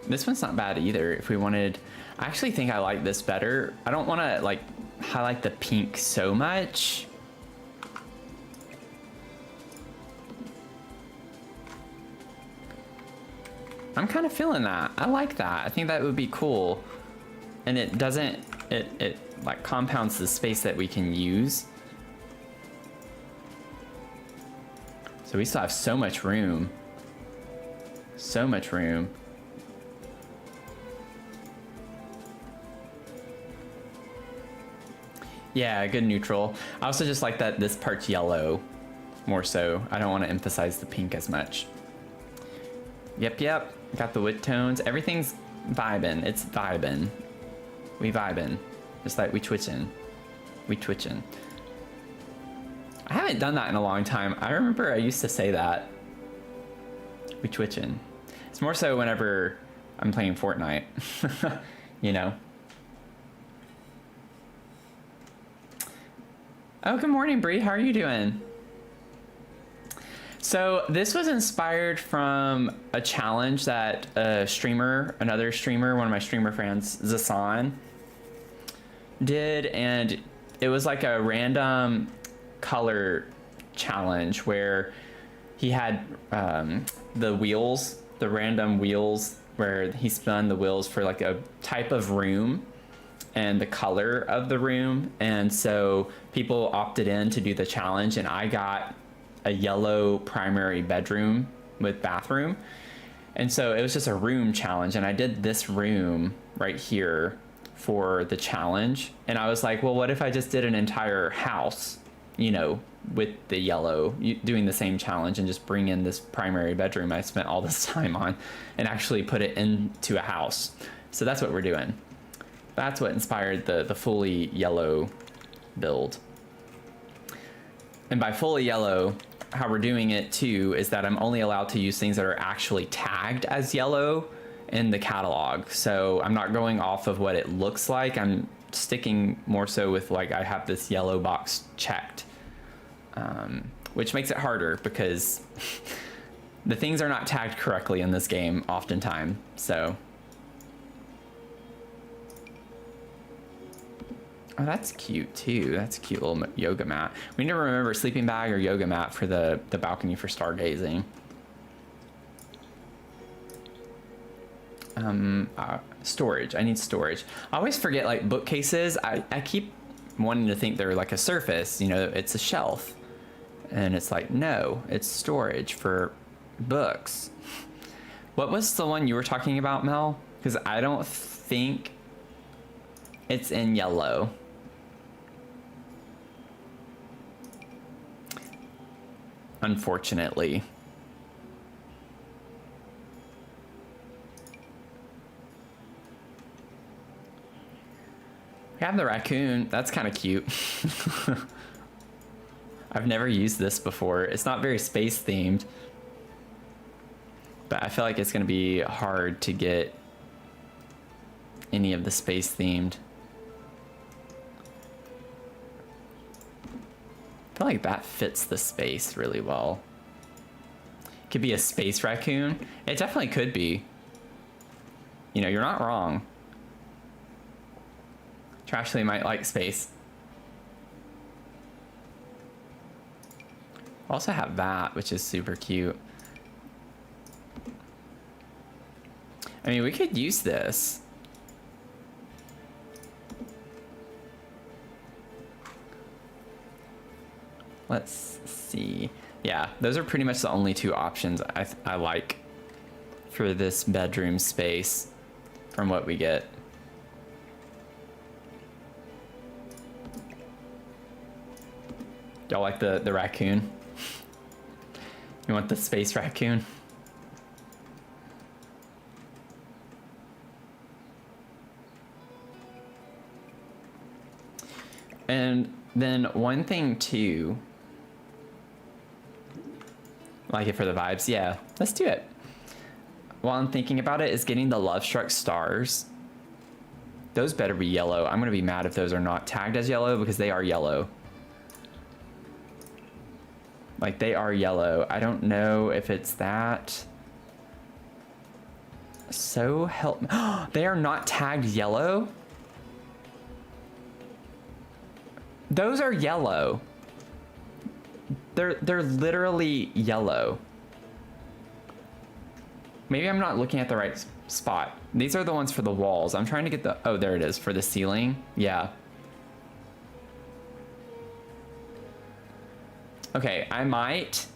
A: This one's not bad either. If we wanted, I actually think I like this better. I don't want to like highlight the pink so much. I'm kind of feeling that. I like that. I think that would be cool. And it doesn't, it like compounds the space that we can use. So we still have so much room. So much room. Yeah, good neutral. I also just like that this part's yellow more so. I don't want to emphasize the pink as much. Yep. Got the wood tones. Everything's vibing. It's vibing. We vibing. Just like we twitching. We twitching. I haven't done that in a long time. I remember I used to say that. We twitching. It's more so whenever I'm playing Fortnite. You know? Oh, good morning, Bree. How are you doing? So this was inspired from a challenge that a streamer, another streamer, one of my streamer friends, Zasan, did. And it was like a random color challenge where he had the wheels, the random wheels, where he spun the wheels for like a type of room and the color of the room. And so people opted in to do the challenge, and I got a yellow primary bedroom with bathroom. And so it was just a room challenge, and I did this room right here for the challenge. And I was like, well, what if I just did an entire house, you know, with the yellow, doing the same challenge, and just bring in this primary bedroom I spent all this time on and actually put it into a house. So that's what we're doing. That's what inspired the fully yellow build. And by fully yellow, how we're doing it too is that I'm only allowed to use things that are actually tagged as yellow in the catalog. So I'm not going off of what it looks like. I'm sticking more so with like I have this yellow box checked, which makes it harder because the things are not tagged correctly in this game oftentimes. So. Oh, that's cute too. That's a cute little yoga mat. We need to remember sleeping bag or yoga mat for the balcony for stargazing. Storage. I need storage. I always forget like bookcases. I keep wanting to think they're like a surface, you know, it's a shelf. And it's like, no, it's storage for books. What was the one you were talking about, Mel? Because I don't think it's in yellow. Unfortunately. We have the raccoon. That's kind of cute. I've never used this before. It's not very space themed, but I feel like it's going to be hard to get any of the space themed. I feel like that fits the space really well. Could be a space raccoon. It definitely could be. You know, you're not wrong. Trashly might like space. Also have that, which is super cute. I mean, we could use this. Let's see. Yeah, those are pretty much the only two options I like for this bedroom space from what we get. Y'all like the raccoon? You want the space raccoon? And then one thing too, like it for the vibes, yeah, let's do it. While I'm thinking about it, is getting the Love Struck stars. Those better be yellow. I'm gonna be mad if those are not tagged as yellow because they are yellow. Like they are yellow. I don't know if it's that. So help me. They are not tagged yellow. Those are yellow. They're literally yellow. Maybe I'm not looking at the right spot. These are the ones for the walls. I'm trying to get the, oh, there it is for the ceiling. Yeah. Okay, I might.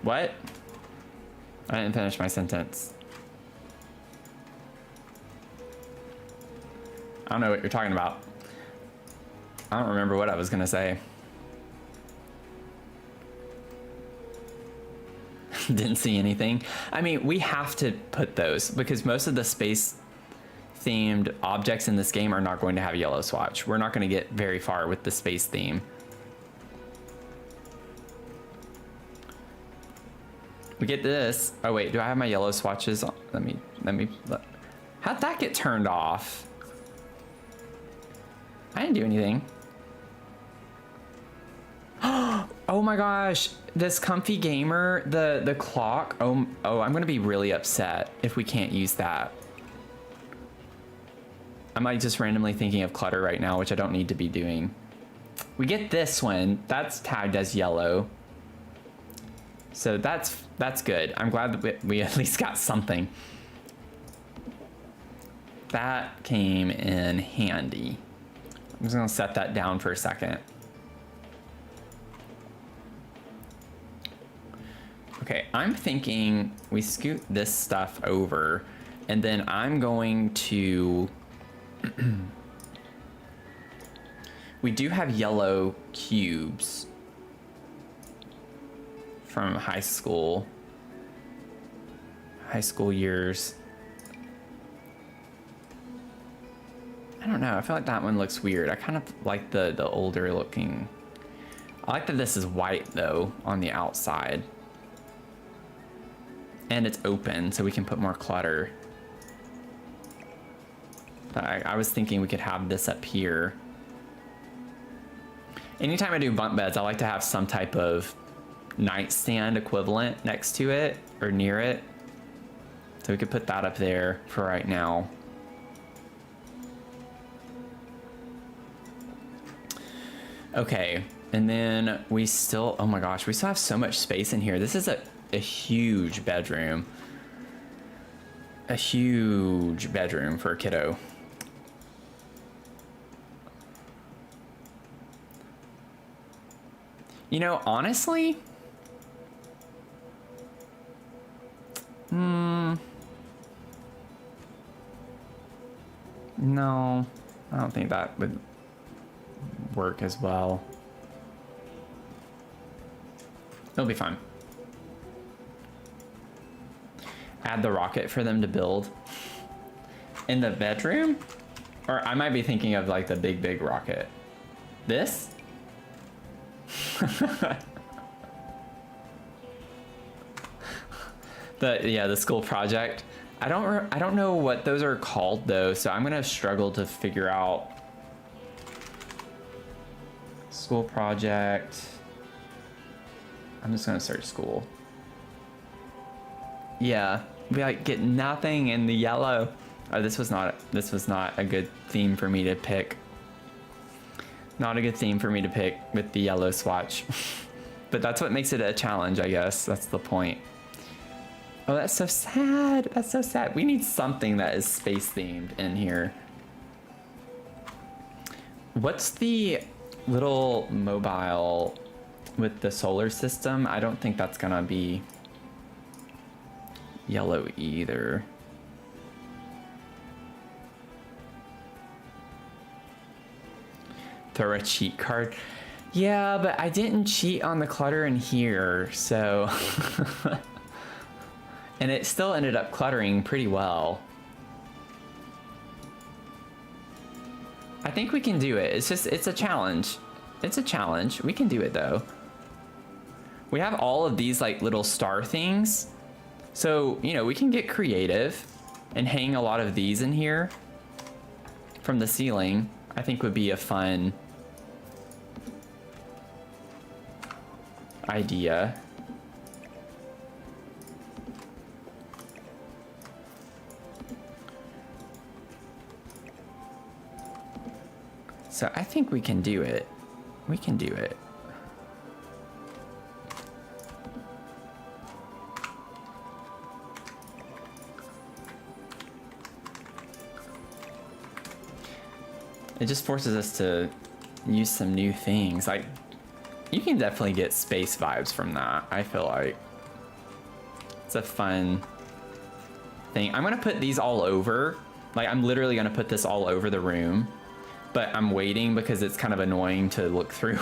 A: What? I didn't finish my sentence. I don't know what you're talking about. I don't remember what I was gonna say. Didn't see anything. I mean, we have to put those because most of the space themed objects in this game are not going to have yellow swatch. We're not going to get very far with the space theme. We get this. Oh wait, do I have my yellow swatches on? Let me how'd that get turned off? I didn't do anything. Oh my gosh, this comfy gamer, the clock. Oh, I'm gonna be really upset if we can't use that. I'm like just randomly thinking of clutter right now, which I don't need to be doing. We get this one, that's tagged as yellow. So that's good. I'm glad that we at least got something. That came in handy. I'm just gonna set that down for a second. Okay, I'm thinking we scoot this stuff over and then I'm going to, we do have yellow cubes from high school years. I don't know, I feel like that one looks weird. I kind of like the older looking. I like that this is white though on the outside. And it's open, so we can put more clutter. But I was thinking we could have this up here. Anytime I do bunk beds, I like to have some type of nightstand equivalent next to it or near it. So we could put that up there for right now. Okay, and then we still, oh my gosh, we still have so much space in here. This is a huge bedroom. A huge bedroom for a kiddo. You know, honestly, no, I don't think that would work as well. It'll be fine. Add the rocket for them to build in the bedroom, or I might be thinking of like the big rocket. This. The school project. I don't know what those are called though, so I'm gonna struggle to figure out. School project. I'm just gonna search school. Yeah, we like get nothing in the yellow. Oh, this was not a good theme for me to pick. Not a good theme for me to pick with the yellow swatch. But that's what makes it a challenge, I guess. That's the point. Oh, that's so sad. That's so sad. We need something that is space themed in here. What's the little mobile with the solar system? I don't think that's gonna be yellow either. Throw a cheat card. Yeah, but I didn't cheat on the clutter in here, so... And it still ended up cluttering pretty well. I think we can do it. It's a challenge. It's a challenge. We can do it though. We have all of these like little star things. So, you know, we can get creative and hang a lot of these in here from the ceiling. I think would be a fun idea. So I think we can do it. We can do it. It just forces us to use some new things. Like, you can definitely get space vibes from that, I feel like. It's a fun thing. I'm gonna put these all over. Like, I'm literally gonna put this all over the room, but I'm waiting because it's kind of annoying to look through.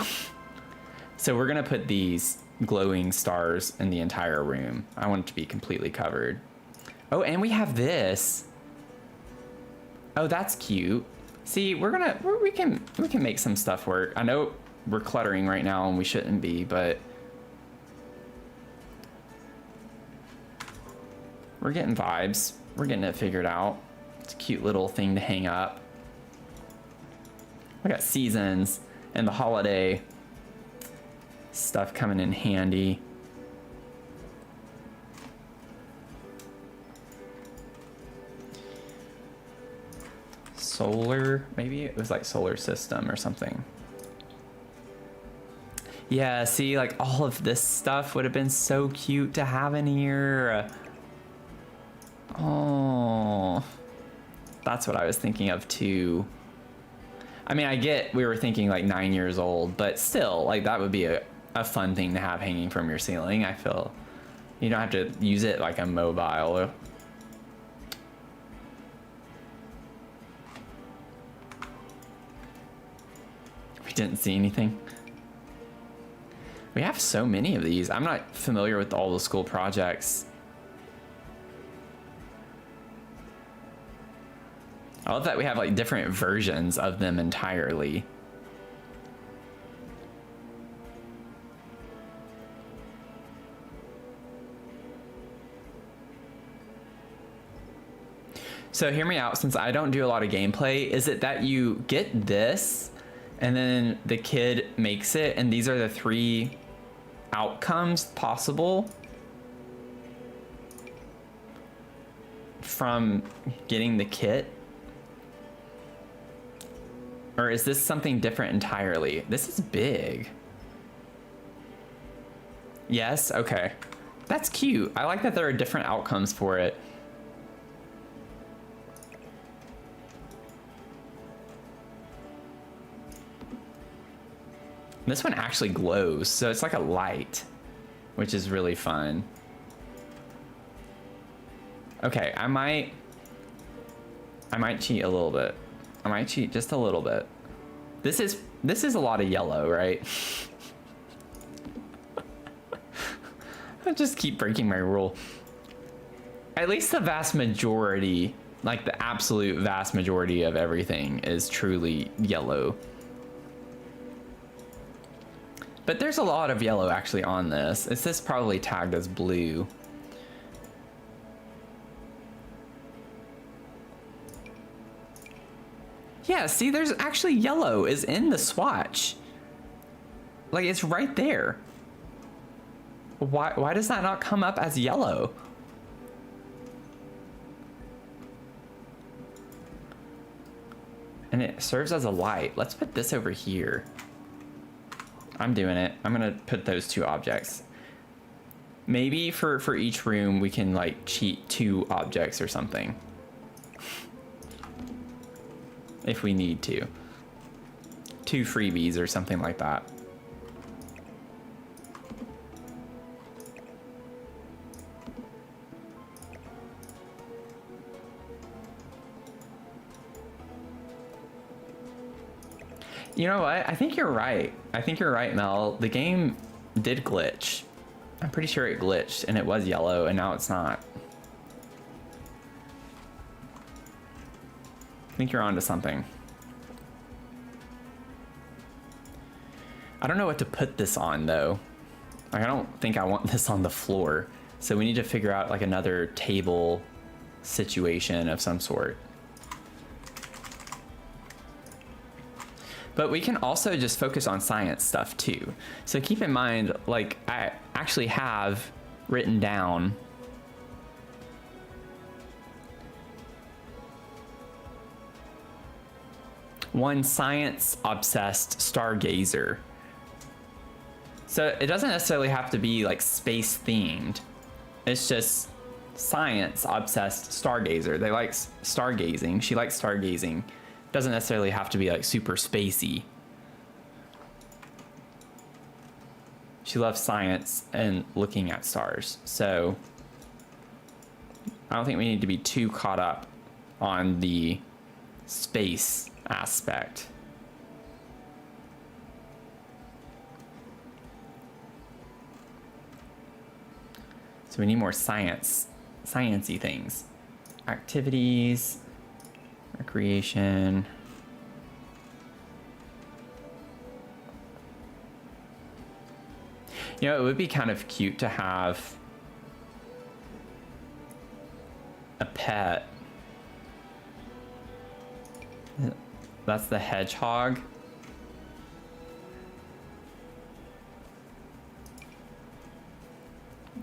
A: So we're gonna put these glowing stars in the entire room. I want it to be completely covered. Oh, and we have this. Oh, that's cute. See, we can make some stuff work. I know we're cluttering right now and we shouldn't be, but we're getting vibes. We're getting it figured out. It's a cute little thing to hang up. We got seasons and the holiday stuff coming in handy. Solar, maybe it was like solar system or something. Yeah, see, like all of this stuff would have been so cute to have in here. Oh, that's what I was thinking of too. I mean, I get we were thinking like 9 years old, but still, like that would be a fun thing to have hanging from your ceiling. I feel you don't have to use it like a mobile. We didn't see anything. We have so many of these. I'm not familiar with all the school projects. I love that we have like different versions of them entirely. So hear me out, since I don't do a lot of gameplay, is it that you get this and then the kid makes it and these are the 3 outcomes possible from getting the kit? Or is this something different entirely? This is big. Yes, okay. That's cute. I like that there are different outcomes for it. This one actually glows, so it's like a light, which is really fun. Okay, I might cheat a little bit. I might cheat just a little bit. This is a lot of yellow, right? I just keep breaking my rule. At least the vast majority, like the absolute vast majority of everything is truly yellow. But there's a lot of yellow actually on this. Is this probably tagged as blue? Yeah, see, there's actually yellow is in the swatch. Like, it's right there. Why does that not come up as yellow? And it serves as a light. Let's put this over here. I'm doing it. I'm gonna put those 2 objects. Maybe for each room we can like cheat 2 objects or something. If we need to. 2 freebies or something like that. You know what? I think you're right. I think you're right, Mel. The game did glitch. I'm pretty sure it glitched and it was yellow and now it's not. I think you're onto something. I don't know what to put this on though. Like, I don't think I want this on the floor. So we need to figure out like another table situation of some sort. But we can also just focus on science stuff too. So keep in mind, like, I actually have written down one science obsessed stargazer. So it doesn't necessarily have to be like space themed. It's just science obsessed stargazer. They like stargazing. She likes stargazing. Doesn't necessarily have to be like super spacey. She loves science and looking at stars. So I don't think we need to be too caught up on the space aspect. So we need more sciencey things. Activities, recreation. You know, it would be kind of cute to have a pet. That's the hedgehog.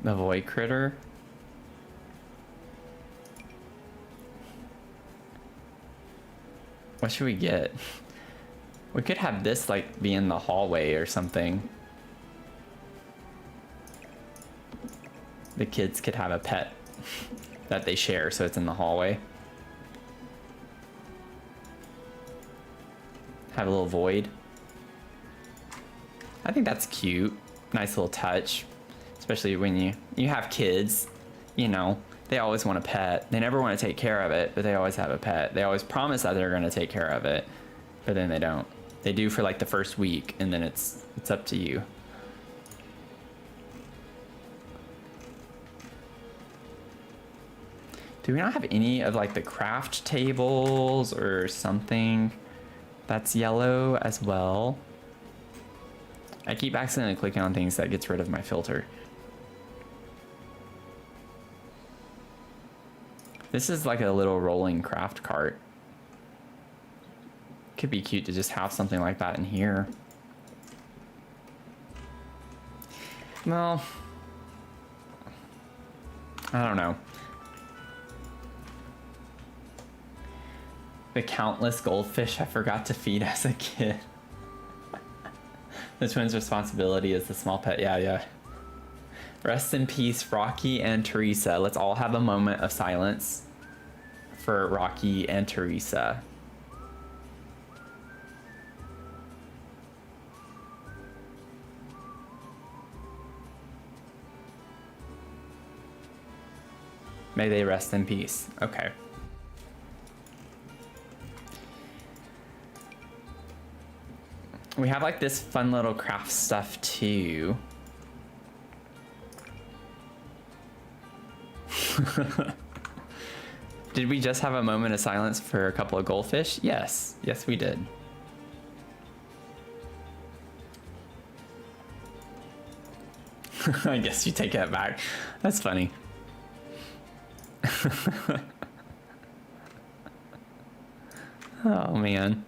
A: The void critter. What should we get? We could have this like be in the hallway or something. The kids could have a pet that they share, so it's in the hallway. Have a little void. I think that's cute. Nice little touch. Especially when you have kids, you know, they always want a pet. They never want to take care of it, but they always have a pet. They always promise that they're going to take care of it, but then they don't. They do for like the first week, and then it's up to you. Do we not have any of like the craft tables or something that's yellow as well? I keep accidentally clicking on things that gets rid of my filter. This is like a little rolling craft cart. Could be cute to just have something like that in here. Well, I don't know. The countless goldfish I forgot to feed as a kid. The twins' responsibility is the small pet. Yeah. Rest in peace, Rocky and Teresa. Let's all have a moment of silence for Rocky and Teresa. May they rest in peace. Okay. We have like this fun little craft stuff too. Did we just have a moment of silence for a couple of goldfish? Yes. Yes, we did. I guess you take that back. That's funny. Oh, man.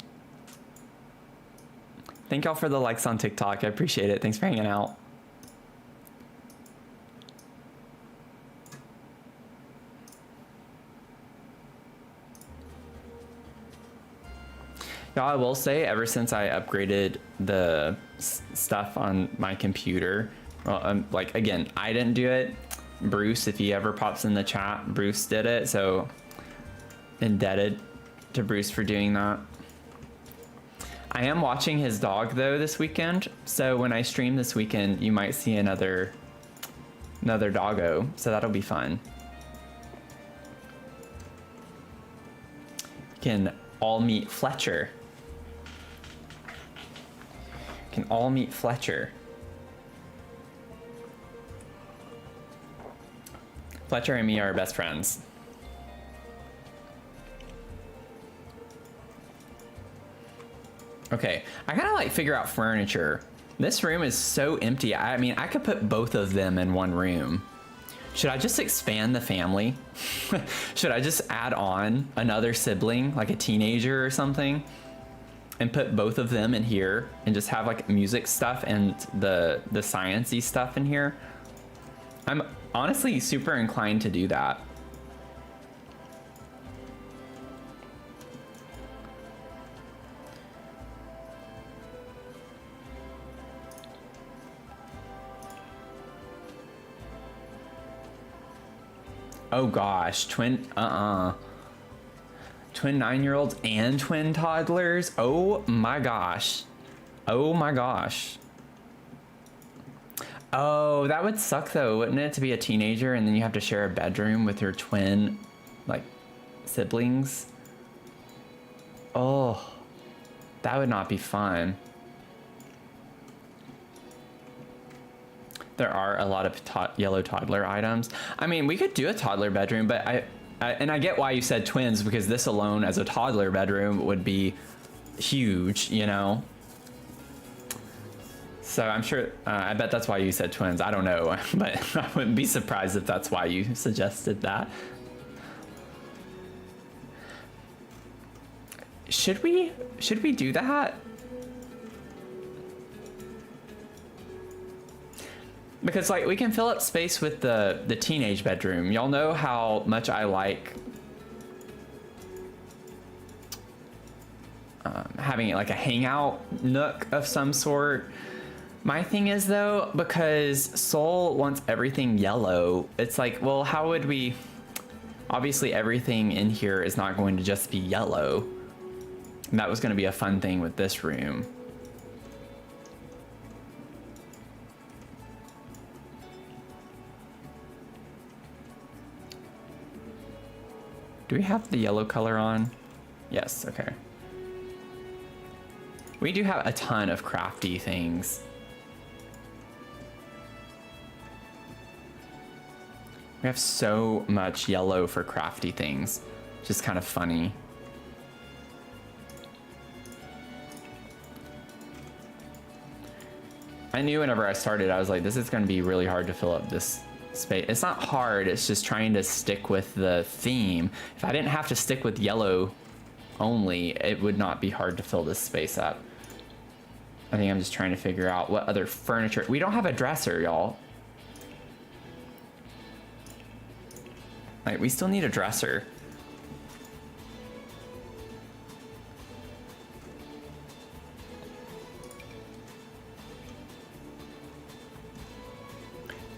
A: Thank y'all for the likes on TikTok. I appreciate it. Thanks for hanging out. Y'all, I will say, ever since I upgraded the stuff on my computer, well, like, again, I didn't do it. Bruce, if he ever pops in the chat, Bruce did it. So, indebted to Bruce for doing that. I am watching his dog, though, this weekend. So, when I stream this weekend, you might see another doggo. So, that'll be fun. You can all meet Fletcher. can all meet Fletcher. Fletcher and me are best friends. Okay, I gotta like figure out furniture. This room is so empty. I mean, I could put both of them in one room. Should I just expand the family? Should I just add on another sibling, like a teenager or something, and put both of them in here and just have like music stuff and the science-y stuff in here? I'm honestly super inclined to do that. Oh gosh, twin 9-year-olds and twin toddlers. Oh my gosh. Oh my gosh. Oh, that would suck though, wouldn't it, to be a teenager and then you have to share a bedroom with your twin, like, siblings? Oh, that would not be fun. There are a lot of yellow toddler items. I mean, we could do a toddler bedroom, but I get why you said twins, because this alone as a toddler bedroom would be huge, you know? So I'm sure, I bet that's why you said twins. I don't know, but I wouldn't be surprised if that's why you suggested that. Should we do that? Because like we can fill up space with the teenage bedroom. Y'all know how much I like having it like a hangout nook of some sort. My thing is though, because Soul wants everything yellow, it's like, well, how would we? Obviously everything in here is not going to just be yellow. And that was going to be a fun thing with this room. Do we have the yellow color on? Yes, okay. We do have a ton of crafty things. We have so much yellow for crafty things, which is kind of funny. I knew whenever I started, I was like, this is going to be really hard to fill up this space. It's not hard, it's just trying to stick with the theme. If I didn't have to stick with yellow only, it would not be hard to fill this space up. I think I'm just trying to figure out what other furniture. We don't have a dresser, y'all. Like, we still need a dresser.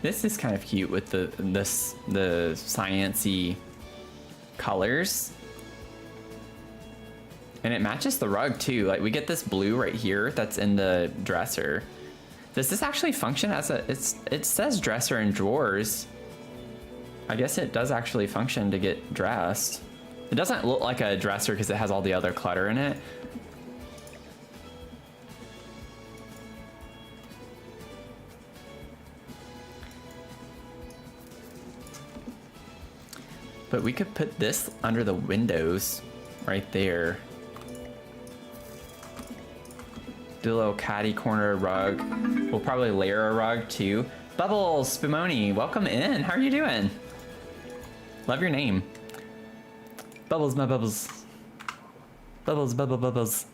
A: This is kind of cute with the science-y colors. And it matches the rug too. Like we get this blue right here that's in the dresser. Does this actually function as a, it says dresser and drawers. I guess it does actually function to get dressed. It doesn't look like a dresser because it has all the other clutter in it. But we could put this under the windows right there. Do a little catty corner rug. We'll probably layer a rug too. Bubbles, Spumoni, welcome in. How are you doing? Love your name. Bubbles, my bubbles. Bubbles, bubble, bubbles.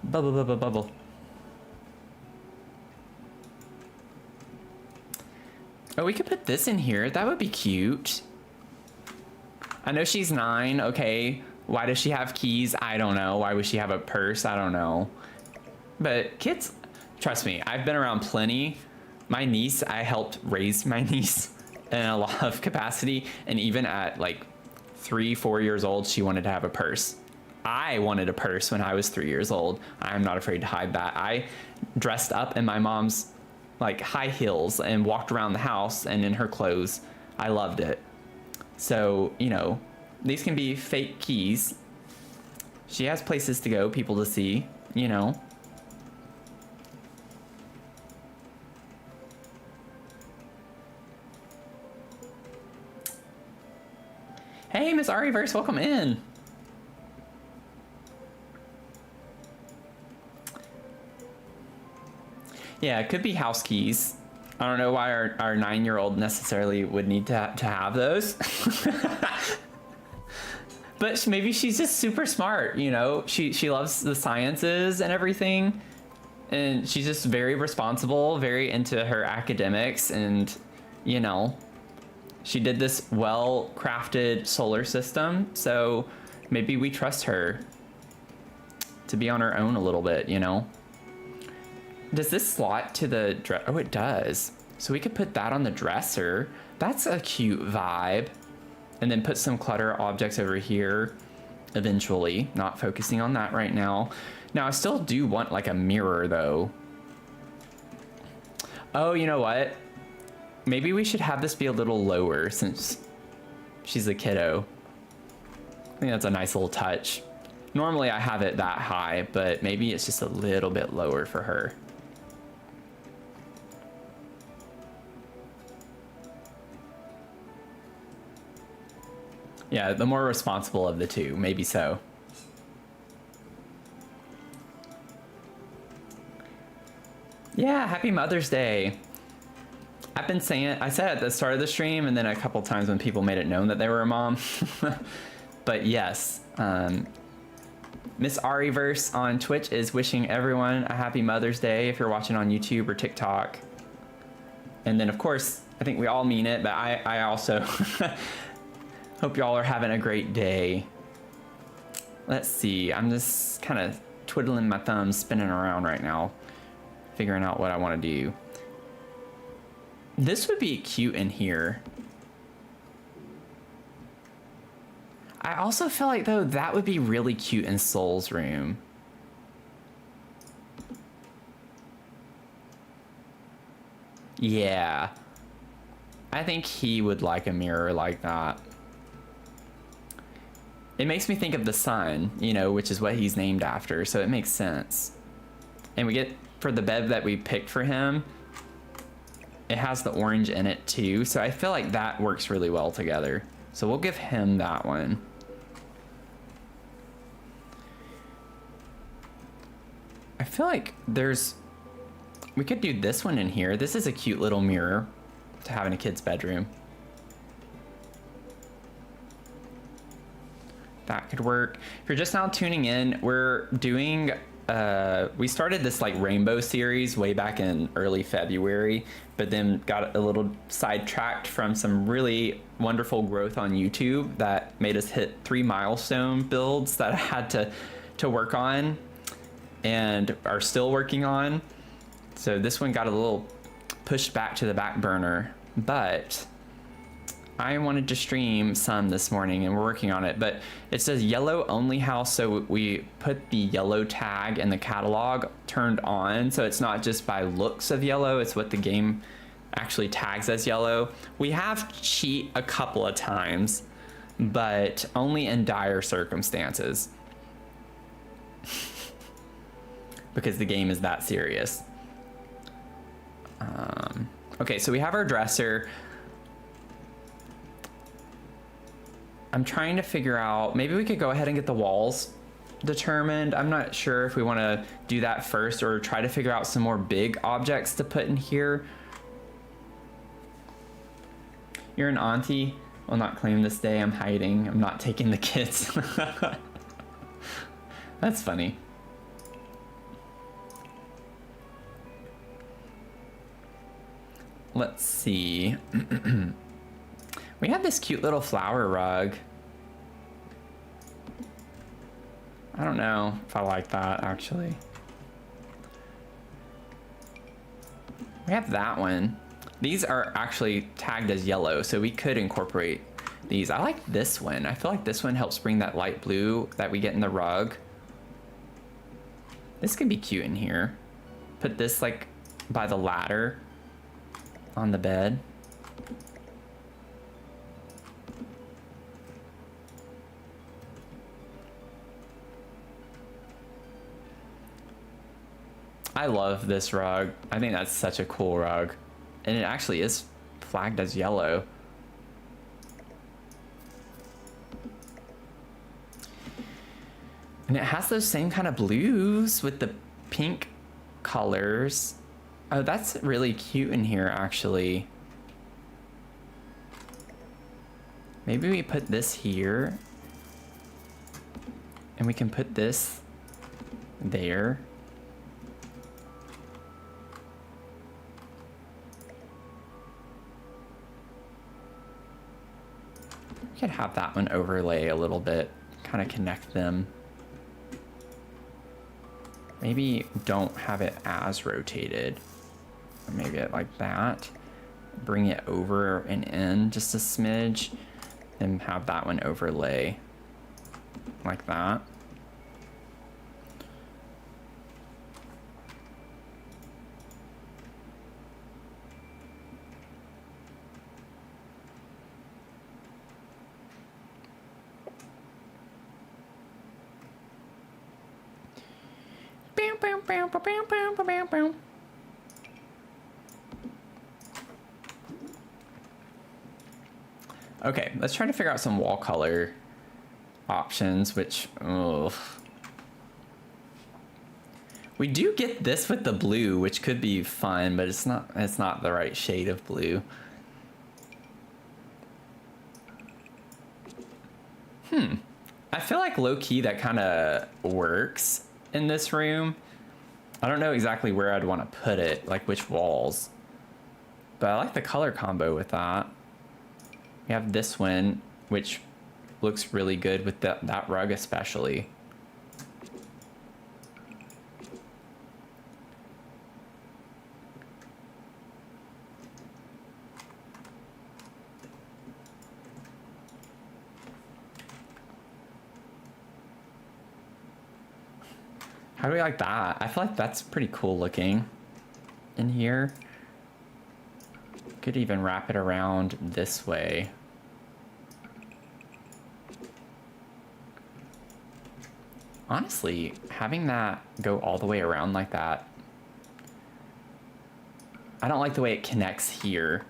A: Bubble, bubble, bubble. Oh, we could put this in here. That would be cute. I know she's 9, okay. Why does she have keys? I don't know. Why would she have a purse? I don't know. But kids, trust me, I've been around plenty. My niece, I helped raise my niece in a lot of capacity. And even at like 3, 4 years old, she wanted to have a purse. I wanted a purse when I was 3 years old. I'm not afraid to hide that. I dressed up in my mom's like high heels and walked around the house and in her clothes. I loved it. So, you know, these can be fake keys, She has places to go, people to see, you know. Hey, Miss Ariverse, welcome in. Yeah, it could be house keys. I don't know why our 9-year-old necessarily would need to have those. But maybe she's just super smart, you know? She loves the sciences and everything. And she's just very responsible, very into her academics, and, you know, she did this well-crafted solar system, so maybe we trust her to be on her own a little bit, you know? Does this slot to the dress? Oh, it does. So we could put that on the dresser. That's a cute vibe. And then put some clutter objects over here eventually. Not focusing on that right now. Now, I still do want like a mirror though. Oh, you know what? Maybe we should have this be a little lower since she's a kiddo. I think that's a nice little touch. Normally I have it that high, but maybe it's just a little bit lower for her. Yeah, the more responsible of the two, maybe so. Yeah, happy Mother's Day. I've been saying it, I said it at the start of the stream and then a couple times when people made it known that they were a mom. But yes, Miss Ariverse on Twitch is wishing everyone a happy Mother's Day if you're watching on YouTube or TikTok. And then of course, I think we all mean it, but I also hope y'all are having a great day. Let's see, I'm just kind of twiddling my thumbs, spinning around right now, figuring out what I want to do. This would be cute in here. I also feel like though that would be really cute in Soul's room. Yeah. I think he would like a mirror like that. It makes me think of the sun, you know, which is what he's named after, so it makes sense. And we get, for the bed that we picked for him, it has the orange in it too, so I feel like that works really well together. So we'll give him that one. I feel like we could do this one in here. This is a cute little mirror to have in a kid's bedroom. That could work. If you're just now tuning in, we're doing, we started this like rainbow series way back in early February, but then got a little sidetracked from some really wonderful growth on YouTube that made us hit 3 milestone builds that I had to work on and are still working on. So this one got a little pushed back to the back burner, but I wanted to stream some this morning and we're working on it, but it says yellow only house, so we put the yellow tag in the catalog turned on, so it's not just by looks of yellow, it's what the game actually tags as yellow. We have cheat a couple of times, but only in dire circumstances. Because the game is that serious. Okay, so we have our dresser. I'm trying to figure out, maybe we could go ahead and get the walls determined. I'm not sure if we want to do that first or try to figure out some more big objects to put in here. You're an auntie. Will not claim this day. I'm hiding. I'm not taking the kids. That's funny. Let's see. We have this cute little flower rug. I don't know if I like that, actually. We have that one. These are actually tagged as yellow, so we could incorporate these. I like this one. I feel like this one helps bring that light blue that we get in the rug. This could be cute in here. Put this like by the ladder on the bed. I love this rug. I think that's such a cool rug. And it actually is flagged as yellow. And it has those same kind of blues with the pink colors. Oh, that's really cute in here, actually. Maybe we put this here. And we can put this there. We could have that one overlay a little bit, kind of connect them. Maybe don't have it as rotated. Or maybe it like that. Bring it over and in just a smidge. And have that one overlay like that. Okay, let's try to figure out some wall color options, which, oh. We do get this with the blue, which could be fun, but it's not the right shade of blue. I feel like low-key that kind of works in this room. I don't know exactly where I'd want to put it, like which walls. But I like the color combo with that. We have this one, which looks really good with that rug especially. How do we like that? I feel like that's pretty cool looking in here. Could even wrap it around this way. Honestly, having that go all the way around like that, I don't like the way it connects here.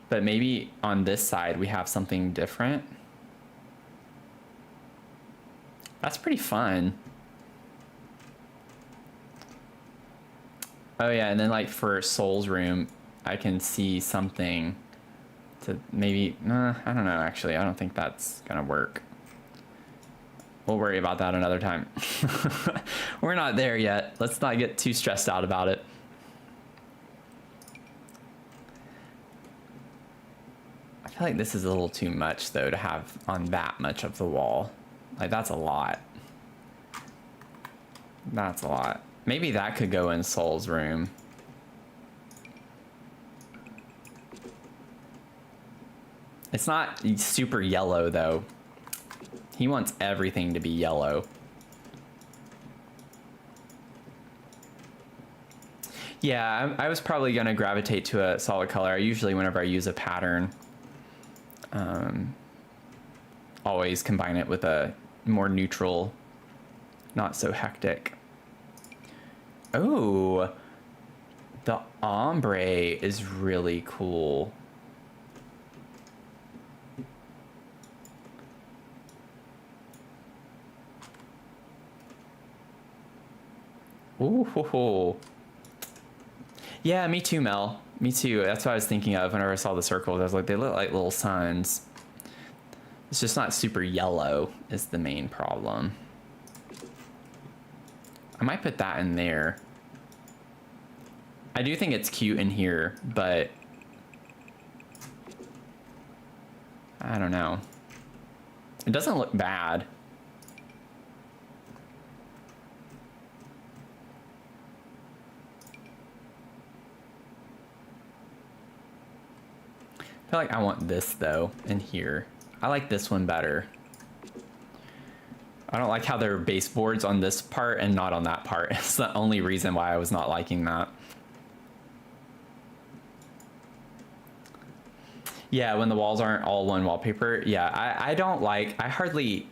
A: But maybe on this side we have something different. That's pretty fun. Oh yeah, and then like for Soul's room, I can see something to maybe, I don't know actually, I don't think that's gonna work. We'll worry about that another time. We're not there yet. Let's not get too stressed out about it. I feel like this is a little too much though to have on that much of the wall. Like that's a lot. That's a lot. Maybe that could go in Soul's room. It's not super yellow though. He wants everything to be yellow. Yeah, I was probably gonna gravitate to a solid color. I usually, whenever I use a pattern, always combine it with a more neutral, not so hectic. Oh, the ombre is really cool. Ooh. Yeah, me too, Mel. Me too. That's what I was thinking of whenever I saw the circles. I was like, they look like little suns. It's just not super yellow is the main problem. I might put that in there. I do think it's cute in here, but I don't know. It doesn't look bad. I feel like I want this though in here. I like this one better. I don't like how there are baseboards on this part and not on that part. It's the only reason why I was not liking that. Yeah, when the walls aren't all one wallpaper. Yeah, I don't like, I hardly,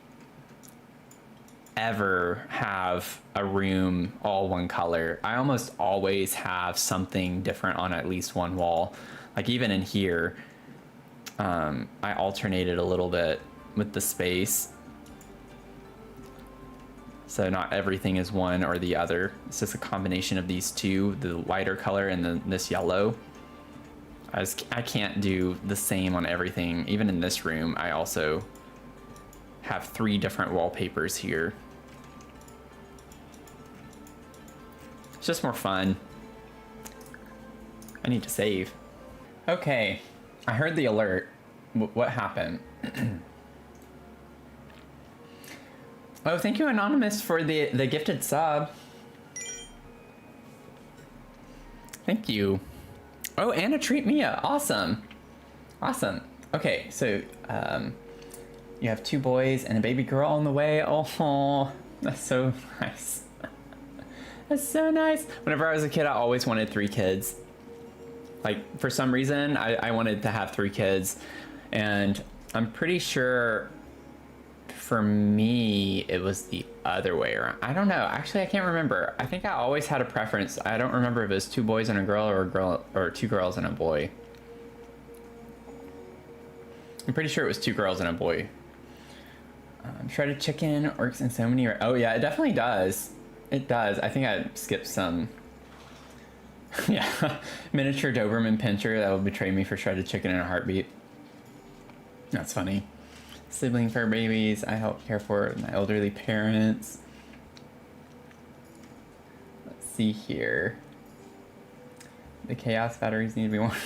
A: ever have a room all one color. I almost always have something different on at least one wall. Like even in here, I alternated a little bit with the space. So not everything is one or the other. It's just a combination of these two, the lighter color and then this yellow. I can't do the same on everything. Even in this room, I also have 3 different wallpapers here. It's just more fun. I need to save. Okay, I heard the alert. What happened? Oh, thank you, Anonymous, for the gifted sub. Thank you. Oh, and a treat Mia. Awesome. Awesome. Okay, so you have 2 boys and a baby girl on the way. Oh, that's so nice. That's so nice. Whenever I was a kid, I always wanted 3 kids. Like, for some reason, I wanted to have 3 kids. And I'm pretty sure for me, it was the other way around. I don't know. Actually, I can't remember. I think I always had a preference. I don't remember if it was 2 boys and a girl or 2 girls and a boy. I'm pretty sure it was 2 girls and a boy. Shredded chicken works in so many... Oh, yeah, it definitely does. It does. I think I skipped some. Yeah. Miniature Doberman Pinscher that will betray me for shredded chicken in a heartbeat. That's funny. Sibling fur babies. I help care for my elderly parents. Let's see here. The chaos batteries need to be worn.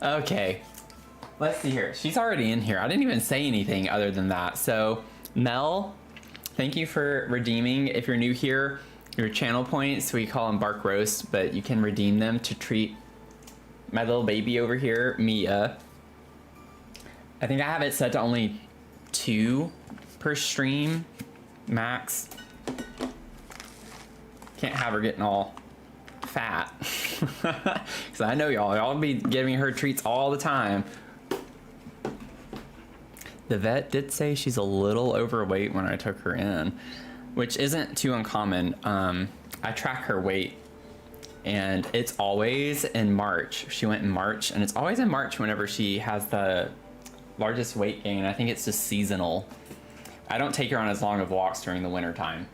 A: Okay. Let's see here. She's already in here. I didn't even say anything other than that. So, Mel, thank you for redeeming. If you're new here, your channel points, we call them Bark Roast, but you can redeem them to treat my little baby over here, Mia. I think I have it set to only 2 per stream, max. Can't have her getting all fat. Because I know y'all be giving her treats all the time. The vet did say she's a little overweight when I took her in, which isn't too uncommon. I track her weight, and it's always in March. She went in March, and it's always in March whenever she has the largest weight gain. I think it's just seasonal. I don't take her on as long of walks during the winter time.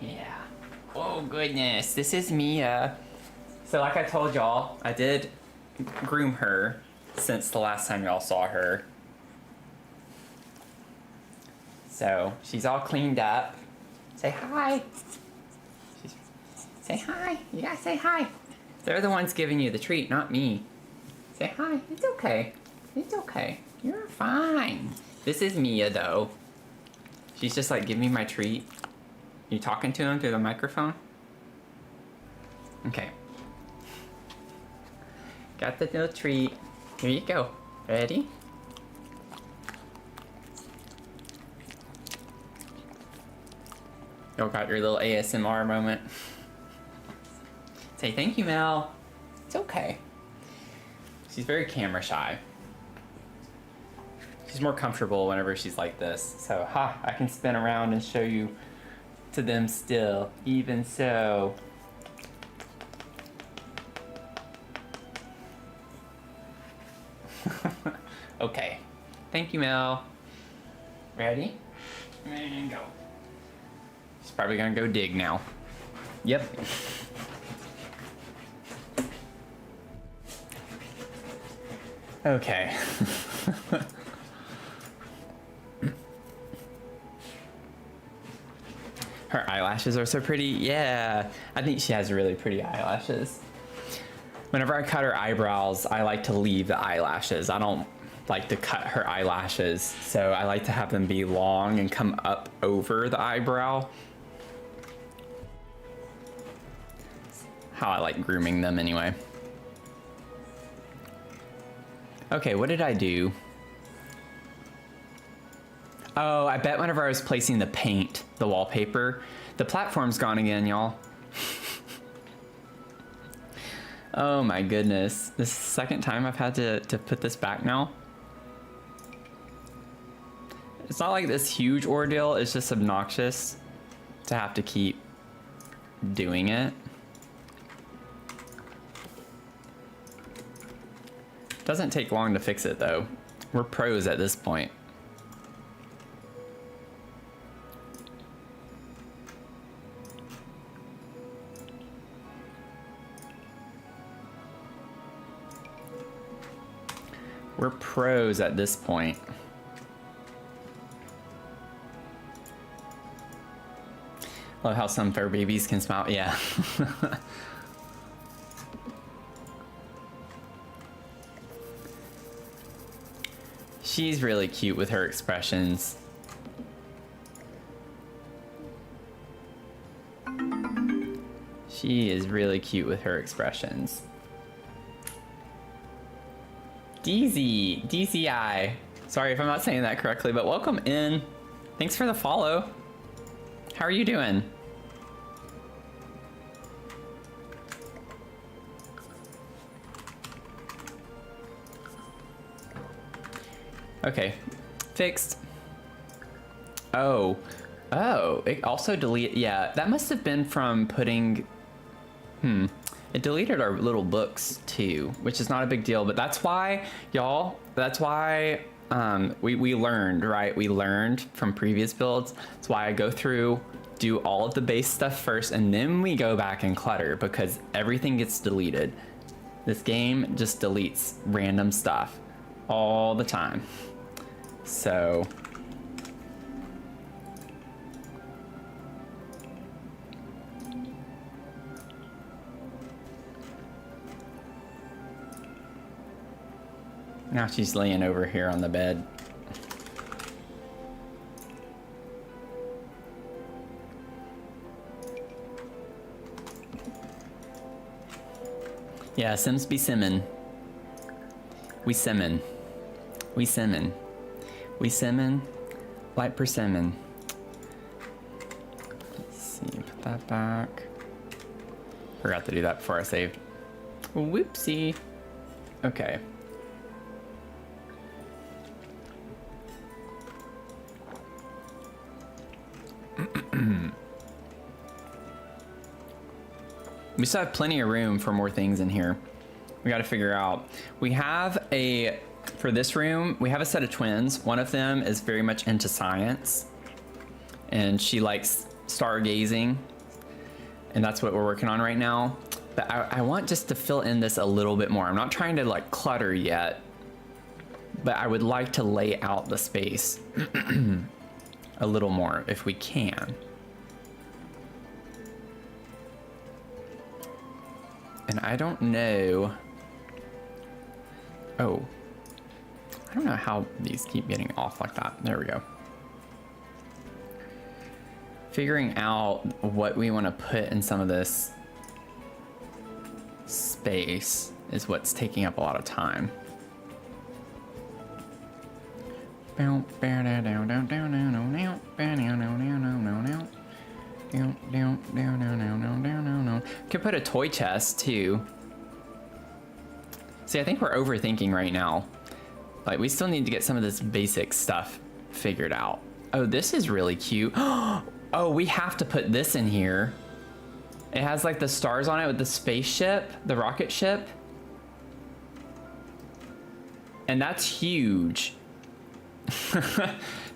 A: Yeah. Oh goodness, this is Mia. So like I told y'all, I did groom her since the last time y'all saw her. So she's all cleaned up. Say hi. Say hi. You gotta say hi. They're the ones giving you the treat, not me. Say hi. It's okay. It's okay. You're fine. This is Mia, though. She's just like, give me my treat. You talking to him through the microphone? Okay. Got the little treat. Here you go. Ready? You got your little ASMR moment. Say thank you, Mel. It's okay. She's very camera shy. She's more comfortable whenever she's like this. So, I can spin around and show you to them still. Even so. Okay. Thank you, Mel. Ready? And go. She's probably gonna go dig now. Yep. Okay. Her eyelashes are so pretty. Yeah, I think she has really pretty eyelashes. Whenever I cut her eyebrows, I like to leave the eyelashes. I don't like to cut her eyelashes, so I like to have them be long and come up over the eyebrow. How I like grooming them anyway. Okay, what did I do? Oh, I bet whenever I was placing the paint, the wallpaper, the platform's gone again, y'all. Oh my goodness. This is the second time I've had to put this back now. It's not like this huge ordeal, it's just obnoxious to have to keep doing it. Doesn't take long to fix it though. We're pros at this point. We're pros at this point. Love how some fur babies can smile. Yeah. She's really cute with her expressions. She is really cute with her expressions. DZI. Sorry if I'm not saying that correctly, but welcome in. Thanks for the follow. How are you doing? Okay, fixed. Oh, it also deleted, yeah, that must have been from putting, it deleted our little books too, which is not a big deal, but that's why, y'all, that's why we learned, right? We learned from previous builds. That's why I go through, do all of the base stuff first, and then we go back and clutter, because everything gets deleted. This game just deletes random stuff all the time. So now she's laying over here on the bed. Yeah, Sims be simmin'. We simmin'. We simmin'. We simmin'. Light persimmon. Let's see, put that back. Forgot to do that before I saved. Whoopsie. Okay. We still have plenty of room for more things in here. We got to figure out. We have a, for this room, we have a set of twins. One of them is very much into science, and she likes stargazing, and that's what we're working on right now. But I want just to fill in this a little bit more. I'm not trying to like clutter yet, but I would like to lay out the space a little more if we can. And I don't know. Oh, I don't know how these keep getting off like that. There we go. Figuring out what we want to put in some of this space is what's taking up a lot of time. Could put a toy chest too. See, I think we're overthinking right now. Like, we still need to get some of this basic stuff figured out. Oh, this is really cute. Oh, we have to put this in here. It has like the stars on it with the spaceship, the rocket ship. And that's huge.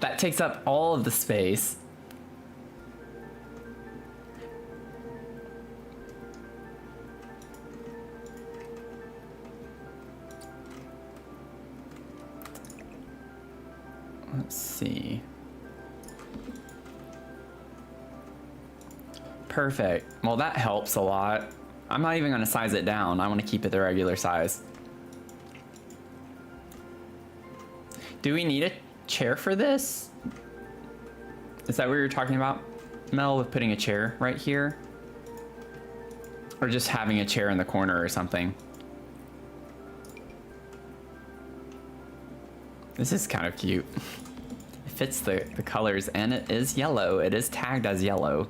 A: That takes up all of the space. Let's see. Perfect. Well, that helps a lot. I'm not even going to size it down. I want to keep it the regular size. Do we need a chair for this? Is that what you're talking about, Mel, with putting a chair right here? Or just having a chair in the corner or something? This is kind of cute. It fits the colors, and it is yellow. It is tagged as yellow.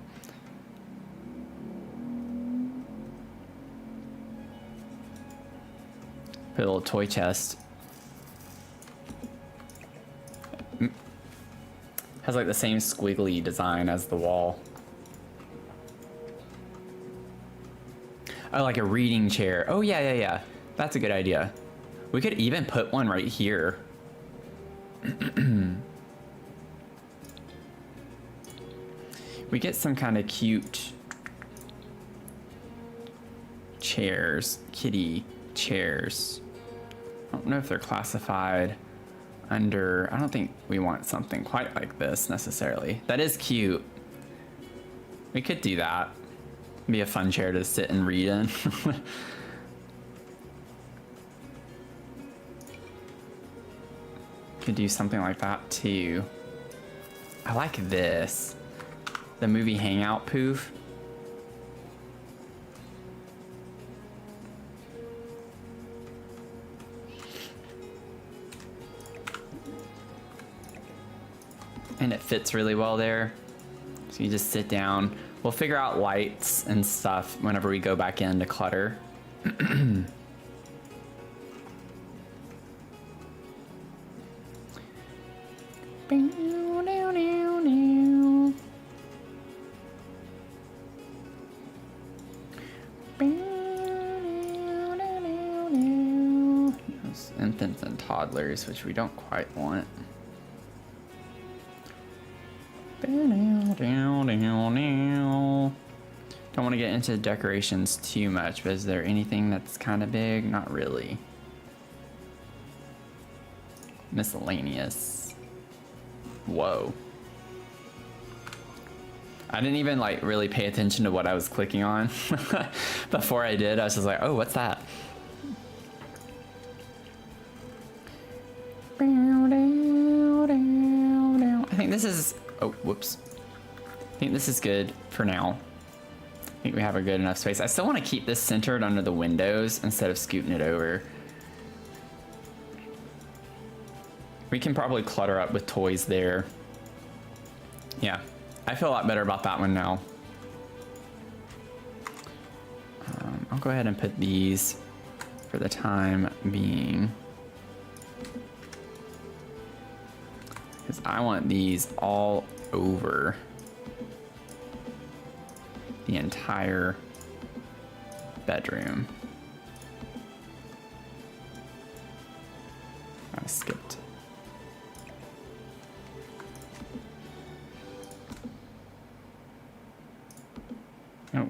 A: Put a little toy chest. Has like the same squiggly design as the wall. Oh, like a reading chair. Oh yeah, yeah, yeah. That's a good idea. We could even put one right here. We get some kind of cute chairs, kitty chairs. I don't know if they're classified under, I don't think we want something quite like this necessarily. That is cute. We could do that. Be a fun chair to sit and read in. Could do something like that too. I like this. The movie Hangout poof. And it fits really well there. So you just sit down. We'll figure out lights and stuff whenever we go back into clutter. Those infants and toddlers, which we don't quite want. Don't want to get into decorations too much, but is there anything that's kind of big? Not really. Miscellaneous. Whoa. I didn't even like really pay attention to what I was clicking on. Before I did, I was just like, oh, what's that? I think this is, oh, whoops. I think this is good for now. I think we have a good enough space. I still want to keep this centered under the windows instead of scooting it over. We can probably clutter up with toys there. Yeah, I feel a lot better about that one now. I'll go ahead and put these for the time being. Because I want these all over the entire bedroom. I skipped. Oh.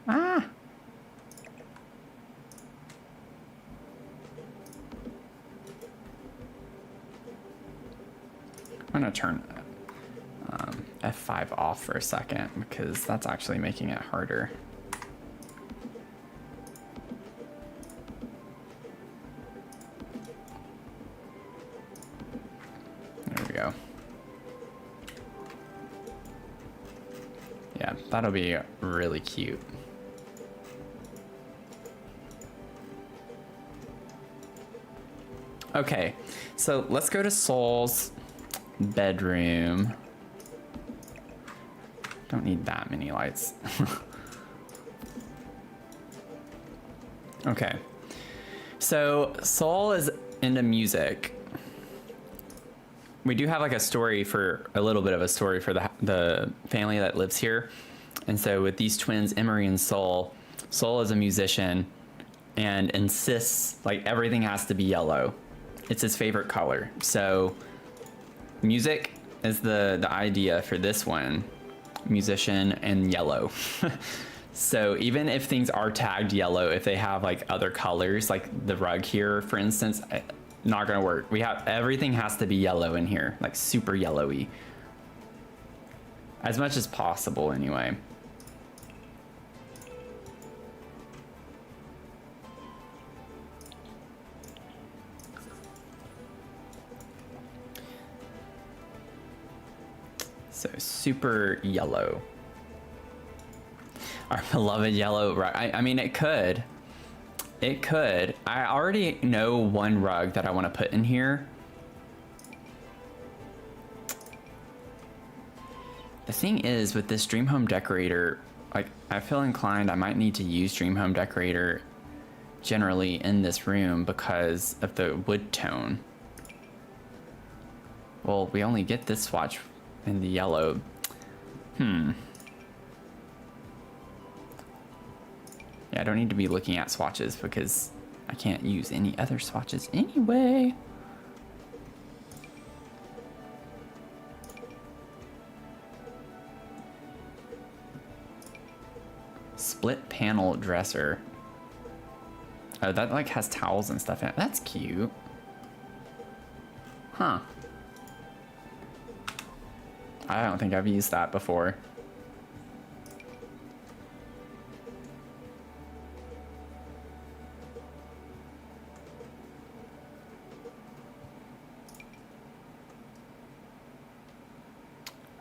A: Ah! I'm gonna turn F5 off for a second because that's actually making it harder. There we go. Yeah, that'll be really cute. Okay, so let's go to Soul's bedroom. Don't need that many lights. Okay, so Soul is into music. We do have like a story for a little bit of a story for the family that lives here. And so with these twins, Emery and Soul, Soul is a musician and insists like everything has to be yellow. It's his favorite color. So music is the idea for this one. Musician and yellow. So even if things are tagged yellow, if they have like other colors, like the rug here, for instance, not gonna work. We have, everything has to be yellow in here, like super yellowy. As much as possible anyway. So super yellow. Our beloved yellow rug. I mean, it could. It could. I already know one rug that I want to put in here. The thing is, with this Dream Home Decorator, like, I feel inclined I might need to use Dream Home Decorator generally in this room because of the wood tone. Well, we only get this swatch in the yellow. Yeah, I don't need to be looking at swatches because I can't use any other swatches anyway. Split panel dresser. Oh, that like has towels and stuff in it. That's cute. Huh. I don't think I've used that before.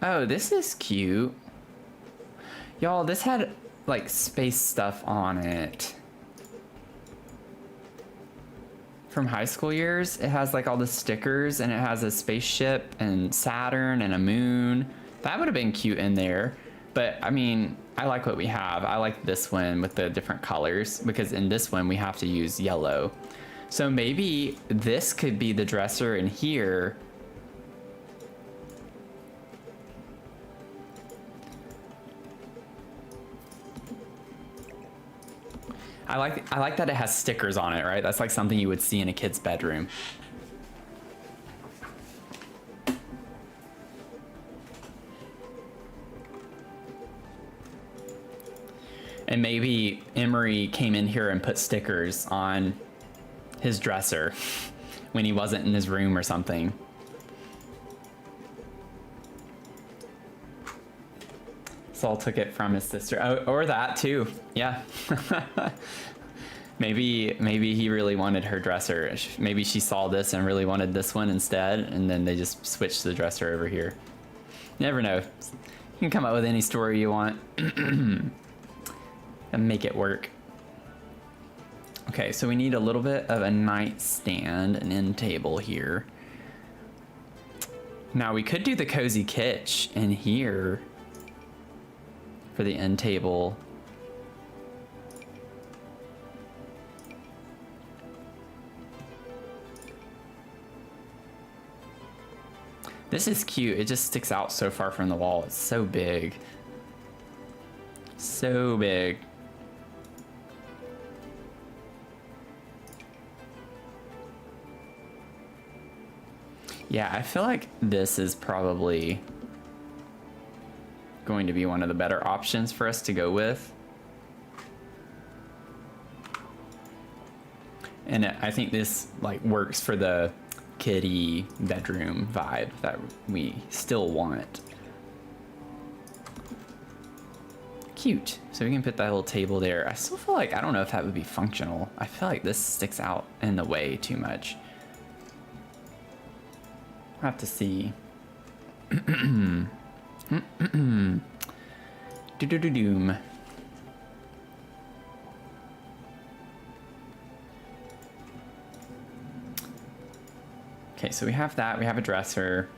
A: Oh, this is cute. Y'all, this had like space stuff on it. From high school years, it has like all the stickers and it has a spaceship and Saturn and a moon. That would have been cute in there. But I mean, I like what we have. I like this one with the different colors because in this one we have to use yellow. So maybe this could be the dresser in here. I like that it has stickers on it, right? That's like something you would see in a kid's bedroom. And maybe Emery came in here and put stickers on his dresser when he wasn't in his room or something. Saul took it from his sister. Oh, or that too. Yeah. maybe he really wanted her dresser. Maybe she saw this and really wanted this one instead, and then they just switched the dresser over here. Never know. You can come up with any story you want and make it work. Okay, so we need a little bit of a nightstand, an end table here. Now we could do the cozy kitch in here for the end table. This is cute. It just sticks out so far from the wall. It's so big. So big. Yeah, I feel like this is probably going to be one of the better options for us to go with. And I think this like works for the kiddie bedroom vibe that we still want. Cute. So we can put that little table there. I still feel like, I don't know if that would be functional. I feel like this sticks out in the way too much. I'll have to see. Doom. Okay, so we have that. We have a dresser.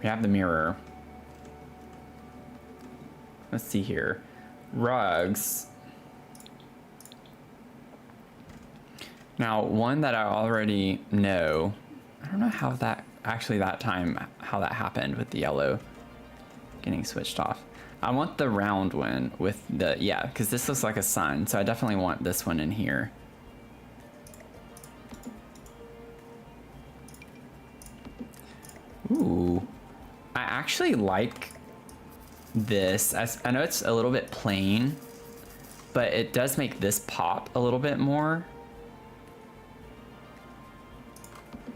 A: We have the mirror. Let's see here. Rugs. Now, one that I already know. I don't know how that actually how that happened with the yellow getting switched off. I want the round one with the, yeah, because this looks like a sun, so I definitely want this one in here. Ooh, I actually like this. I know it's a little bit plain, but it does make this pop a little bit more.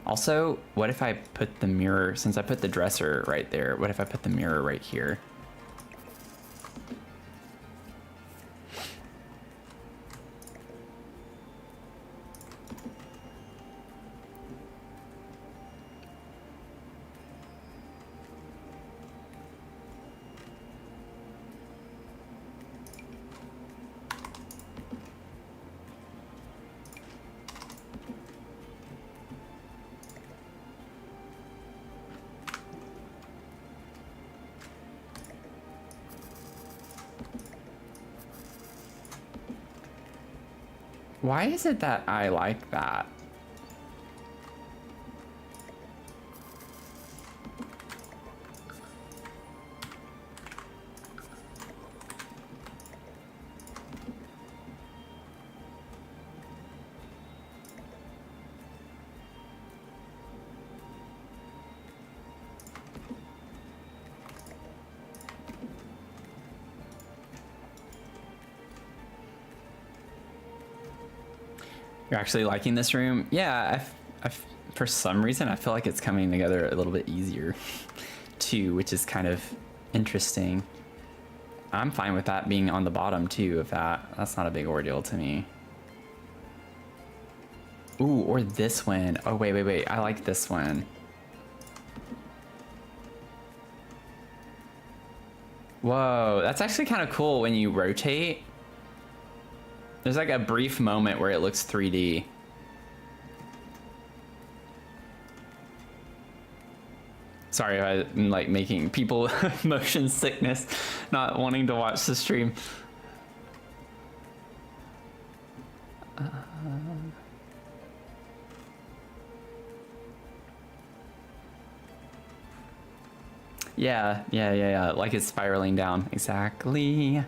A: Also, what if I put the mirror, since I put the dresser right there, what if I put the mirror right here? Why is it that I like that? You're actually liking this room? Yeah, for some reason, I feel like it's coming together a little bit easier too, which is kind of interesting. I'm fine with that being on the bottom too, if that's not a big ordeal to me. Ooh, or this one. Oh, wait. I like this one. Whoa, that's actually kind of cool when you rotate. There's like a brief moment where it looks 3D. Sorry if I'm like making people motion sickness, not wanting to watch the stream. Yeah. Like it's spiraling down. Exactly.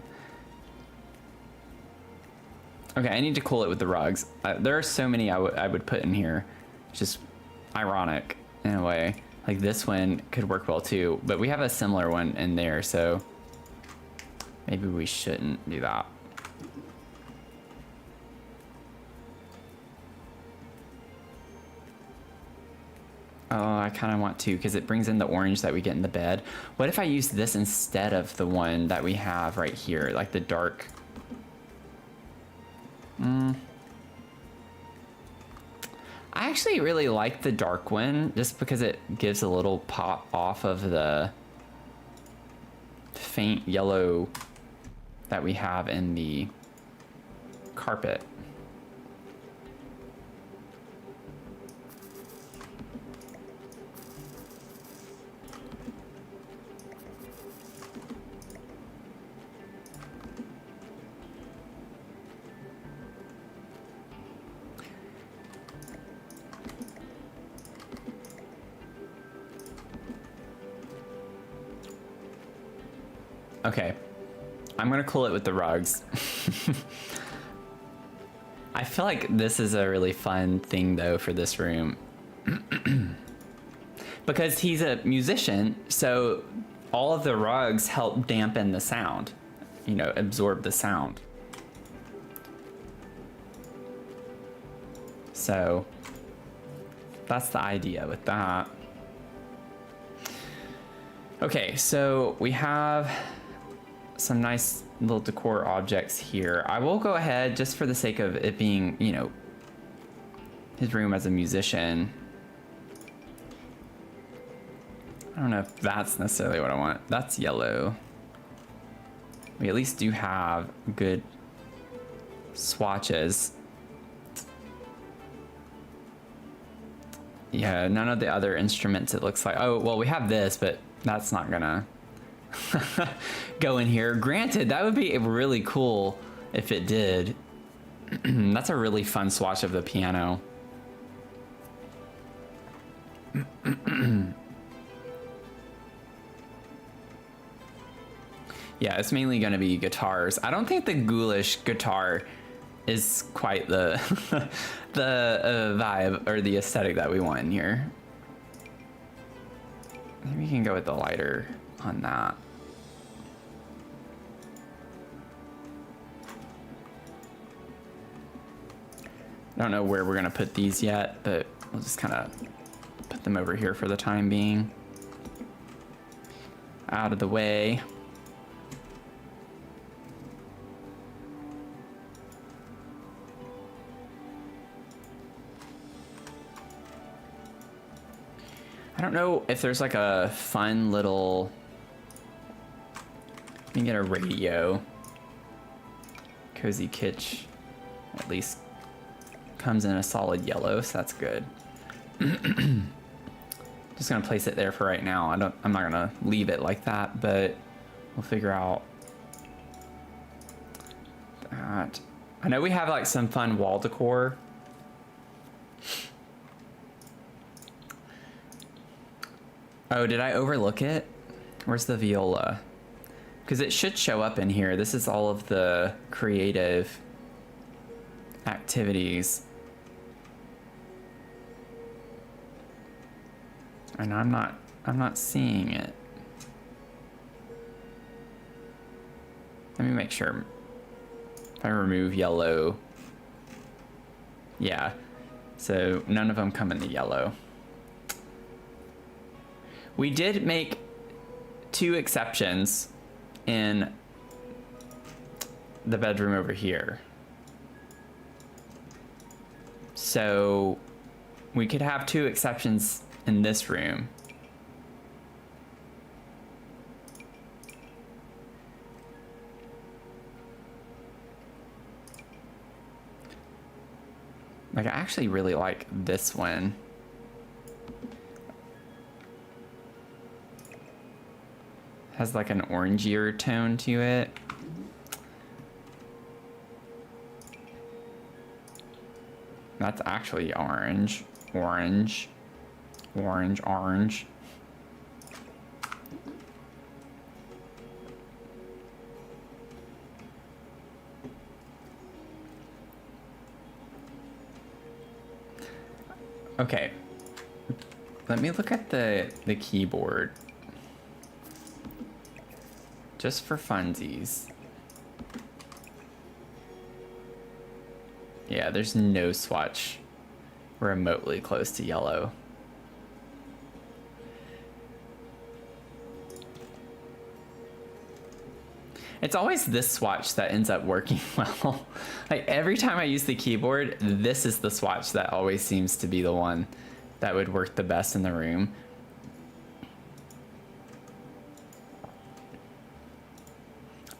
A: Okay, I need to cool it with the rugs. There are so many I would put in here. It's just ironic in a way. Like this one could work well too, but we have a similar one in there, so maybe we shouldn't do that. Oh, I kind of want to because it brings in the orange that we get in the bed. What if I use this instead of the one that we have right here, like the dark? I actually really like the dark one just because it gives a little pop off of the faint yellow that we have in the carpet. Okay, I'm gonna cool it with the rugs. I feel like this is a really fun thing though for this room. Because he's a musician, so all of the rugs help dampen the sound, you know, absorb the sound. So that's the idea with that. Okay, so we have some nice little decor objects here. I will go ahead, just for the sake of it being, you know, his room as a musician. I don't know if that's necessarily what I want. That's yellow. We at least do have good swatches. Yeah, none of the other instruments it looks like. Oh, well, we have this, but that's not gonna go in here. Granted, that would be really cool if it did. That's a really fun swatch of the piano. Yeah, it's mainly going to be guitars. I don't think the ghoulish guitar is quite the the vibe or the aesthetic that we want in here. Maybe we can go with the lighter on that. I don't know where we're gonna put these yet, but we'll just kind of put them over here for the time being. Out of the way. I don't know if there's like a fun little, we can get a radio. Cozy Kitsch at least comes in a solid yellow, so that's good. Just gonna place it there for right now. I'm not gonna leave it like that, but we'll figure out that. I know we have like some fun wall decor. Oh, did I overlook it? Where's the viola? Because it should show up in here. This is all of the creative activities. And I'm not seeing it. Let me make sure. If I remove yellow, Yeah. So none of them come in the yellow. We did make 2 exceptions in the bedroom over here. So we could have 2 exceptions in this room. Like, I actually really like this one. Has like an orangier tone to it. That's actually orange. Orange. Orange, orange. Okay. Let me look at the keyboard. Just for funsies. Yeah, there's no swatch remotely close to yellow. It's always this swatch that ends up working well. Like every time I use the keyboard, this is the swatch that always seems to be the one that would work the best in the room.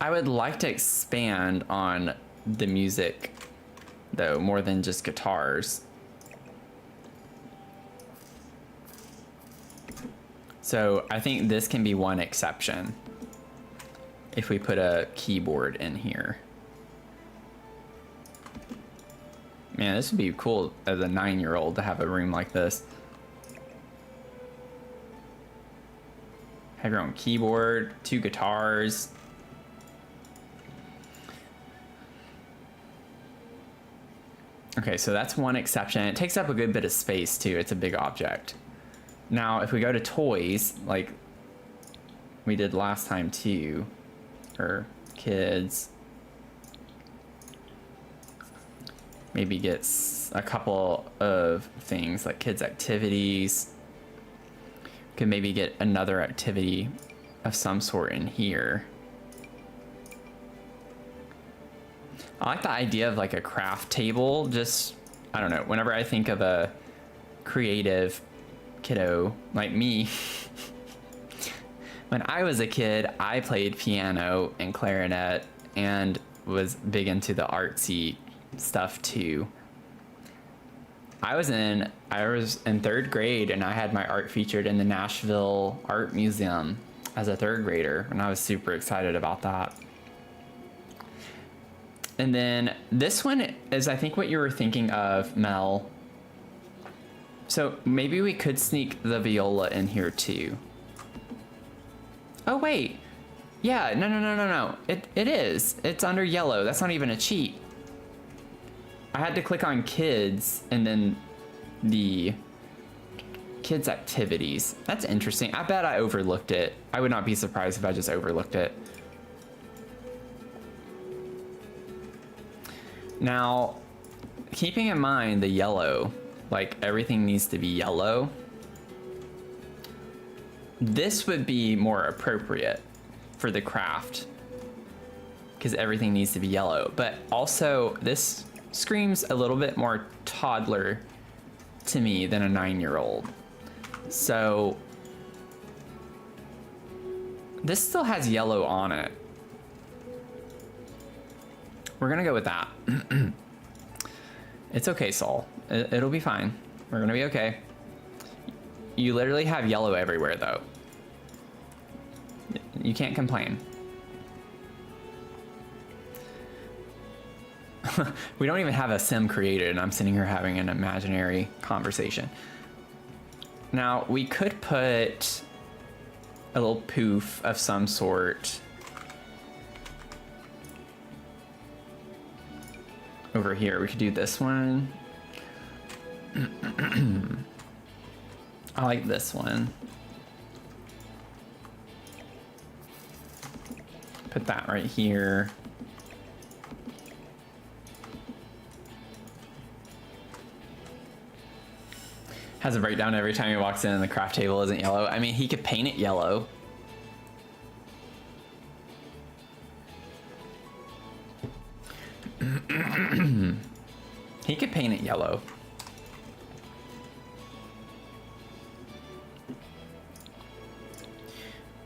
A: I would like to expand on the music though, more than just guitars. So I think this can be one exception if we put a keyboard in here. Man, this would be cool as a 9-year-old to have a room like this. Have your own keyboard, 2 guitars. Okay, so that's one exception. It takes up a good bit of space too. It's a big object. Now, if we go to toys, like we did last time too, for kids, maybe get a couple of things like kids activities. Could maybe get another activity of some sort in here. I like the idea of like a craft table. Just, I don't know, whenever I think of a creative kiddo like me, when I was a kid, I played piano and clarinet and was big into the artsy stuff too. I was in 3rd grade and I had my art featured in the Nashville Art Museum as a 3rd grader, and I was super excited about that. And then this one is, I think, what you were thinking of, Mel. So maybe we could sneak the viola in here too. Oh wait, yeah, no. It is. It's under yellow. That's not even a cheat. I had to click on kids and then the kids activities. That's interesting. I bet I overlooked it. I would not be surprised if I just overlooked it. Now, keeping in mind the yellow, like everything needs to be yellow, this would be more appropriate for the craft because everything needs to be yellow. But also, this screams a little bit more toddler to me than a 9-year-old. So this still has yellow on it. We're gonna go with that. It's okay, Saul. It'll be fine. We're gonna be okay. You literally have yellow everywhere though. You can't complain. We don't even have a sim created and I'm sitting here having an imaginary conversation. Now we could put a little poof of some sort over here. We could do this one. I like this one. Put that right here. Has a breakdown every time he walks in and the craft table isn't yellow. I mean, he could paint it yellow. He could paint it yellow.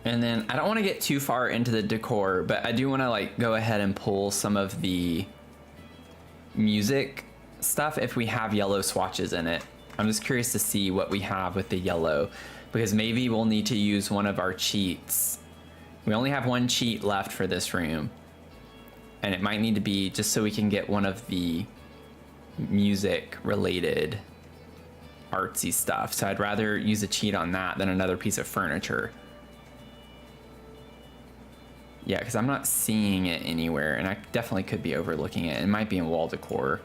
A: And then I don't want to get too far into the decor, but I do want to like go ahead and pull some of the music stuff if we have yellow swatches in it. I'm just curious to see what we have with the yellow, because maybe we'll need to use one of our cheats. We only have one cheat left for this room, and it might need to be just so we can get one of the music related artsy stuff. So I'd rather use a cheat on that than another piece of furniture. Yeah, because I'm not seeing it anywhere, and I definitely could be overlooking it. It might be in wall decor.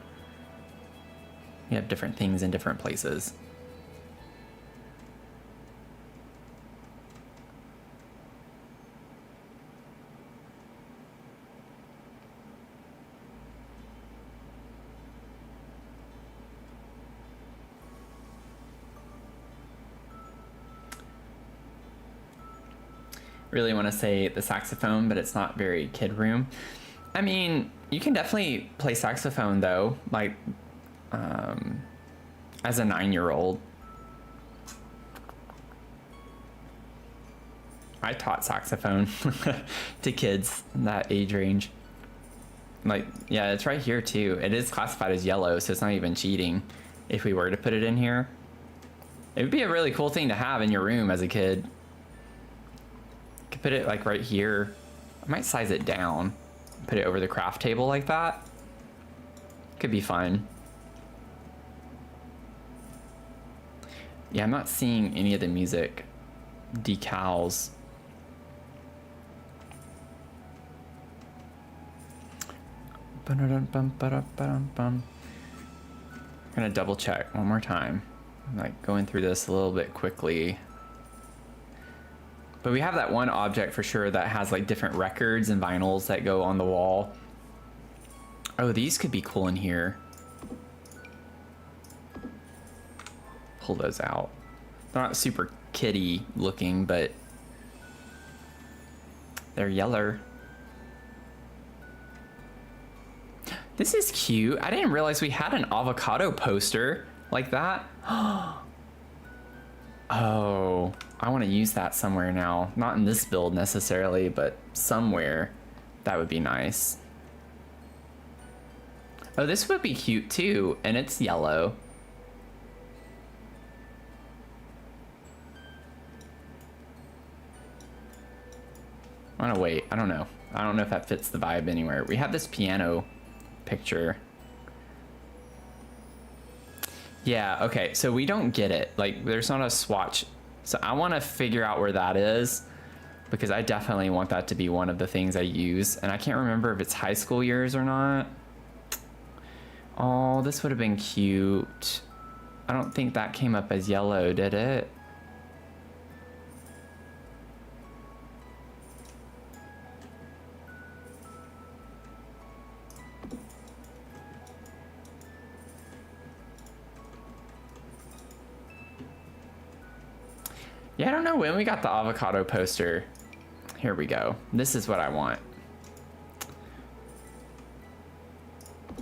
A: We have different things in different places. Really want to say the saxophone, but it's not very kid room. I mean, you can definitely play saxophone though, like as a 9-year-old. I taught saxophone to kids in that age range. Like, yeah, it's right here too. It is classified as yellow, so it's not even cheating if we were to put it in here. It would be a really cool thing to have in your room as a kid. Could put it like right here. I might size it down, put it over the craft table like that. Could be fun. Yeah, I'm not seeing any of the music decals. I'm gonna double check one more time. I'm like going through this a little bit quickly. But we have that one object for sure that has like different records and vinyls that go on the wall. Oh, these could be cool in here. Pull those out. They're not super kiddie looking, but they're yellow. This is cute. I didn't realize we had an avocado poster like that. Oh, I want to use that somewhere now. Not in this build necessarily, but somewhere. That would be nice. Oh, this would be cute too, and it's yellow. I'm gonna wait. I don't know. I don't know if that fits the vibe anywhere. We have this piano picture. Yeah, okay, so we don't get it. Like, there's not a swatch. So I want to figure out where that is, because I definitely want that to be one of the things I use. And I can't remember if it's high school years or not. Oh, this would have been cute. I don't think that came up as yellow, did it? Yeah, I don't know when we got the avocado poster. Here we go. This is what I want.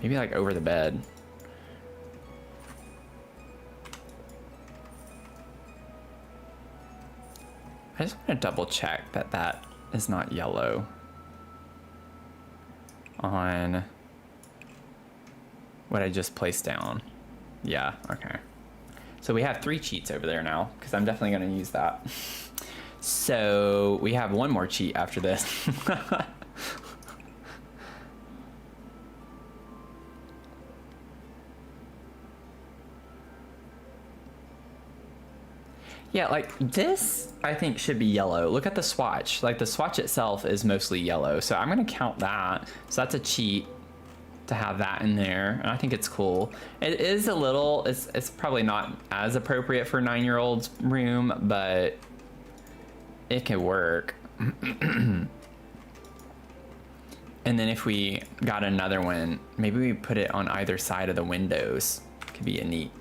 A: Maybe like over the bed. I just want to double check that that is not yellow on what I just placed down. Yeah, okay. So we have 3 cheats over there now, because I'm definitely going to use that. So we have one more cheat after this. Yeah, like this, I think should be yellow. Look at the swatch. Like the swatch itself is mostly yellow. So I'm going to count that. So that's a cheat to have that in there, and I think it's cool. It is a little, it's probably not as appropriate for a 9-year-old's room, but it could work. And then if we got another one, maybe we put it on either side of the windows. Could be a neat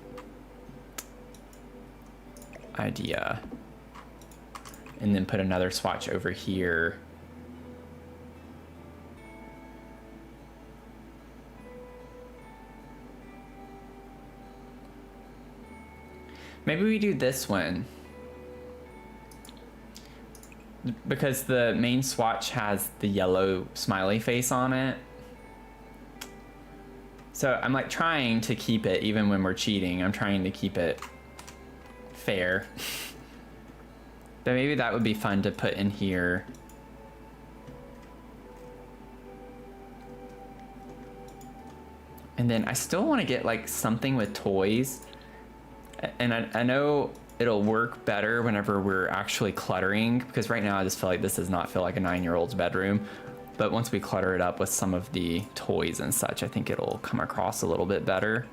A: idea. And then put another swatch over here. Maybe we do this one. Because the main swatch has the yellow smiley face on it. So I'm like trying to keep it, even when we're cheating, I'm trying to keep it fair. But maybe that would be fun to put in here. And then I still want to get like something with toys. And I know it'll work better whenever we're actually cluttering, because right now I just feel like this does not feel like a 9-year-old's bedroom. But once we clutter it up with some of the toys and such, I think it'll come across a little bit better.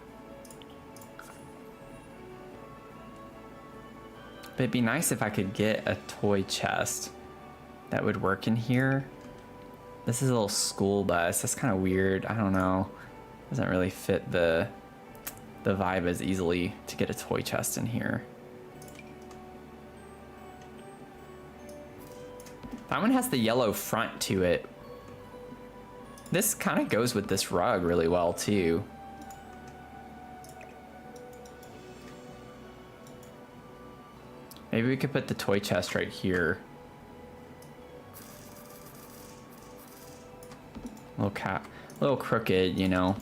A: But it'd be nice if I could get a toy chest that would work in here. This is a little school bus. That's kind of weird. I don't know. Doesn't really fit the vibe as easily to get a toy chest in here. That one has the yellow front to it. This kind of goes with this rug really well too. Maybe we could put the toy chest right here. A little crooked, you know.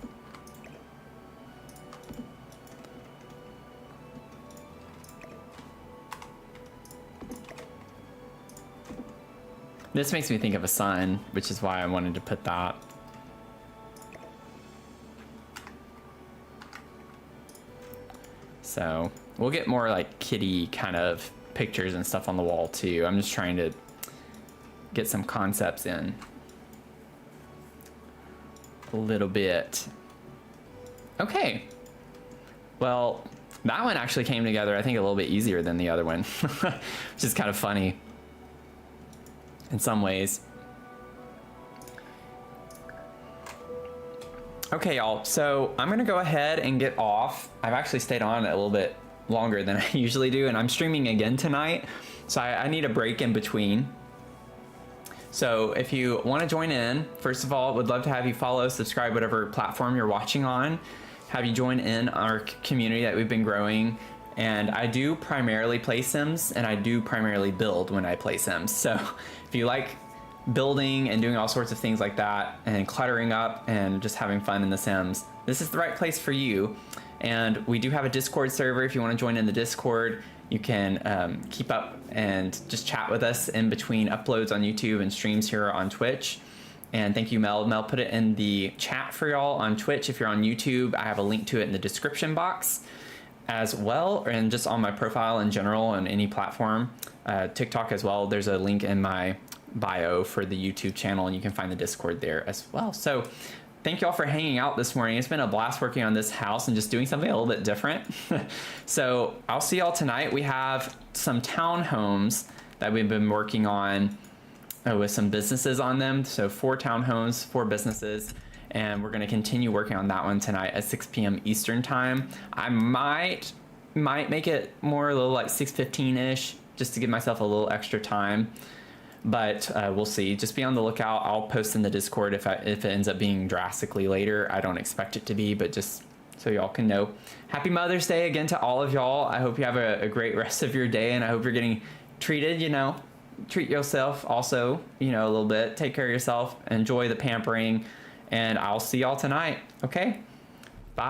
A: This makes me think of a sun, which is why I wanted to put that. So we'll get more like kitty kind of pictures and stuff on the wall too. I'm just trying to get some concepts in a little bit. Okay. Well, that one actually came together, I think, a little bit easier than the other one, which is kind of funny in some ways. Okay, y'all, so I'm gonna go ahead and get off. I've actually stayed on a little bit longer than I usually do, and I'm streaming again tonight, so I need a break in between. So if you want to join in, first of all, would love to have you follow, subscribe, whatever platform you're watching on, have you join in our community that we've been growing. And I do primarily play Sims, and I do primarily build when I play Sims. So if you like building and doing all sorts of things like that, and cluttering up and just having fun in The Sims, this is the right place for you. And we do have a Discord server. If you want to join in the Discord, you can keep up and just chat with us in between uploads on YouTube and streams here on Twitch. And thank you, Mel. Mel put it in the chat for y'all on Twitch. If you're on YouTube, I have a link to it in the description box as well, and just on my profile in general on any platform. TikTok as well, there's a link in my bio for the YouTube channel, and you can find the Discord there as well. So thank you all for hanging out this morning. It's been a blast working on this house and just doing something a little bit different. So I'll see y'all tonight. We have some townhomes that we've been working on with some businesses on them. So 4 townhomes, 4 businesses. And we're going to continue working on that one tonight at 6 p.m. Eastern time. I might make it more a little like 6:15-ish, just to give myself a little extra time. But we'll see. Just be on the lookout. I'll post in the Discord if it ends up being drastically later. I don't expect it to be, but just so y'all can know. Happy Mother's Day again to all of y'all. I hope you have a great rest of your day, and I hope you're getting treated, you know. Treat yourself also, you know, a little bit. Take care of yourself. Enjoy the pampering. And I'll see y'all tonight. Okay? Bye.